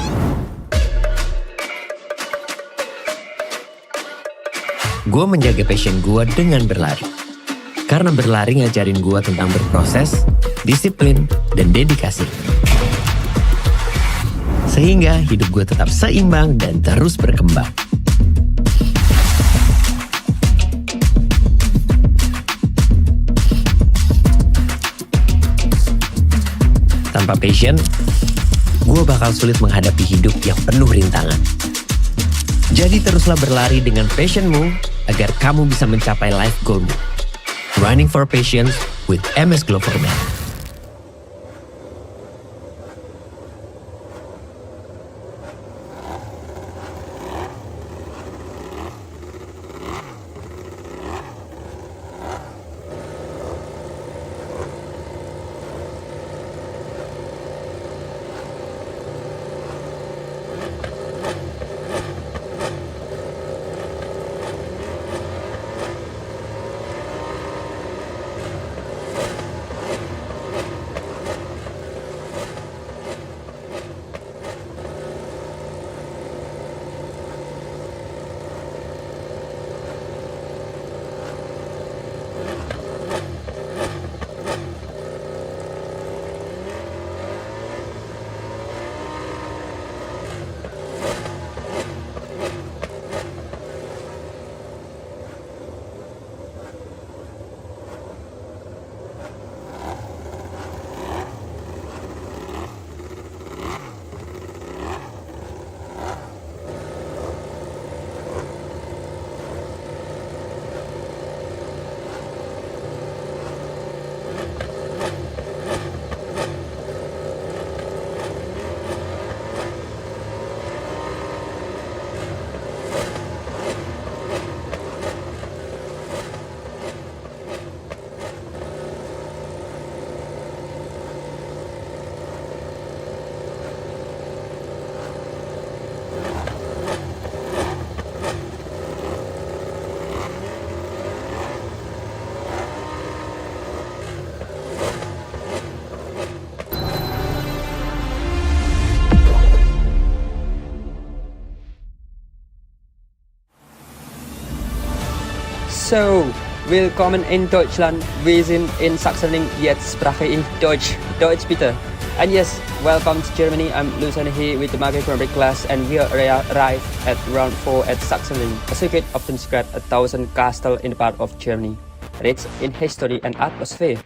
Gue menjaga passion gue dengan berlari. Karena berlari ngajarin gue tentang berproses, disiplin, dan dedikasi. Sehingga hidup gue tetap seimbang dan terus berkembang. Tanpa passion, gue bakal sulit menghadapi hidup yang penuh rintangan. Jadi teruslah berlari dengan passionmu agar kamu bisa mencapai life goalmu. Running for Passion with MS Gloverman. So, willkommen in Deutschland. Wir sind in Sachsenring, jetzt spreche ich Deutsch. Deutsch bitte. And yes, welcome to Germany. I'm Lucian here with the Macoi class, and we arrived at round 4 at Sachsenring, a circuit often described 1,000 castles in the part of Germany, rich in history and atmosphere.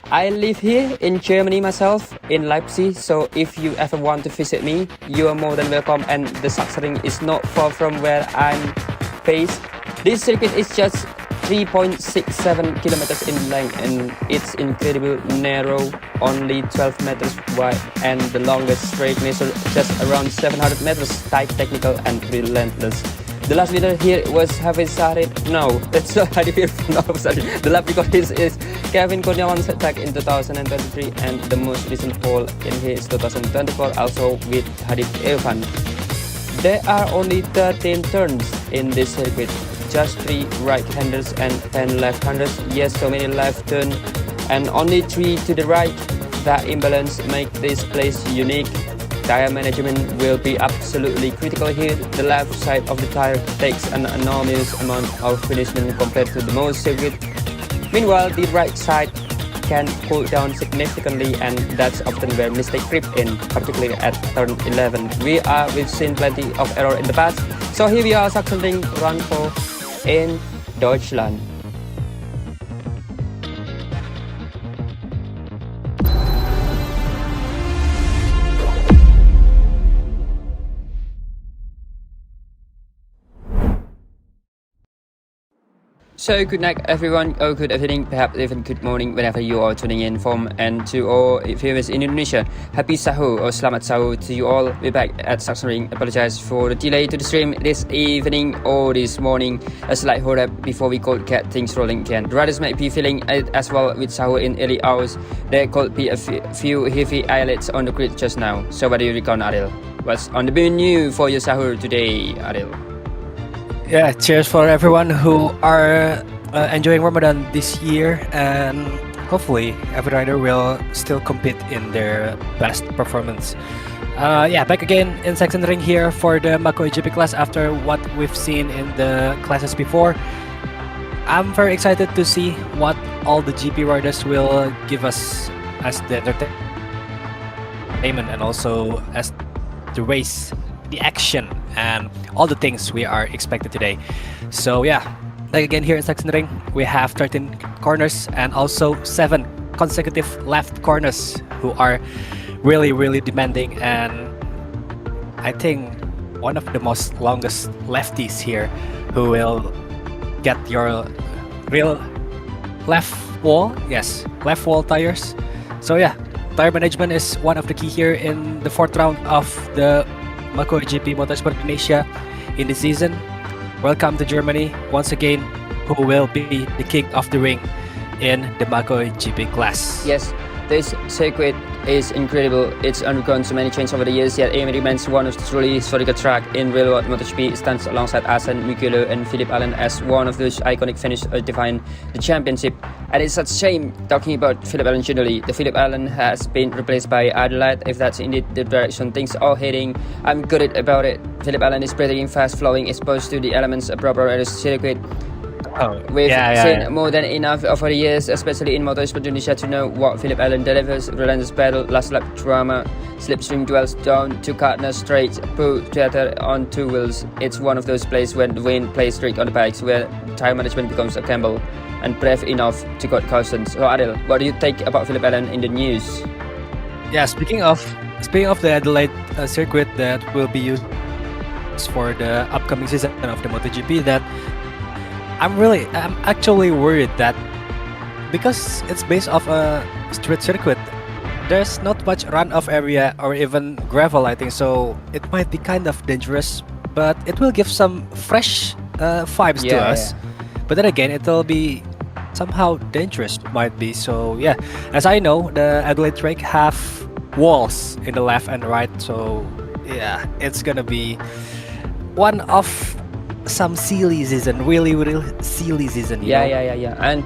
I live here in Germany myself, in Leipzig, so if you ever want to visit me, you are more than welcome, and the Sachsenring is not far from where I'm based. This circuit is just 3.67 kilometers in length, and it's incredibly narrow, only 12 meters wide, and the longest straight measure just around 700 meters, tight, technical, and relentless. The last winner here was Fabrizio. No, that's not no, sorry. The last record is Kevin Kurniawan's attack in 2023, and the most recent pole in here is 2024, also with Hadid Evan. There are only 13 turns in this circuit, just 3 right-handers and 10 left-handers. Yes, so many left turns and only 3 to the right. That imbalance makes this place unique. Tire management will be absolutely critical here. The left side of the tire takes an enormous amount of punishment compared to the most circuit. Meanwhile, the right side can cool down significantly, and that's often where mistakes creep in, particularly at turn 11. We've seen plenty of error in the past. So here we are, Sachsenring run 4 in Deutschland. So good night everyone, or good evening, perhaps even good morning whenever you are tuning in from, and to all viewers in Indonesia, happy sahur or selamat sahur to you all. We're back at Sachsenring. Apologize for the delay to the stream this evening or this morning. A slight hold up before we could get things rolling again. The riders might be feeling it as well with sahur in early hours. There could be a few heavy eyelids on the grid just now. So what do you reckon, Ariel? What's on the menu for your sahur today, Adil? Yeah, cheers for everyone who are enjoying Ramadan this year, and hopefully every rider will still compete in their best performance. Back again in Sachsenring here for the Macoi GP class after what we've seen in the classes before. I'm very excited to see what all the GP riders will give us as the entertainment and also as the race, the action, and all the things we are expected today. So yeah, like again here in Sachsenring, we have 13 corners and also 7 consecutive left corners who are really demanding, and I think one of the most longest lefties here who will get your real left wall tires. So yeah, tire management is one of the key here in the 4th round of the Macoi GP Motorsport Indonesia in the season. Welcome to Germany once again, who will be the king of the ring in the Macoi GP class. Yes, this circuit is incredible. It's undergone so many changes over the years, yet it remains one of the truly historical track in real world MotoGP. It stands alongside Asen, Mugello and Phillip Allen as one of those iconic finishes define the championship. And it's such a shame talking about Phillip Allen generally. The Phillip Allen has been replaced by Adelaide. If that's indeed the direction things are heading, I'm good about it. Phillip Allen is breathtaking, fast flowing, exposed to the elements of proper circuit. We've seen more than enough over the years, especially in Motorsport Indonesia, to know what Phillip Allen delivers. Relentless battle, last lap drama, slipstream duels down to corner straight, pull together on 2 wheels. It's one of those places when the wind plays trick on the bikes, where tire management becomes a gamble and brave enough to cut cautions. So Adil, what do you think about Phillip Allen in the news? Yeah, speaking of the Adelaide circuit that will be used for the upcoming season of the MotoGP, that I'm actually worried that because it's based off a street circuit, there's not much runoff area or even gravel, I think, so it might be kind of dangerous, but it will give some fresh vibes to us. But then again, it'll be somehow dangerous, might be. So yeah, as I know, the Adelaide track have walls in the left and right, so yeah, it's gonna be one of some silly season, really silly season. Yeah. And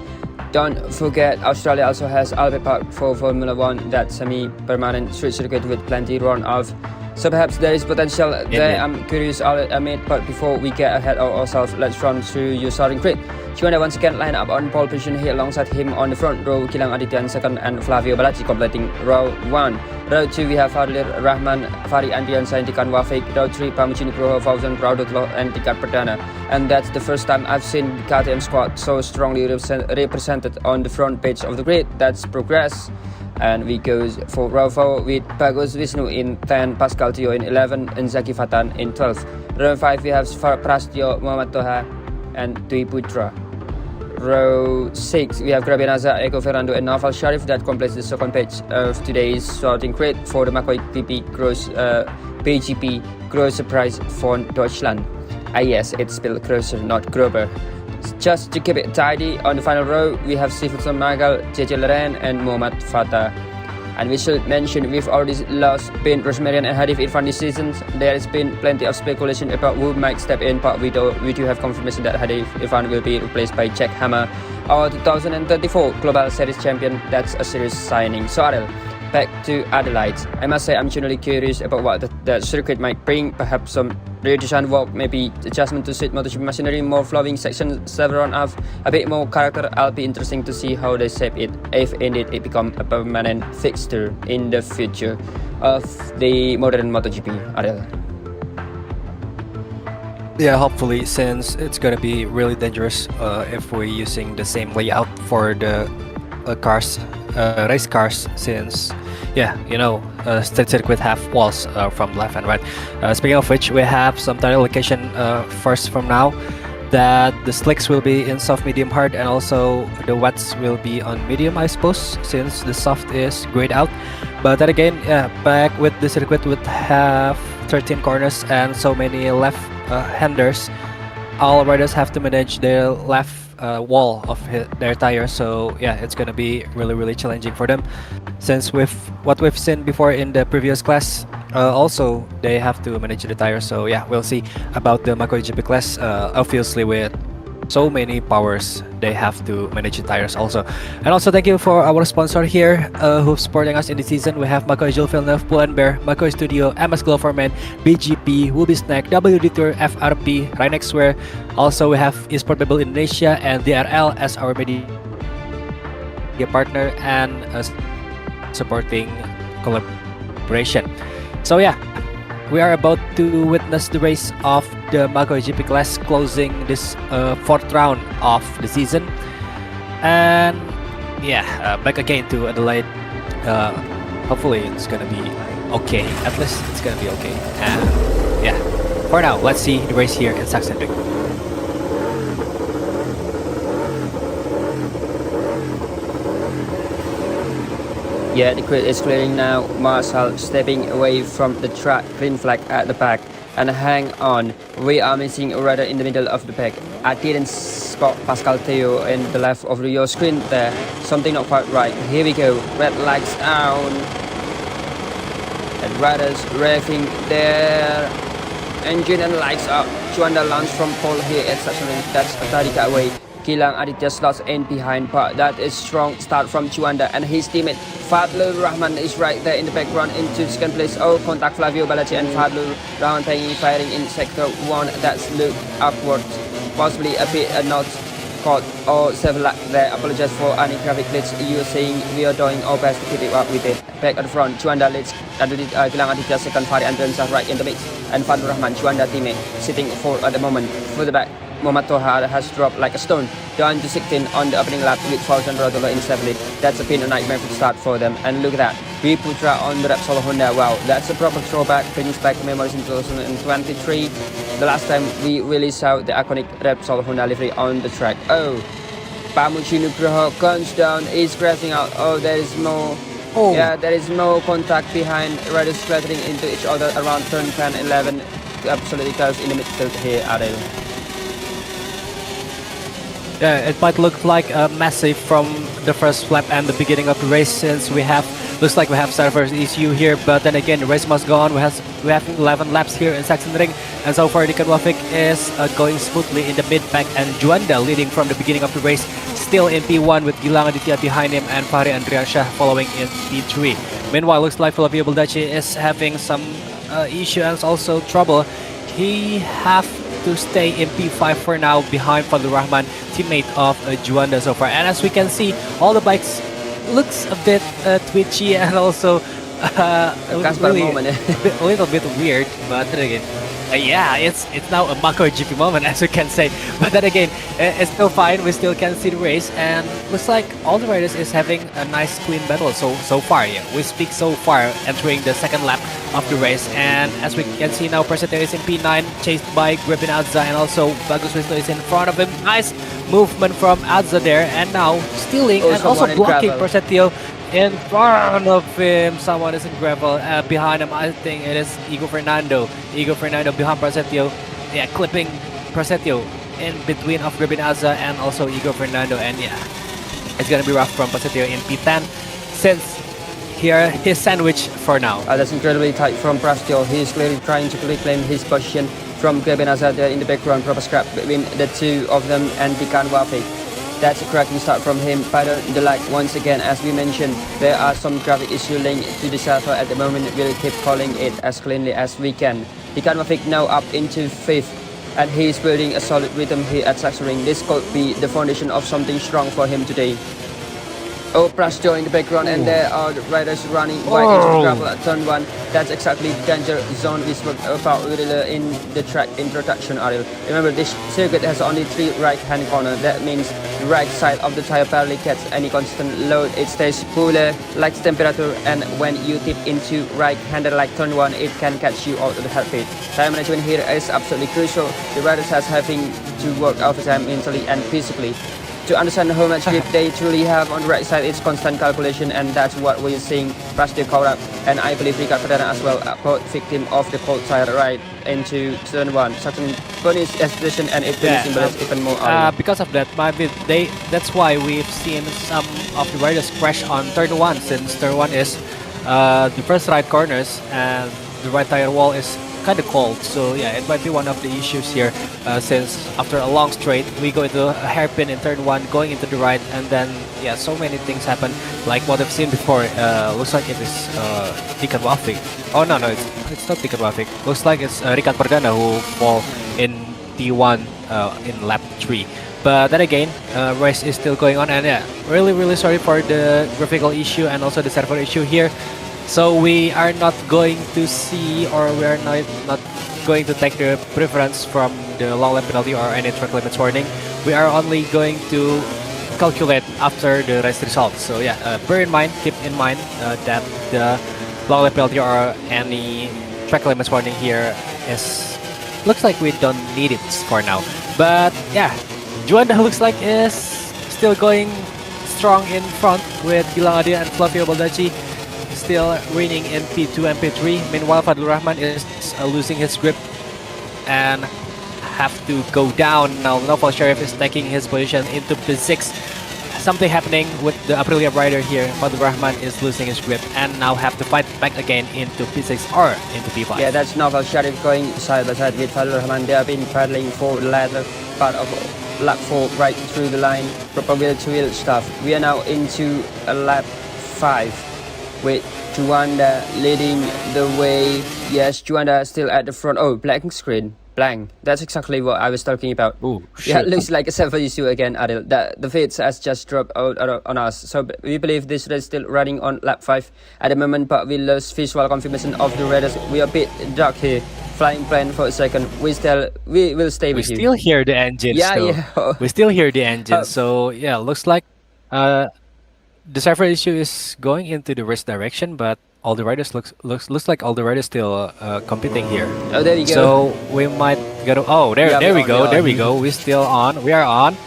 don't forget, Australia also has Albert Park for Formula 1, that semi-permanent street circuit with plenty run off. So perhaps there is potential there. I'm curious, Amit, but before we get ahead of ourselves, let's run through your starting grid. Hyundai once again line up on pole position here alongside him on the front row, Gilang Aditya second and Flavio Balaci completing row 1. Row 2 we have Fadlir Rahman, Fari Andriansa and Tikan Wafik. Row 3 Pamucci Nugroho, Fauzan Praudotlo and Tikan Perdana. And that's the first time I've seen the KTM squad so strongly represented on the front page of the grid. That's progress. And we go for row 4 with Bagus Vishnu in 10, Pascal Tio in 11 and Zaki Fatan in 12. Row 5 we have Prastio, Muhammad Toha and Dwi Putra. Row 6 we have Grabianaza, Eko Fernando and Naval Sharif. That completes the second page of today's starting grid for the Macoi BGP Großer Preis von Deutschland. Yes, it's spelled Großer, not Grober. Just to keep it tidy, on the final row we have Sifutson Magal, JJ Leren and Muhammad Fatah. And we should mention we've already lost Ben Rosmarian and Hadif Irfan this season. There has been plenty of speculation about who might step in, but we do have confirmation that Hadif Irfan will be replaced by Jack Hammer, our 2034 Global Series champion. That's a serious signing. So Adel, back to Adelaide. I must say I'm genuinely curious about what the circuit might bring. Perhaps some redesign work, maybe adjustment to suit MotoGP machinery, more flowing sections, several of a bit more character. I'll be interesting to see how they shape it, if indeed it become a permanent fixture in the future of the modern MotoGP. Ariel. Yeah, hopefully, since it's gonna be really dangerous if we're using the same layout for the race cars, since street circuit have walls from left and right. Speaking of which, we have some tire allocation first from now, that the slicks will be in soft, medium, hard, and also the wets will be on medium, I suppose, since the soft is grayed out. But then again, back with the circuit would have 13 corners and so many left handers. All riders have to manage their left wall of their tire. So yeah, it's gonna be really challenging for them, since with what we've seen before in the previous class. Also, they have to manage the tires. So yeah, we'll see about the MacoiGP class. Obviously, with so many powers, they have to manage the tires also. And also thank you for our sponsor here who's supporting us in the season. We have Macoi Jillevilleneuve, Pull&Bear, Macoi Studio, MS Gloverman, BGP, Wooby Snack, WD Tour, FRP, Rynex Wear. Also we have Esport Indonesia and DRL as our media partner and supporting collaboration. So yeah, we are about to witness the race of the MacoiGP class, closing this fourth round of the season. And yeah, back again to Adelaide. Hopefully it's gonna be okay. At least it's gonna be okay. And yeah, for now, let's see the race here in Sachsenring. Yeah, the grid is clearing now. Marshall stepping away from the track, green flag at the back. And hang on, we are missing a rider in the middle of the pack. I didn't spot Pascal Theo in the left of your screen there. Something not quite right. Here we go. Red lights down. And riders revving their engine and lights up. Juanda launch from pole here at Sachsenring. That's a Tadika away. Gilang Aditya slots in behind, but that is strong start from Juanda and his teammate Fadlur Rahman is right there in the background into second place. Oh, contact Flavio Balaci and Fadlur Rahman firing in sector 1. That's look upwards, possibly a bit not caught or several there. Apologize for any traffic glitch. You are saying we are doing our best to keep it up with it. Back at the front, Juanda leads Gilang Aditya second, Fari Andrensa right in the mix, and Fadlur Rahman, Juanda teammate, sitting fourth at the moment. Further back, Moto has dropped like a stone down to 16 on the opening lap with Fauzan Rodola in 7th. That's a been a nightmare to start for them. And look at that, B Putra on the Repsol Honda. Wow, that's a proper throwback. Brings back memories in 2023. The last time we really saw the iconic Repsol Honda livery on the track. Oh, Pamuchi Nugroho comes down, is crashing out. Oh, there is more. Oh. Yeah, there is no contact behind. Riders clattering into each other around turn 10, 11. Absolutely chaos in the midfield here, Adel. Yeah, it might look like a massive from the first lap and the beginning of the race, since looks like we have server issue here, but then again the race must go on. We have 11 laps here in Sachsenring, and so far the Kanwafik is going smoothly in the mid pack, and Juanda leading from the beginning of the race, still in P1 with Gilang Aditya behind him and Fahri Andriansyah following in P3. Meanwhile, looks like Flavio Baldacci is having some issue and also trouble. He have to stay in P5 for now behind Fadlur Rahman, teammate of Juanda so far. And as we can see, all the bikes looks a bit twitchy and also really a little bit weird, but then again, yeah, it's now a MacoiGP moment, as we can say. But then again, it's still fine. We still can see the race, and looks like all the riders is having a nice clean battle so far. Yeah, we speak so far entering the second lap of the race, and as we can see now, Prasetyo is in P9, chased by Grebin Adza, and also Bagus Wisnu is in front of him. Nice movement from Adza there, and now stealing and also blocking Prasetyo in front of him. Someone is in gravel. Behind him, I think it is Igor Fernando. Igor Fernando behind Prasetyo. Yeah, clipping Prasetyo in between of Grebin Adza and also Igor Fernando. And yeah, it's gonna be rough from Prasetyo in P10, since here he's sandwiched for now. That's incredibly tight from Prasetyo. He's clearly trying to reclaim his position from Grebin Adza there in the background. Proper scrap between the two of them and Dikan Wafik. That's a cracking start from him. But the like once again, as we mentioned, there are some graphic issues linked to the server at the moment. We'll keep calling it as cleanly as we can. Dikan Wafik now up into 5th, and he's building a solid rhythm here at Sachsenring. This could be the foundation of something strong for him today. Oh, Prasetyo in the background, and there are the riders running wide into the gravel at turn 1. That's exactly danger zone we spoke about earlier in the track introduction, Ariel. Remember, this circuit has only 3 right-hand corners. That means the right side of the tire barely gets any constant load. It stays cooler, likes temperature, and when you tip into right-hander like turn 1, it can catch you out of the heartbeat. Time management here is absolutely crucial. The riders has having to work overtime mentally and physically to understand how much grip they truly have on the right side, it's constant calculation, and that's what we're seeing. Rusty caught up, and I believe Ricardo Perdana as well, both victim of the cold tire ride into turn 1. Sachsenring finished his position, and it finished even more early. Because of that, maybe that's why we've seen some of the riders crash on turn 1, since turn 1 is the first right corners and the right tire wall is kind of cold. So yeah, it might be one of the issues here, since after a long straight we go into a hairpin in turn 1 going into the right, and then yeah, so many things happen like what I've seen before. Looks like it is Dikan Wafik. Oh no, it's not Dikan Wafik. Looks like it's Ricardo Perdana who fall in T1 in lap 3. But then again, race is still going on, and yeah, really sorry for the graphical issue and also the server issue here. So we are not going to see, or we are not going to take the preference from the long lap penalty or any track limits warning. We are only going to calculate after the race results. So yeah, keep in mind that the long lap penalty or any track limits warning here looks like we don't need it for now. But yeah, Juanda looks like is still going strong in front with Gilang Aditya and Flavio Baldacci still winning in P2 and P3. Meanwhile, Fadlur Rahman is losing his grip and have to go down. Now Novel Sheriff is taking his position into P6. Something happening with the Aprilia rider here. Fadlur Rahman is losing his grip and now have to fight back again into P6 or into P5. Yeah, that's Novel Sheriff going side by side with Fadlur Rahman. They have been battling for the latter part of lap 4 right through the line. Proper wheel-to-wheel stuff. We are now into a lap 5 with Juanda leading the way. Yes, Juanda still at the front. Oh, blank screen. Blank. That's exactly what I was talking about. Ooh, yeah, it looks like a server issue again, Adil. The feeds has just dropped out on us. So we believe this race is still running on lap 5 at the moment, but we lost visual confirmation of the riders. We are a bit dark here. Flying plane for a second. We will stay with you. We still hear the engine. Yeah. We still hear the engine. So yeah, looks like the server issue is going into the worst direction, but all the riders looks like all the riders still competing here. Oh, there you go. So we might go to there we go. We still on. We are on.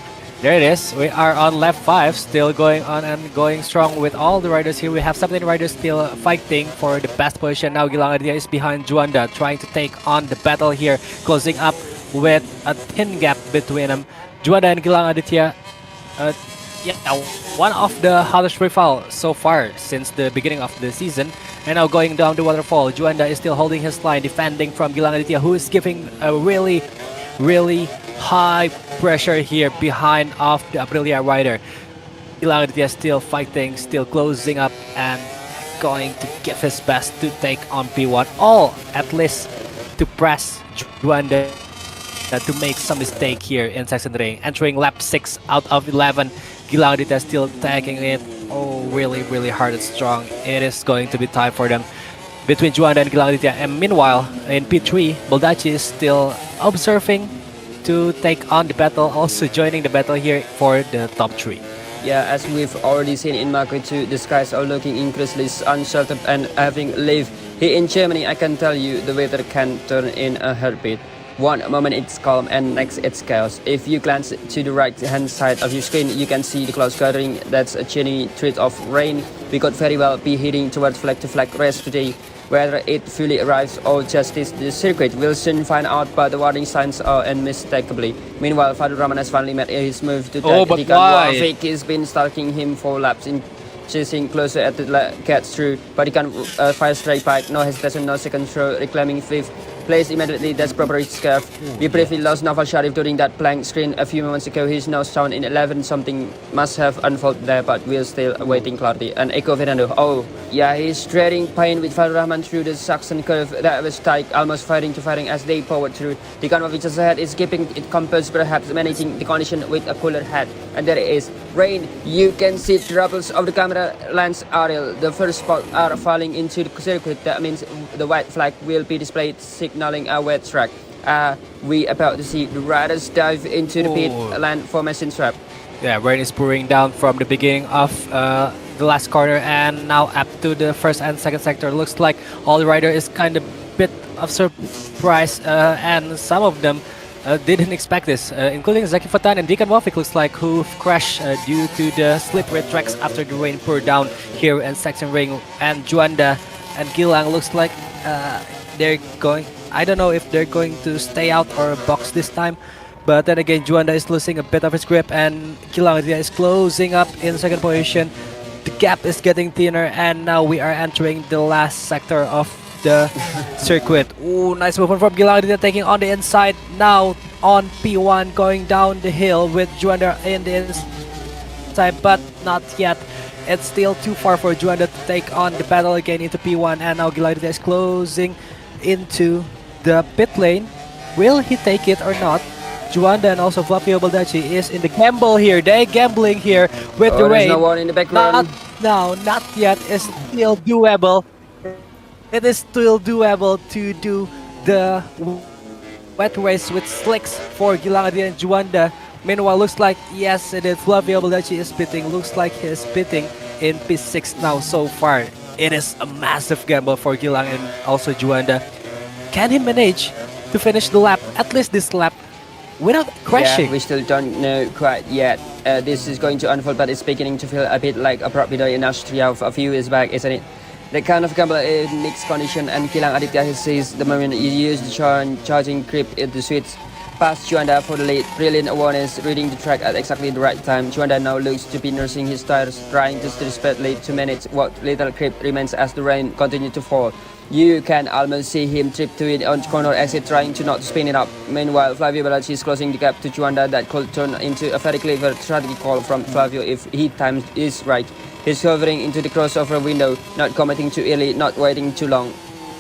There it is. We are on lap 5, still going on and going strong with all the riders here. We have 17 riders still fighting for the best position. Now Gilang Aditya is behind Juanda, trying to take on the battle here, closing up with a thin gap between them. Juanda and Gilang Aditya. One of the hardest rival so far since the beginning of the season, and now going down the waterfall. Juanda is still holding his line, defending from Gilang Aditya, who is giving a really high pressure here behind of the Aprilia rider. Gilang Aditya still fighting, still closing up and going to give his best to take on P1, all at least to press Juanda to make some mistake here in Sachsenring. Entering lap 6 out of 11. Gilang Aditya still tagging it. Oh, really hard and strong. It is going to be time for them between Juanda and Gilang Aditya. And meanwhile, in P3, Baldacci is still observing to take on the battle, also joining the battle here for the top 3. Yeah, as we've already seen in Macoi 2, the skies are looking increasingly uncertain, and having lived here in Germany, I can tell you the weather can turn in a heartbeat. One moment it's calm and next it's chaos. If you glance to the right hand side of your screen, you can see the clouds gathering. That's a chilly threat of rain. We could very well be heading towards flag to flag race today. Whether it fully arrives or just is the circuit, we'll soon find out, but the warning signs are unmistakably. Meanwhile, Fadlur Rahman has finally made his move to take but why? Wafik has been stalking him for laps, in chasing closer at the gets through, but he can fire straight back. No hesitation, no second throw, reclaiming 5th place immediately. That's proper scarf. We briefly lost Novel Sharif during that blank screen a few moments ago. He's now down in 11. Something must have unfolded there, but we're still awaiting clarity. And Eko Fernando, oh yeah, he's trading pain with Fadlur Rahman through the Saxon curve. That was tight, almost firing as they powered through. The Gunmovich ahead is keeping it composed, perhaps managing the condition with a cooler head. And there it is, rain. You can see droplets of the camera lens, Ariel. The first spot are falling into the circuit. That means the white flag will be displayed, signaling a wet track. We about to see the riders dive into the pit land formation trap. Yeah, rain is pouring down from the beginning of the last corner and now up to the first and second sector. Looks like all the rider is kind of bit of surprise, and some of them didn't expect this, including Zaki Fatan and Deacon Wafik looks like who've crashed due to the slippery tracks after the rain poured down here in Sachsenring. And Juanda and Gilang looks like they're going. I don't know if they're going to stay out or box this time. But then again, Juanda is losing a bit of his grip, and Gilang is closing up in second position. The gap is getting thinner, and now we are entering the last sector of the circuit. Ooh, nice movement from Gilang taking on the inside. Now on P1 going down the hill with Juanda in the inside, but not yet. It's still too far for Juanda to take on the battle again into P1, and now Gilang is closing into the pit lane. Will he take it or not? Juanda and also Flavio Baldacci is in the gamble here. They're gambling here with the rain. There's no one in the background. Not yet. It's still doable. It is still doable to do the wet race with slicks for Gilang and Juanda. Meanwhile, looks like, yes, it is Flavio Baldacci is pitting. Looks like he's pitting in P6 now so far. It is a massive gamble for Gilang and also Juanda. Can he manage to finish the lap, at least this lap, without crashing? Yeah, we still don't know quite yet. This is going to unfold, but it's beginning to feel a bit like a prop video in Austria a few years back, isn't it? The kind of gamble in mixed condition, and Gilang Aditya sees the moment he used the charging grip in the switch past Juanda for the lead. Brilliant awareness, reading the track at exactly the right time. Juanda now looks to be nursing his tires, trying to desperately to manage what little grip remains as the rain continues to fall. You can almost see him trip to it on corner exit, trying to not spin it up. Meanwhile, Flavio Baldacci is closing the gap to Juanda. That could turn into a very clever strategy call from Flavio if he times is right. He's hovering into the crossover window, not committing too early, not waiting too long.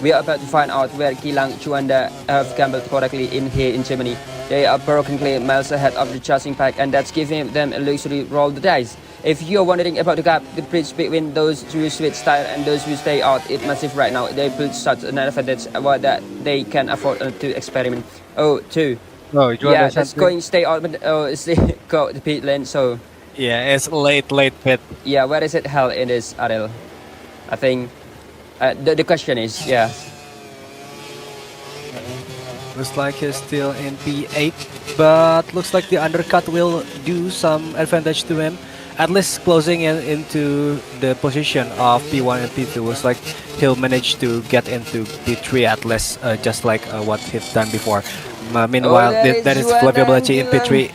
We are about to find out where Gilang Juanda have gambled correctly in here in Germany. They are brokenly miles ahead of the charging pack, and that's giving them a luxury roll the dice. If you're wondering about the gap, the bridge between those who switch tire and those who stay out is massive right now. They built such an advantage that they can afford to experiment. Oh, two. Oh, yeah, that's going to stay out, but it's go the pit lane, so... Yeah, it's late pit. Yeah, where is it held in this, Adil? I think the question is, yeah. Looks like he's still in P8, but looks like the undercut will do some advantage to him. At least closing in into the position of P1 and P2. Looks like he'll manage to get into P3 at least, just like what he's done before. Meanwhile, that is Flavio Baldacci in P3.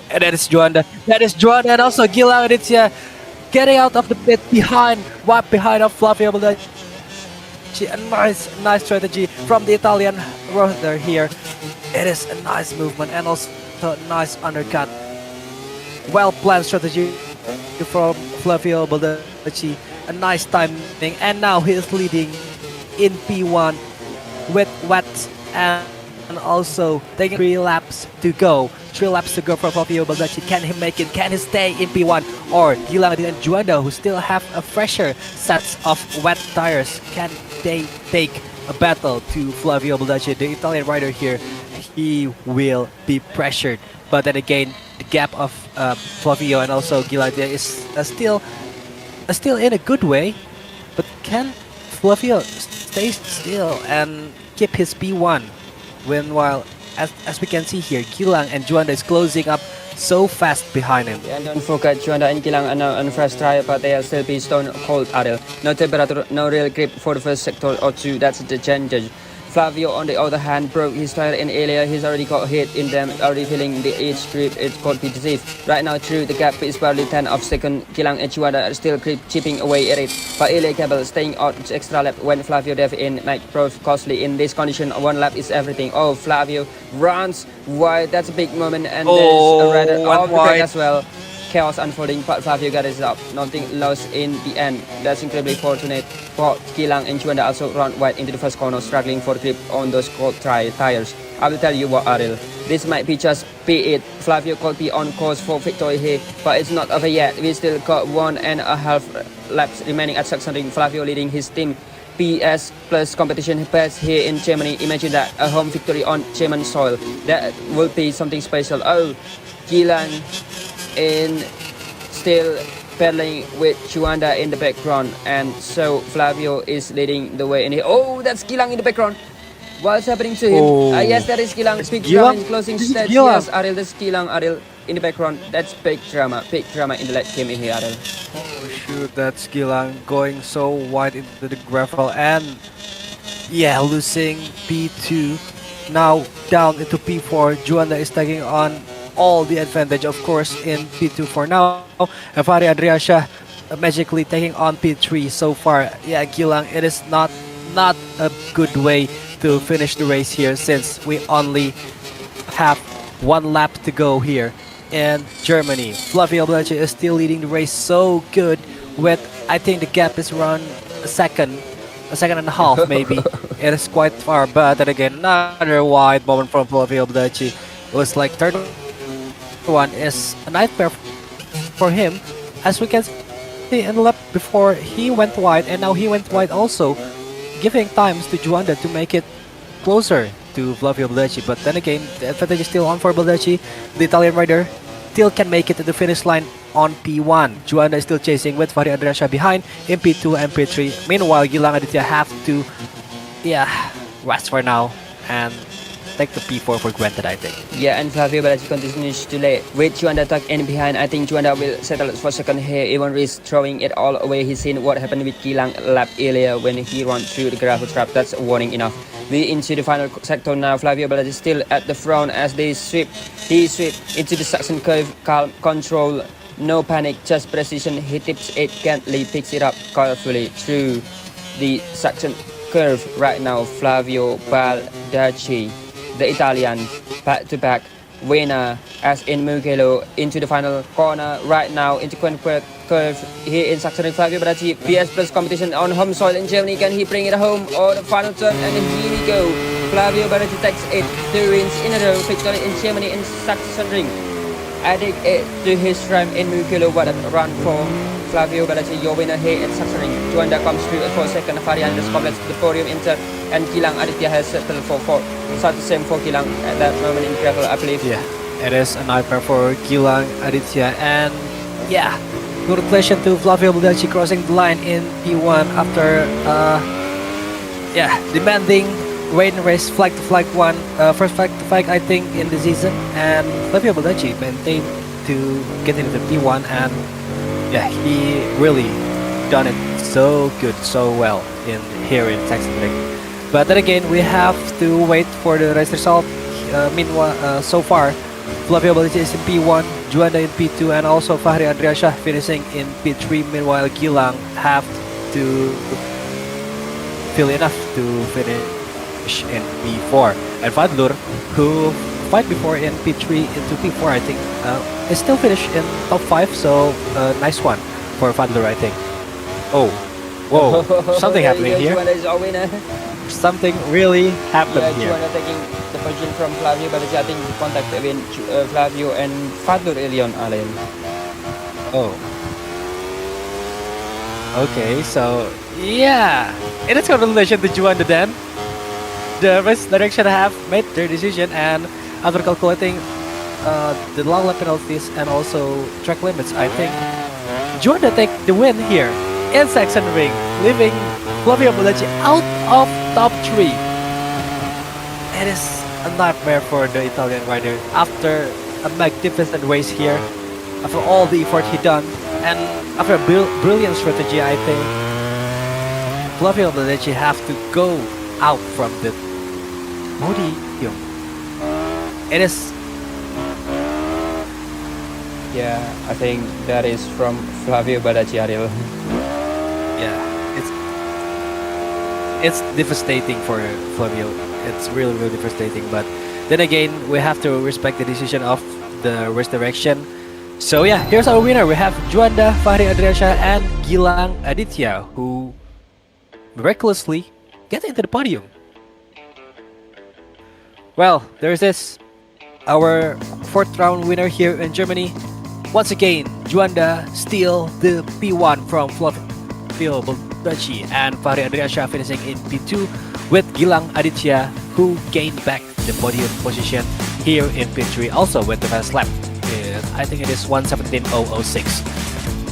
That is Juanda. That is Juanda, and also Gilang Aditya getting out of the pit behind of Flavio Baldacci. A nice strategy from the Italian roster here. It is a nice movement and also a nice undercut. Well planned strategy from Flavio Baldacci. A nice timing, and now he is leading in P1 with wet and also taking 3 laps to go. 3 laps to go for Flavio Baldacci. Can he make it? Can he stay in P1? Or Gilang and Juanda, who still have a fresher sets of wet tires, can they take a battle to Flavio Baldacci, the Italian rider here? He will be pressured. But then again, the gap of Flavio and also Gilang is still in a good way. But can Flavio stay still and keep his P1? Meanwhile, as we can see here, Gilang and Juanda is closing up so fast behind him. Yeah, and don't forget, Juanda and Gilang are now on fresh tire, but they are still be stone cold, Adel. No temperature, no real grip for the first sector or two. That's the change. Flavio, on the other hand, broke his tire in earlier. He's already got hit in them, already feeling the age grip. It could be deceived. Right now, through the gap is barely 10 of second. Gilang and Juanda are still chipping away at it. But early cable staying out extra lap when Flavio dove in might prove costly in this condition. 1 lap is everything. Oh, Flavio runs wide. That's a big moment, and there's a rather off the track as well. Chaos unfolding, but Flavio got it up. Nothing lost in the end. That's incredibly fortunate for Gilang and Juanda also run wide into the first corner, struggling for grip on those cold tires. I will tell you what, Ariel. This might be just P8. Flavio could be on course for victory here, but it's not over yet. We still got 1.5 laps remaining at Sachsenring. Flavio leading his team. PS plus competition best here in Germany. Imagine that, a home victory on German soil. That will be something special. Oh, Gilang in still battling with Juanda in the background, and so Flavio is leading the way in here. Oh, that's Gilang in the background. What's happening to him? Oh. Yes, that is Gilang. Big Gilang? drama in closing This is stage. Gilang. Yes, Ariel, that's Gilang. Ariel in the background. That's big drama. Big drama in the late game in here, Ariel. Oh shoot, that's Gilang going so wide into the gravel and yeah, losing P2. Now down into P4. Juanda is taking on all the advantage, of course, in P2 for now. And Fahri Adriasha magically taking on P3 so far. Yeah, Gilang, it is not a good way to finish the race here since we only have one lap to go here in Germany. Flavio Blanche is still leading the race so good with, I think the gap is around a second and a half maybe. It is quite far, but then again, another wide moment from Flavio Blanche. It was like third one is a nightmare for him, as we can see in the lap before he went wide, and now he went wide also, giving times to Juanda to make it closer to Flavio Baldacci. But then again, the advantage is still on for Baldacci. The Italian rider still can make it to the finish line on P1. Juanda is still chasing with Fahri Adriasha behind in P2 and P3. Meanwhile, Gilang Aditya have to rest for now and take the P4 for granted, I think. Yeah, and Flavio Balaji continues to lay with Juanda tucked in behind. I think Juanda will settle for second here, even risk throwing it all away. He's seen what happened with Gilang lap earlier when he ran through the gravel trap. That's warning enough. We into the final sector now. Flavio Balaji still at the front as they sweep. He sweeps into the Saxon curve, calm, control, no panic, just precision. He tips it gently, picks it up carefully through the Saxon curve right now. Flavio Baldacci, the Italian, back-to-back winner as in Mugello into the final corner right now into curve here in Sachsenring. Flavio Baldacci, PS Plus competition on home soil in Germany. Can he bring it home or the final turn? And here we go. Flavio Baldacci takes it, 2 wins in a row, victory in Germany in Sachsenring. Adding it to his run in Mugello. What a run for Flavio Baldacci, your winner here in Sachsenring. Juanda comes through for second. Fahri Andres completes the podium in third, and Gilang Aditya has settled for fourth. So the same for Gilang at that moment in gravel, I believe. Yeah, it is a nightmare for Gilang Aditya, and yeah, congratulations to Flavio Baldacci crossing the line in P1 after demanding rain race flag to flag one, first flag to flag I think in the season, and Flavio Baldacci maintained to get into the P1, and yeah, he really done it so good, so well in here in Sachsenring. But then again, we have to wait for the race result. Meanwhile, so far, Flavio Baldacci is in P1, Juanda in P2, and also Fahri Adriasha finishing in P3. Meanwhile, Gilang have to feel enough to finish in P4. And Fadlur, who fight before in P3 into P4, I think, is still finished in top 5. So nice one for Fadlur, I think. Oh, whoa! Something happening here. Juanda is our winner. Something really happened here. Juanda taking the position from Flavio Baldacci. I think the contact between Flavio and Fadlur early on, Alain. Oh. Okay, so yeah, it is congratulations to Juanda then. The race direction have made their decision, and after calculating the long lap penalties and also track limits, I think Juanda take the win here in Sachsenring, leaving Flavio Baldacci out of top 3. It is a nightmare for the Italian rider after a magnificent race here, after all the effort he done, and after a brilliant strategy. I think Flavio Baldacci have to go out from the podium. It is. Yeah, I think that is from Flavio Baldacci, Ariel. Yeah, it's devastating for Flavio. It's really devastating. But then again, we have to respect the decision of the race direction. So yeah, here's our winner. We have Juanda, Fahri Adriasha, and Gilang Aditya, who miraculously get into the podium. Well, there's this, our 4th round winner here in Germany. Once again, Juanda steal the P1 from Flavio Baldacci, and Fahri Adriasha finishing in P2 with Gilang Aditya, who gained back the podium position here in P3, also with the fast lap. I think it is 1:17.006.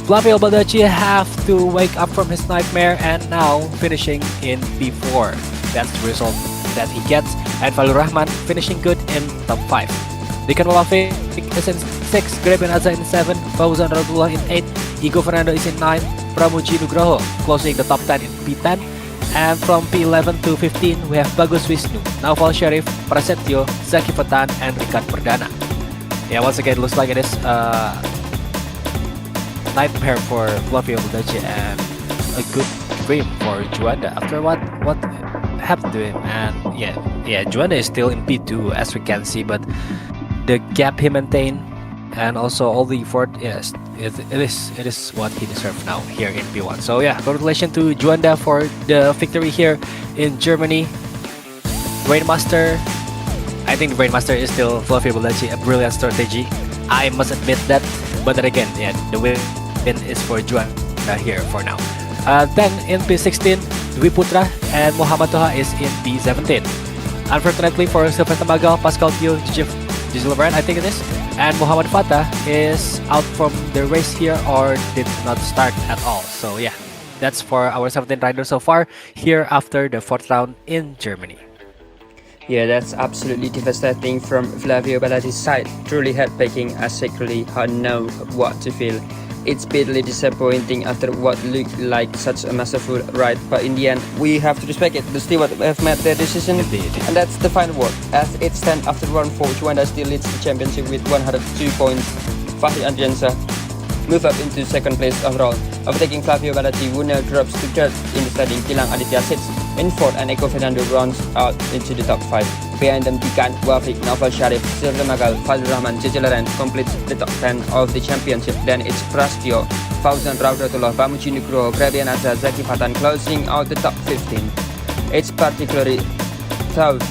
Flavio Baldacci have to wake up from his nightmare and now finishing in P4. That's the result that he gets, and Valur Rahman finishing good in top 5. Dikan Walafiq is in 6, Graben Azza in 7, Fauzan Radullah in 8, Igo Fernando is in 9, Pramuji Nugroho closing the top 10 in P10. And from P11 to 15, we have Bagus Wisnu, Naufal Sharif, Prasetyo, Zaki Fatan, and Rikat Perdana. Yeah, once again, looks like it is a nightmare for Flavio Baldacci and a good dream for Juanda after what happened to him. And yeah, Juanda is still in P2 as we can see, but the gap he maintained and also all the effort, yes, it is what he deserves now here in P1. So yeah, congratulations to Juanda for the victory here in Germany. Rainmaster, I think the Rainmaster is still Flavio Baldacci, a brilliant strategy, I must admit that. But then again, yeah, the win is for Juanda here for now. Then in P16, Dwi Putra and Muhammad Toha is in P17. Unfortunately for Sylvester Magal, Pascal Tio, Jillevilleneuve, I think it is, and Muhammad Fatah is out from the race here or did not start at all. So yeah, that's for our 17 riders so far here after the 4th round in Germany. Yeah, that's absolutely devastating from Flavio Baldacci's side. Truly heartbreaking, I secretly don't know what to feel. It's bitterly disappointing after what looked like such a masterful ride, but in the end, we have to respect it. The stewards have made their decision, Indeed. and that's the final word. As it stands after round 4, Juanda still leads the championship with 102 points. Fahri Andriansa move up into second place overall, overtaking Flavio Baldacci, who now drops to third in the standing. Gilang Aditya sits in fourth, and Eko Fernando rounds out into the top 5. Behind them, Dikan, Wafik, Naufal Sharif, Sylvester Magal, Fazlur Rahman, Jejelaran completes the top 10 of the championship. Then it's Prasetyo, Fauzan Radullah, Pramuji Nugroho, Graben Azza, Zaki Fatan closing out the top 15. It's particularly tough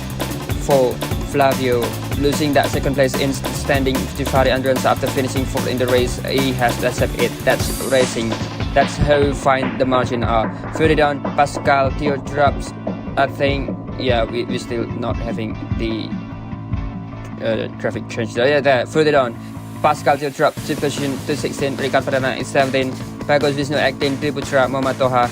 for Flavio, losing that second place in standing to Fahri Andriansa after finishing fourth in the race. He has to accept it. That's racing. That's how fine the margin are. Further down, Pascal Tio drops. I think, yeah, we're still not having the traffic change. Yeah, there. Further down, Pascal Tio drops to position to 16. Rikat Perdana is 17. Bagus Wisnu acting, Dwi Putra, Muhammad Toha,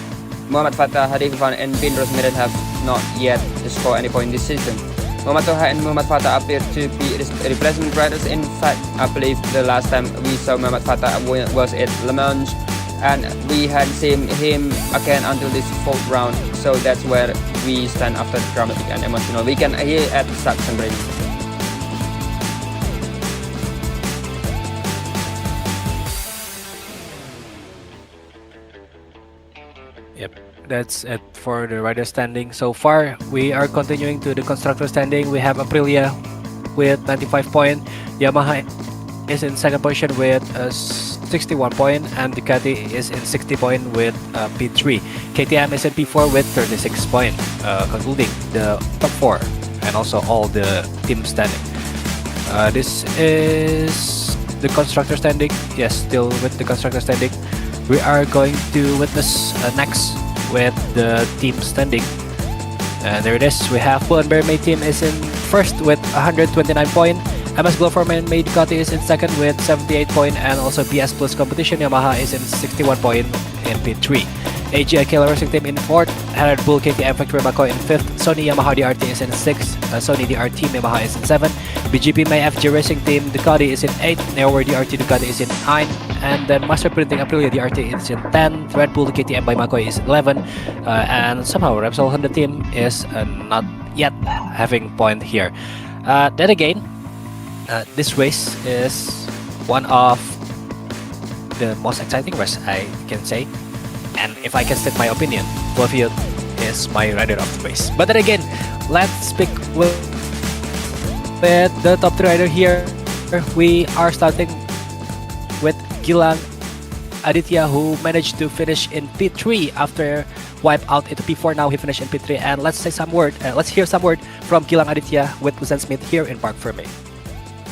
Muhammad Fatah, Hadi Fufan, and Bin Rosmiran have not yet scored any point this season. Muhammad Toha and Muhammad Fatah appear to be replacement riders. In fact, I believe the last time we saw Muhammad Fatah was at Le Mans, and we had seen him again until this 4th round. So that's where we stand after the dramatic and emotional weekend here at Sachsenring. Yep, that's it for the rider standing so far. We are continuing to the constructor standing. We have Aprilia with 95 points. Yamaha is in second position with 61 points, and Ducati is in 60 points with P3. KTM is in P4 with 36 points, concluding the top 4 and also all the team standing. This is the constructor standing. Yes, still with the constructor standing. We are going to witness next with the team standing. And there it is. We have Pull&Bear MEI team is in first with 129 points. MS Glover MEI Ducati is in second with 78 points, and also PS Plus Competition Yamaha is in 61 points in P3. AGI Killer Racing Team in fourth, Red Bull KTM Factory Macoi in fifth, Sony Yamaha DRT is in sixth, Sony DR Team Yamaha is in seventh, BGP MEI FG Racing Team Ducati is in 8th, Neoware DRT Ducati is in 9th, and then Master Printing Aprilia DRT is in 10th, Red Bull KTM by Macoi is 11th, and somehow Repsol Honda Team is not yet having point here. Then again, this race is one of the most exciting race I can say, and if I can state my opinion, Flavio is my rider of the race. But then again, let's speak with the top 3 rider here. We are starting with Gilang Aditya, who managed to finish in P3 after wipe out into P4. Now he finished in P3, and let's hear some word from Gilang Aditya with Lucian Smith here in Parc Fermé.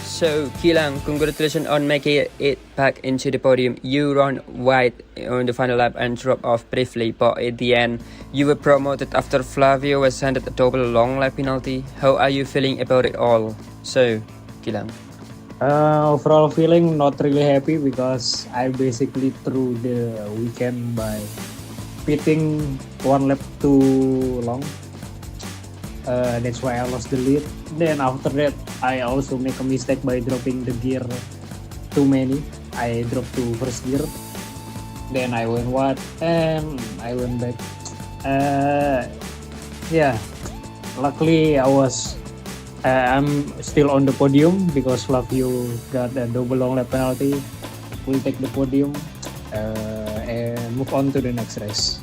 So, Gilang, congratulations on making it back into the podium. You ran wide on the final lap and dropped off briefly, but at the end, you were promoted after Flavio was handed a double long lap penalty. How are you feeling about it all? So, Gilang. Overall feeling not really happy because I basically threw the weekend by pitting one lap too long. That's why I lost the lead. Then after that, I also make a mistake by dropping the gear too many. I dropped to first gear. Then I went what and I went back. Yeah, luckily I'm still on the podium because Flavio got a double long lap penalty. We'll take the podium and move on to the next race.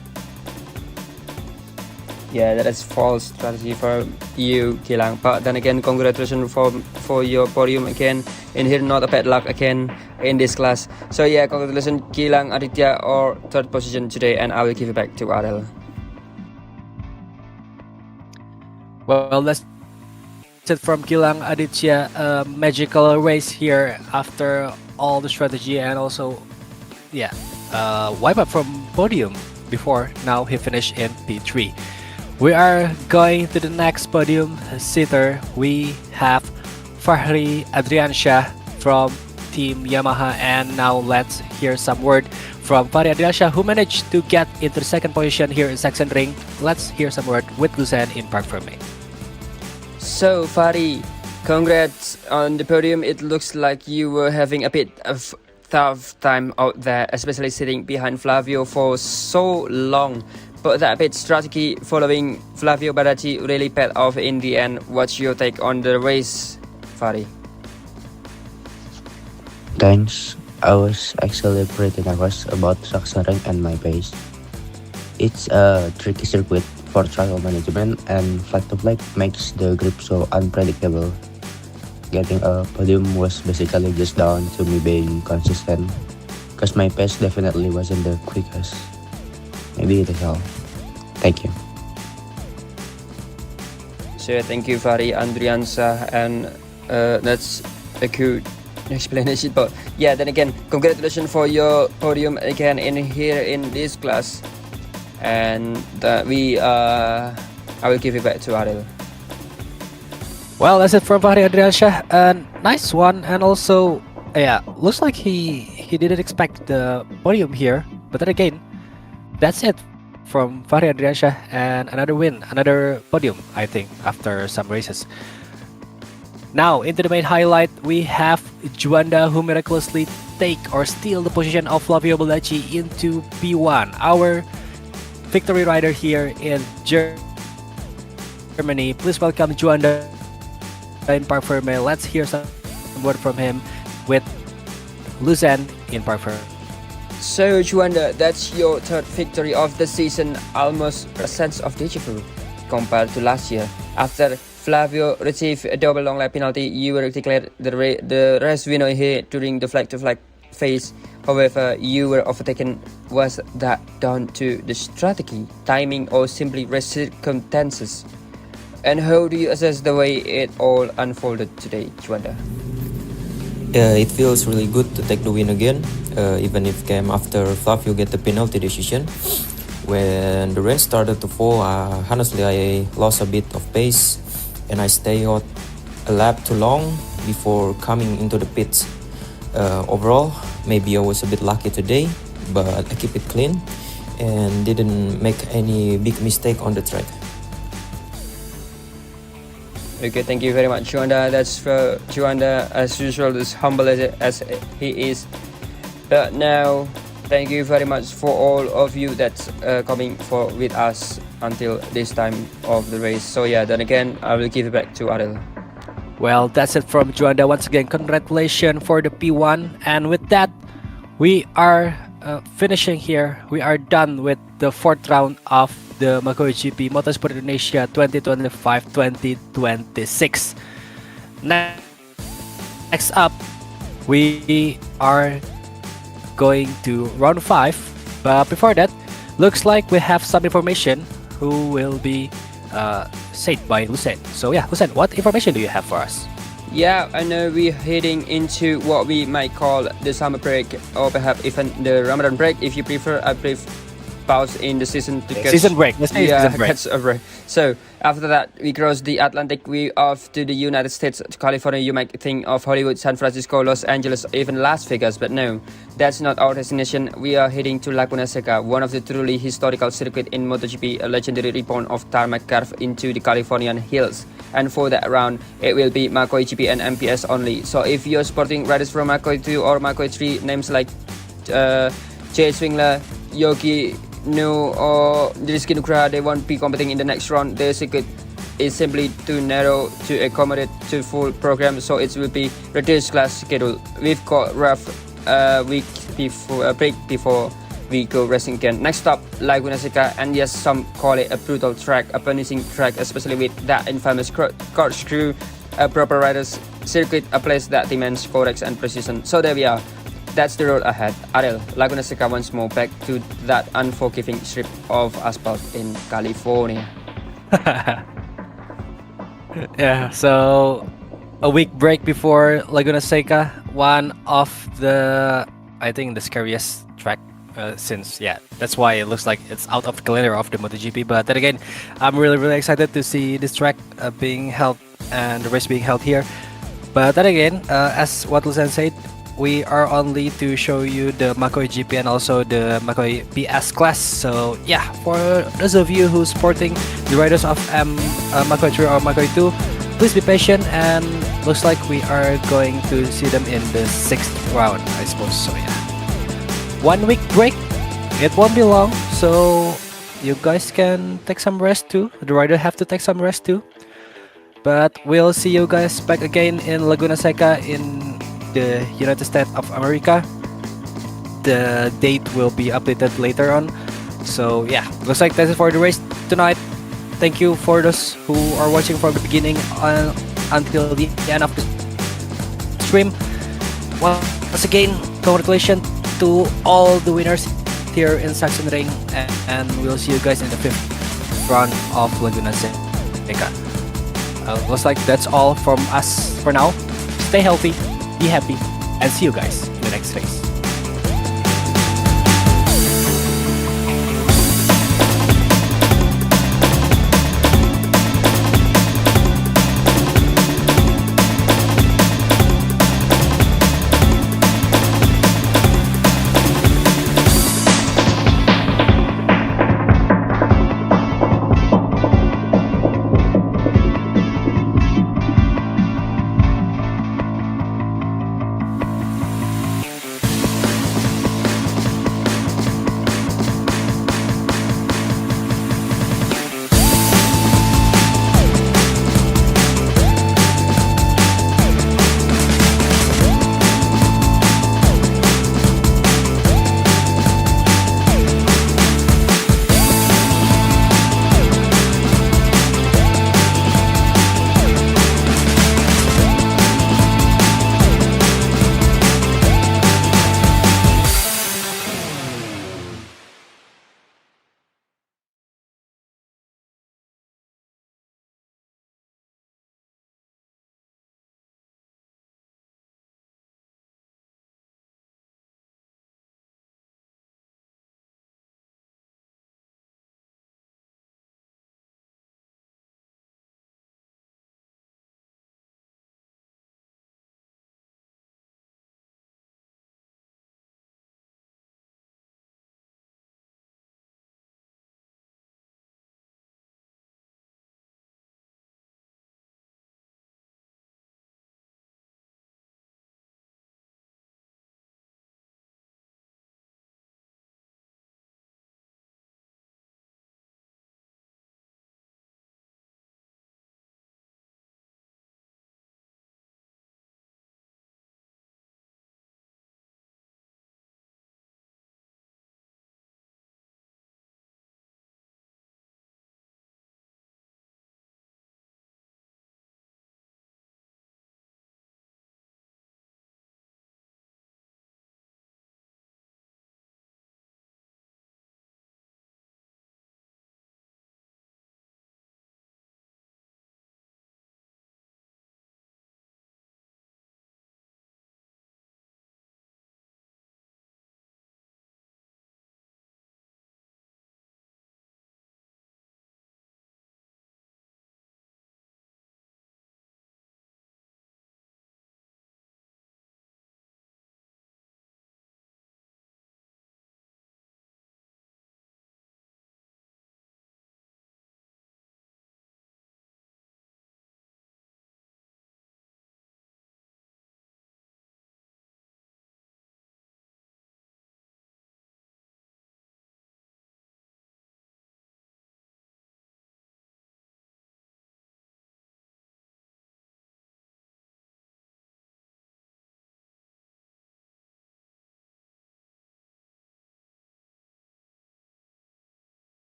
Yeah, that is false strategy for you, Gilang. But then again, congratulations for your podium again. And here, not a bad luck again in this class. So yeah, congratulations, Gilang Aditya, or third position today. And I will give it back to Adel. Well, that's it from Gilang Aditya. A magical race here after all the strategy and also, wipe up from podium before. Now he finished in P3. We are going to the next podium sitter. We have Fahri Adriansyah from Team Yamaha, and now let's hear some word from Fahri Adriansyah, who managed to get into the second position here in Sachsenring. Let's hear some word with Lucien in Parc Fermé. So Fahri, congrats on the podium. It looks like you were having a bit of tough time out there, especially sitting behind Flavio for so long. But that bit strategy following Flavio Barati really paid off in the end. What's your take on the race, Fahri? Thanks. I was actually pretty nervous about Sachsenring and my pace. It's a tricky circuit for throttle management, and flat to flat makes the grip so unpredictable. Getting a podium was basically just down to me being consistent, cause my pace definitely wasn't the quickest. Maybe it is all. Thank you. So thank you, Fahri Adriansyah, and that's a good explanation. But yeah, then again, congratulations for your podium again in here in this class. And I will give it back to Adel. Well, that's it from Fahri Adriansyah. Nice one, and also, looks like he didn't expect the podium here. But then again, that's it from Fahri Adriansyah, and another win, another podium, I think, after some races. Now, into the main highlight, we have Juanda, who miraculously take or steal the position of Flavio Baldacci into P1. Our victory rider here in Germany. Please welcome Juanda in Parc Fermé. Let's hear some word from him with Lucien in Parc Fermé. So Juanda, that's your third victory of the season, almost a sense of deja vu compared to last year. After Flavio received a double long lap penalty, you were declared the race winner here during the flag to flag phase. However, you were overtaken. Was that down to the strategy, timing, or simply race circumstances? And how do you assess the way it all unfolded today, Juanda? It feels really good to take the win again, even if it came after Flavio get the penalty decision. When the rain started to fall, honestly I lost a bit of pace and I stayed out a lap too long before coming into the pits. Overall, maybe I was a bit lucky today, but I keep it clean and didn't make any big mistake on the track. Okay, thank you very much, Juanda. That's for Juanda, as usual, as humble as he is. But now, thank you very much for all of you that's coming with us until this time of the race. So yeah, then again, I will give it back to Adel. Well, that's it from Juanda. Once again, congratulations for the P1. And with that, we are finishing here. We are done with the fourth round of the MacoiGP Motorsport Indonesia 2025-2026. Next up, we are going to round 5. But before that, looks like we have some information who will be said by Lucien. So yeah, Lucien, what information do you have for us? Yeah, I know we're heading into what we might call the summer break, or perhaps even the Ramadan break, if you prefer. I prefer pause in the season to catch season break. Let's say season break. Catch a break. So After that, we cross the Atlantic. We off to the United States, to California. You might think of Hollywood, San Francisco, Los Angeles, even Las Vegas, but no, that's not our destination. We are heading to Laguna Seca, one of the truly historical circuits in MotoGP, a legendary reborn of tarmac carved into the Californian hills. And for that round, it will be Macoi GP and MPS only. So if you're sporting riders from Macoi 2 or Macoi 3, names like Jay Swingler, Yogi No or Rizky Nugraha, they won't be competing in the next round. The circuit is simply too narrow to accommodate to full program, so it will be reduced class schedule. We've got rough week before a break before we go racing again. Next stop, Laguna Seca, and yes, some call it a brutal track, a punishing track, especially with that infamous corkscrew. A proper rider's circuit, a place that demands correct and precision. So there we are. That's the road ahead. Ariel, Laguna Seca once more, back to that unforgiving strip of asphalt in California. Yeah, so a week break before Laguna Seca, one of the, I think, the scariest track since, yeah, that's why it looks like it's out of the calendar of the MotoGP. But then again, I'm really excited to see this track being held and the race being held here. But then again, as what Lucian said, we are only to show you the Macoi GP and also the Macoi PS class. So yeah, for those of you who's supporting the riders of Macoi 3 or Macoi 2, please be patient, and looks like we are going to see them in the 6th round, I suppose. So yeah, 1 week break, it won't be long, so you guys can take some rest too. The rider have to take some rest too. But we'll see you guys back again in Laguna Seca in the United States of America. The date will be updated later on. So yeah, looks like that's it for the race tonight. Thank you for those who are watching from the beginning until the end of the stream. Once again, congratulations to all the winners here in Sachsenring, and we'll see you guys in the 5th round of Laguna Seca. Looks like that's all from us for now. Stay healthy, be happy, and see you guys in the next race.